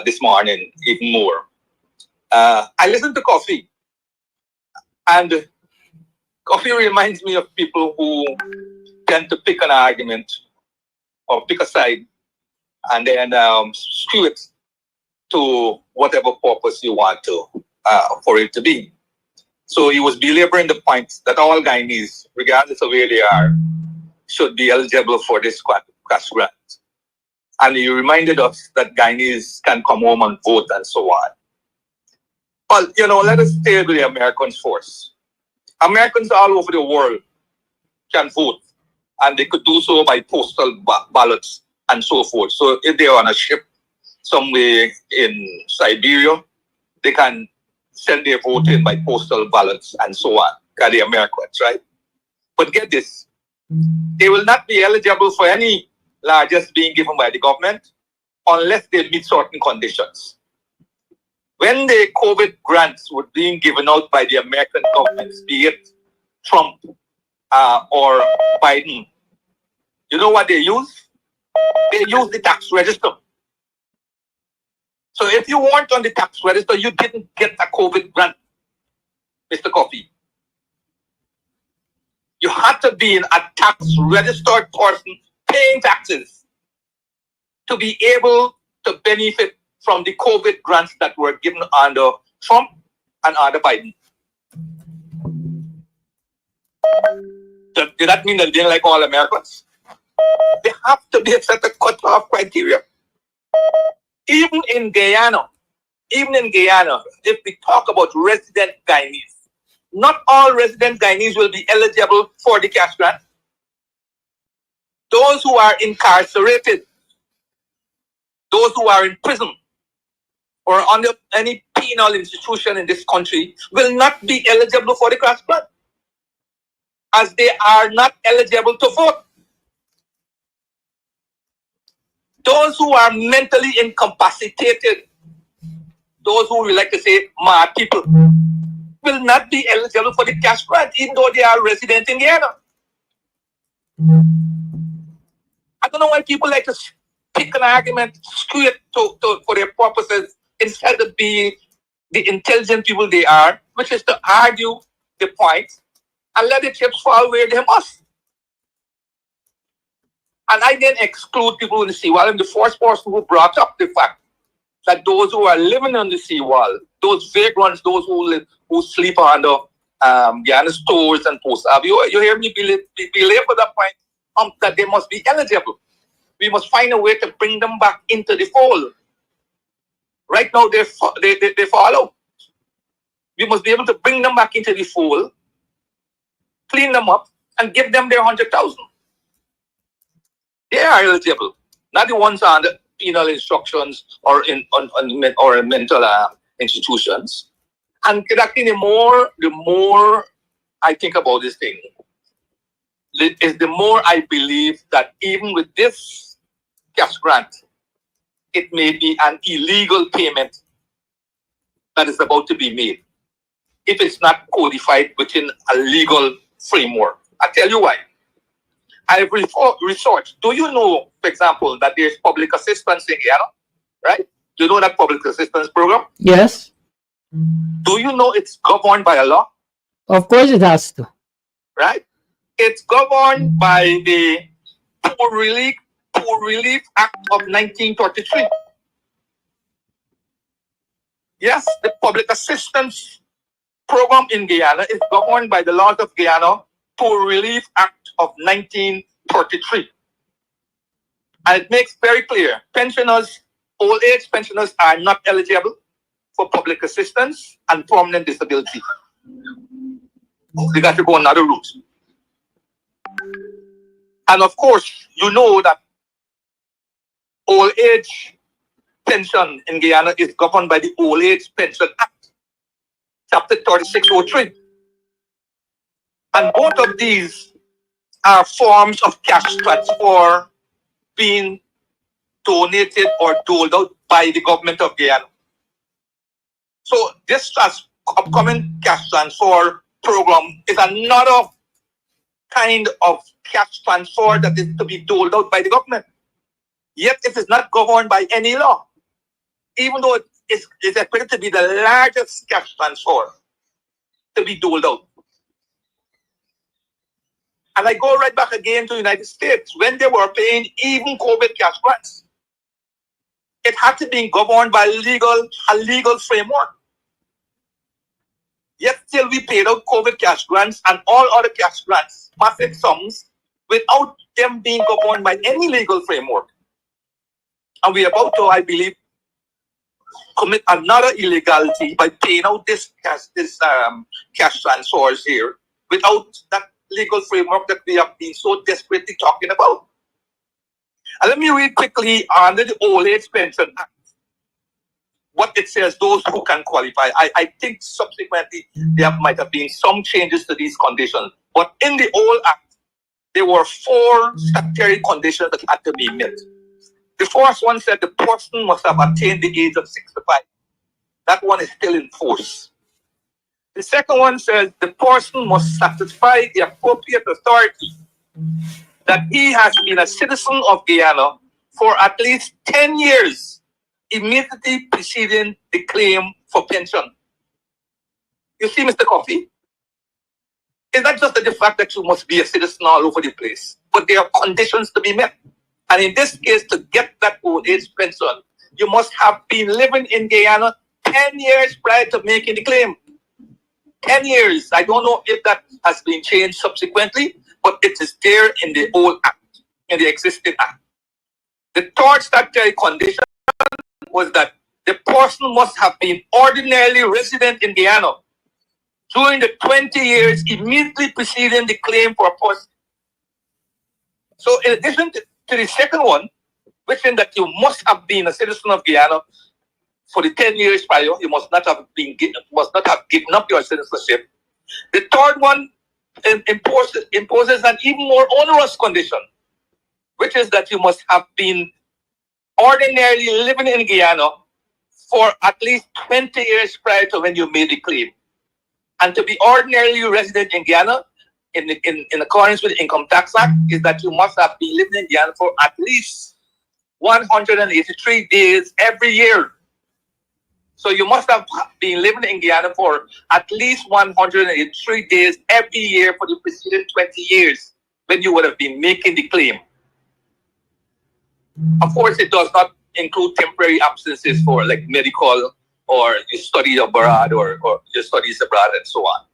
this morning even more. I listen to Coffee, and Coffee reminds me of people who tend to pick an argument or pick a side and then skew it to whatever purpose you want to for it to be. So he was belaboring the point that all Guyanese, regardless of where they are, should be eligible for this cash grant. And he reminded us that Guyanese can come home and vote and so on. Well, you know, let us stay with the Americans first. Americans all over the world can vote, and they could do so by postal ballots and so forth. So if they're on a ship somewhere in Siberia, they can send their vote in by postal ballots and so on. They're the Americans, right? But get this, They will not be eligible for any largesse being given by the government unless they meet certain conditions. When the COVID grants were being given out by the American governments, be it Trump or Biden, you know what they use? They use the tax register. So if you weren't on the tax register, you didn't get a COVID grant, Mr. Coffee. You had to be a tax registered person paying taxes to be able to benefit from the COVID grants that were given under Trump and under Biden. Did that mean that they didn't like all Americans? They have to be a set of cut-off criteria. Even in Guyana, if we talk about resident Guyanese, not all resident Guyanese will be eligible for the cash grant. Those who are incarcerated, those who are in prison, or under any penal institution in this country will not be eligible for the cash grant, as they are not eligible to vote. Those who are mentally incapacitated, those who we like to say mad people, will not be eligible for the cash grant, even though they are resident in Guyana. I don't know why people like to pick an argument, screw it for their purposes, instead of being the intelligent people they are, which is to argue the point and let the chips fall where they must. And I didn't exclude people in the seawall. I'm the first person who brought up the fact that those who are living on the seawall, those vagrants, those who sleep under Guyana stores and post you hear me belabor that point, that they must be eligible. We must find a way to bring them back into the fold. Right now, they follow. We must be able to bring them back into the fold, clean them up, and give them their 100,000. They are eligible, not the ones under penal instructions or in mental institutions. And the more I think about this thing, is the more I believe that even with this cash grant, it may be an illegal payment that is about to be made if it's not codified within a legal framework. I'll tell you why. I've researched. Do you know, for example, that there's public assistance in Guyana, right? Do you know that public assistance program? Yes. Do you know it's governed by a law? Of course it has to. Right? It's governed by the Poor Relief Act of 1933. Yes, the public assistance program in Guyana is governed by the laws of Guyana, Poor Relief Act of 1933. And it makes very clear, pensioners, old age pensioners are not eligible for public assistance and permanent disability. They got to go another route. And of course, you know that old age pension in Guyana is governed by the Old Age Pension Act, Chapter 3603. And both of these are forms of cash transfer being donated or doled out by the government of Guyana. So this upcoming cash transfer program is another kind of cash transfer that is to be doled out by the government. Yet it is not governed by any law, even though it is expected to be the largest cash transfer to be doled out. And I go right back again to the United States. When they were paying even COVID cash grants, it had to be governed by a legal framework. Yet still we paid out COVID cash grants and all other cash grants, massive sums, without them being governed by any legal framework. And we're about to, I believe, commit another illegality by paying out this cash transfers here without that legal framework that we have been so desperately talking about. And let me read quickly under the Old Age Pension Act what it says, those who can qualify. I think subsequently there might have been some changes to these conditions. But in the old act, there were 4 statutory conditions that had to be met. The first one said the person must have attained the age of 65. That one is still in force. The second one says the person must satisfy the appropriate authority that he has been a citizen of Guyana for at least 10 years immediately preceding the claim for pension. You see, Mr. Coffee, it's not just the fact that you must be a citizen all over the place, but there are conditions to be met. And in this case, to get that old age pension, you must have been living in Guyana 10 years prior to making the claim. 10 years. I don't know if that has been changed subsequently, but it is there in the old act, in the existing act. The third statutory condition was that the person must have been ordinarily resident in Guyana during the 20 years immediately preceding the claim for a person. So in addition to the second one, which is that you must have been a citizen of Guyana for the 10 years prior, you must not have given up your citizenship. The third one imposes an even more onerous condition, which is that you must have been ordinarily living in Guyana for at least 20 years prior to when you made the claim. And to be ordinarily resident in Guyana, in accordance with the Income Tax Act, is that you must have been living in Guyana for at least 183 days every year. So you must have been living in Guyana for at least 183 days every year for the preceding 20 years when you would have been making the claim. Of course, it does not include temporary absences for like medical or you study abroad or your studies abroad and so on.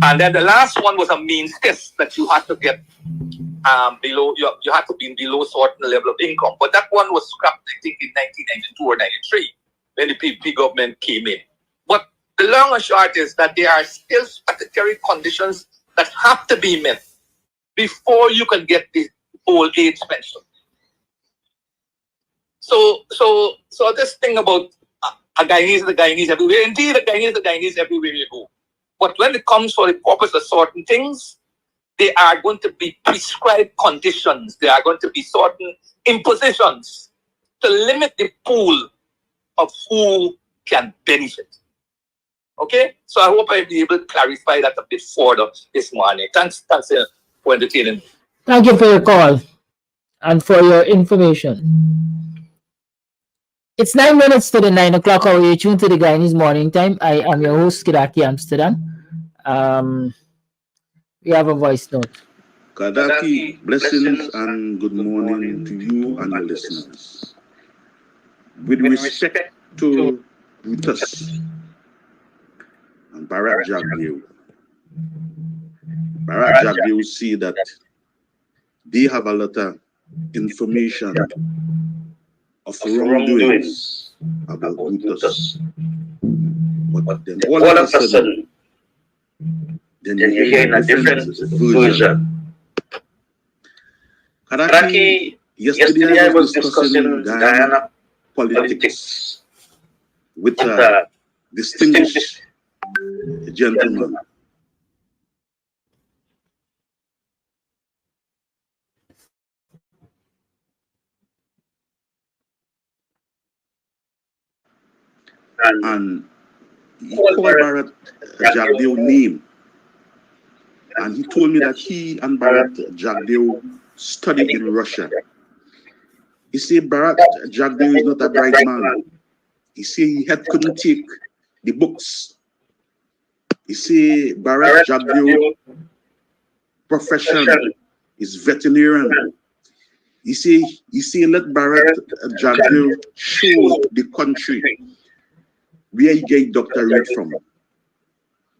And then the last one was a means test that you had to get below, you had to be below a certain level of income. But that one was scrapped, I think, in 1992 or 93 when the PPP government came in. But the long and short is that there are still statutory conditions that have to be met before you can get the old age pension. So this thing about a Guyanese everywhere, indeed, a Guyanese everywhere you go. But when it comes for the purpose of certain things, there are going to be prescribed conditions. There are going to be certain impositions to limit the pool of who can benefit. Okay? So I hope I'll be able to clarify that a bit further this morning. Thanks for entertaining me. Thank you for your call and for your information. It's 9 minutes to the 9 o'clock hour. You're tuned to the Guyanese Morning Time. I am your host, Kidaki Amsterdam. We have a voice note. Kadaki, blessings and good morning to you and your listeners. With respect to Brutus and Bharat Jagdeo, Bharat Jagdeo see that they have a lot of information of wrongdoings about Brutus. But then all of a sudden, then you hear a different version. Kadaki, yesterday I was discussing Guyana politics with a distinguished gentleman. And he called Bharat Jagdeo name. And he told me that he and Bharat Jagdeo studied in Russia. He said Bharat Jagdeo is not a bright man. He said he couldn't take the books. He said Bharat Jagdeo profession is veterinarian. He said let Bharat Jagdeo show the country where he get doctorate from.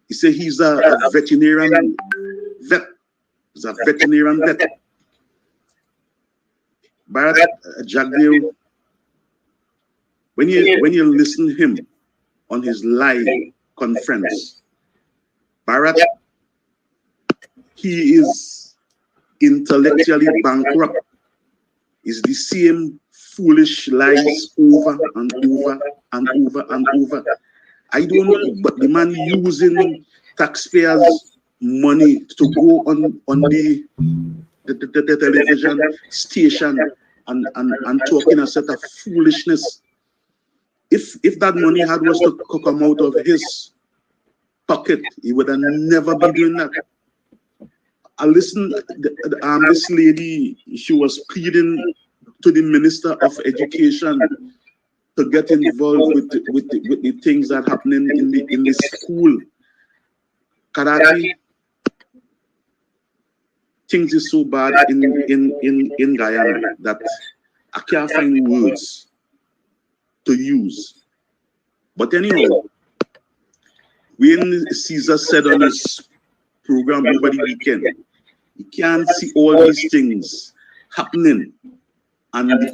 He said he's a veterinarian vet. He's a veterinarian vet. Bharat Jagdeo, when you listen to him on his live conference, Bharat, he is intellectually bankrupt. It's the same foolish lies over and over and over and over. I don't know, but the man using taxpayers' money to go on the the television station and talking a set of foolishness. If that money was to come out of his pocket, he would have never be doing that. I listened, this lady, she was pleading to the Minister of Education to get involved with the things that happening in the school. Karachi, things is so bad in Guyana that I can't find words to use. But anyhow, when Caesar said on his program over the weekend, you can't see all these things happening and the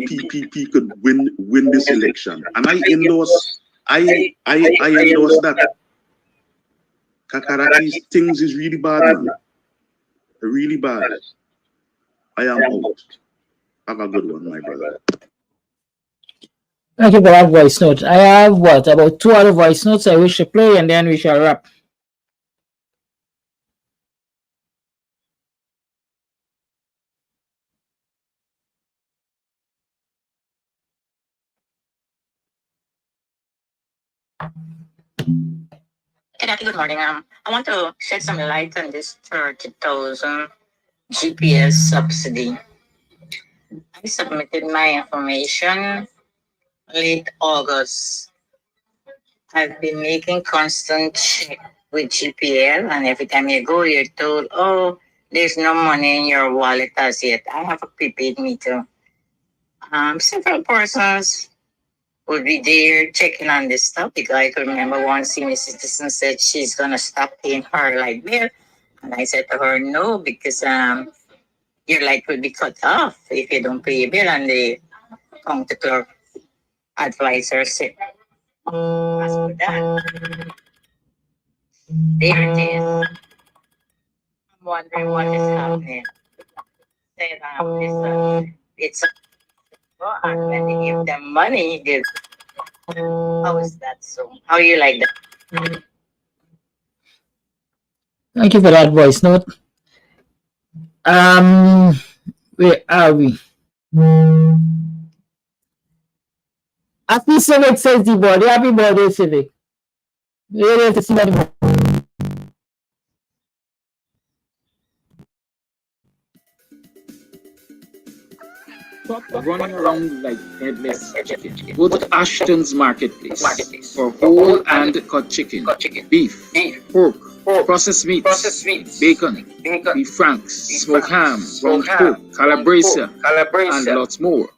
PPP could win this election. And I endorse that. Kakarachi's things is really bad, man. Really bad. I am out. Have a good one, my brother. Thank you for that voice note. I have about 2 other voice notes I wish to play, and then we shall wrap. Good morning. I want to shed some light on this 30,000 GPS subsidy. I submitted my information late August. I've been making constant check with GPL, and every time you go, you're told, oh, there's no money in your wallet as yet. I have a prepaid meter. Several persons would be there checking on this stuff, because I could remember one senior citizen said she's going to stop paying her light bill. And I said to her, no, because your light will be cut off if you don't pay your bill. And the county clerk advisor said, as for that, there it is. I'm wondering what is happening. Said, listen, it's and when they give them money, they... How is that so? How you like that? Thank you for that voice note. Where are we? Happy Civic, says the body. Happy birthday, Civic. Really to see that. Stop running around like headless chicken. Go to Ashton's Marketplace for whole and cut chicken, beef, pork, processed meats, bacon, beef franks, smoked ham, ground pork, calabresa, and lots more.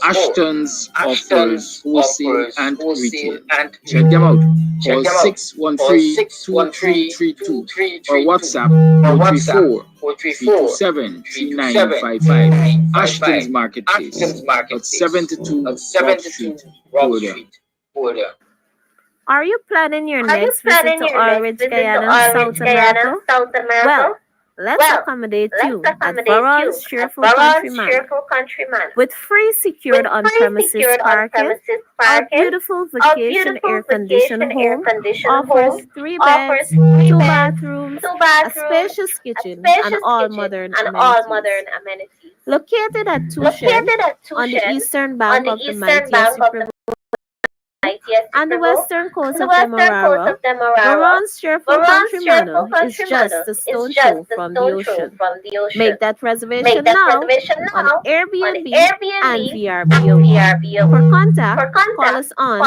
Ashton's offers wholesale and retail. Check them out. Call 613-2332 or WhatsApp 434-327-3955. Ashton's Marketplace at 72 Broad Street, Border. Are you planning your next visit to Ulrich, Guyana, South America? Well, let's accommodate you at Varon's Cheerful Country Manor. With free secured on-premises parking, our beautiful vacation air-conditioned home offers 3 beds, 2 bathrooms, a spacious kitchen, and all modern amenities. Located at Tushen on the eastern bank of the Mantiasi River and the western coast of Demerara, Varon's Cheerful Country Manor is just a stone throw from the ocean. Make that reservation now on Airbnb and VRBO. For contact, call us on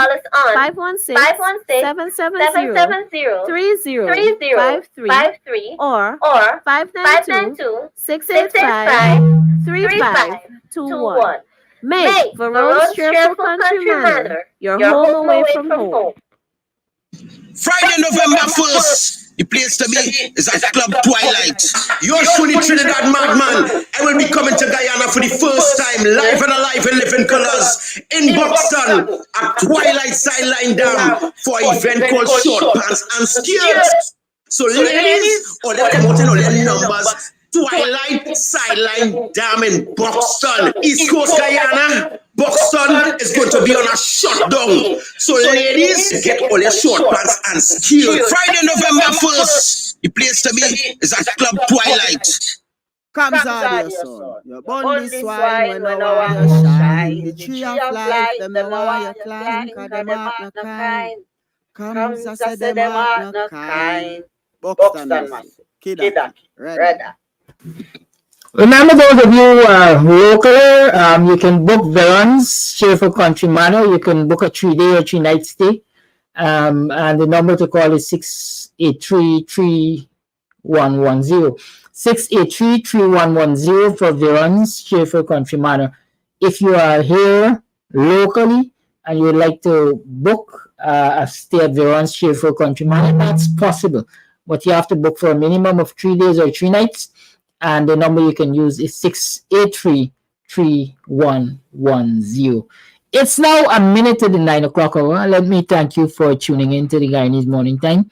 516-770-3053 or 592-685-3521. Make Varon's Cheerful Country Manor your home away from home. Friday, November 1st, the place to be is at Club Twilight. Yours truly, Trinidad Madman. I will be coming to Guyana for the first time, live and alive in living colors, in Buxton at Twilight Sideline Dam for an event called Short Pants and Skirts. So ladies, or let come out in all their numbers. Twilight Sideline Dam in Buxton, East Coast Guyana. Buxton is going to be on a shutdown. So ladies, get all your short pants and skirts. Friday, November 1st, the place to be is at Club Twilight. Comes on, your son. You burn this wine when I want you shine. The tree of life, them I want you climb. Cause them heart no kind. Comes, I say them heart no kind. Buxton Massive. Kidaki. Redder. Remember, those of you local, you can book Veron's Cheerful Country Manor. You can book a 3-day or 3-night stay. And the number to call is 683-3110. 683-3110 for Veron's Cheerful Country Manor. If you are here locally and you would like to book a stay at Veron's Cheerful Country Manor, that's possible. But you have to book for a minimum of 3 days or 3 nights. And the number you can use is 683-3110. It's now a minute to the 9 o'clock hour. Let me thank you for tuning in to the Guyanese Morning Time.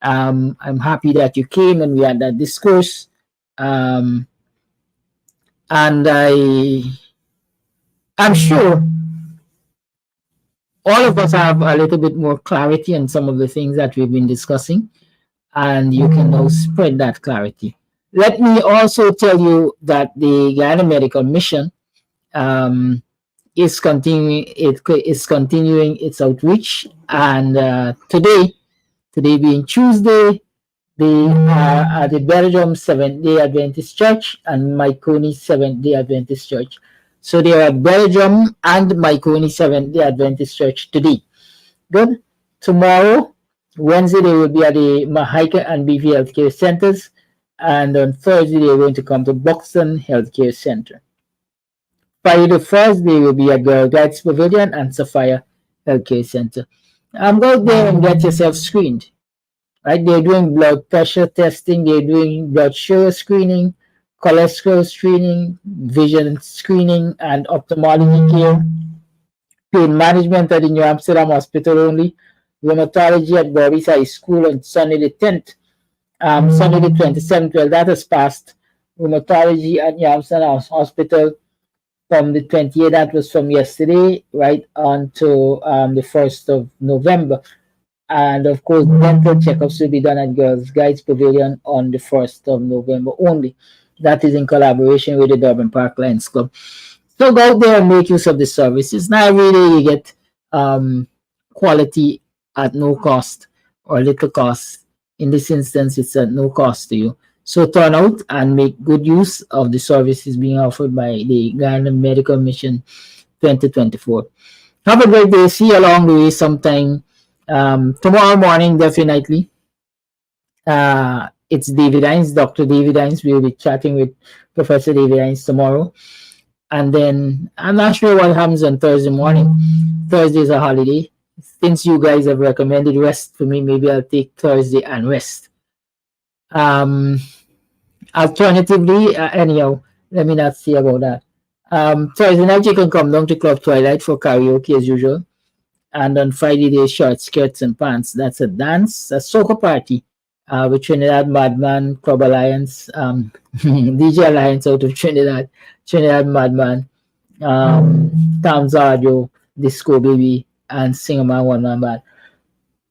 I'm happy that you came and we had that discourse. And I'm sure all of us have a little bit more clarity on some of the things that we've been discussing. And you can now spread that clarity. Let me also tell you that the Guyana Medical Mission is continuing its outreach, and today being Tuesday, they are at the Belgium Seventh-day Adventist Church and Myconi Seventh-day Adventist Church. So they are at Belgium and Myconi Seventh-day Adventist Church today. Good. Tomorrow, Wednesday, they will be at the Mahaica and BV Healthcare Centers. And on Thursday, they're going to come to Buxton Healthcare Center. Friday the 1st, they will be at Girl Guides Pavilion and Sophia Healthcare Center. Go there and get yourself screened. Right? They're doing blood pressure testing, they're doing blood sugar screening, cholesterol screening, vision screening, and ophthalmology care. Pain management at the New Amsterdam Hospital only. Rheumatology at Bobby's High School on Sunday the 10th. Sunday the 27th, well, that has passed. Rheumatology at New Amsterdam Hospital from the 28th, that was from yesterday, right on to the 1st of November. And of course, dental checkups will be done at Girls Guides Pavilion on the 1st of November only. That is in collaboration with the Durban Park Lions Club. So go out there and make use of the services. Now, every day you get quality at no cost or little cost. In this instance, it's at no cost to you. So turn out and make good use of the services being offered by the Guyana Medical Mission 2024. Have a great day. See you along the way sometime. Tomorrow morning, definitely. It's David Hines, Dr. David Hines. We'll be chatting with Professor David Hines tomorrow. And then I'm not sure what happens on Thursday morning. Thursday is a holiday. Since you guys have recommended rest for me, maybe I'll take Thursday and rest. Alternatively, anyhow, let me not say about that. Thursday night you can come down to Club Twilight for karaoke as usual. And on Friday there's short skirts and pants. That's a dance, a soca party with Trinidad Madman, Club Alliance, DJ Alliance out of Trinidad Madman, Tom's Audio, Disco Baby, and Singer Man One Man Band.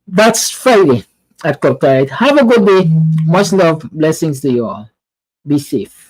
That's Friday at Club Twilight. Have a good day. Much love. Blessings to you all. Be safe.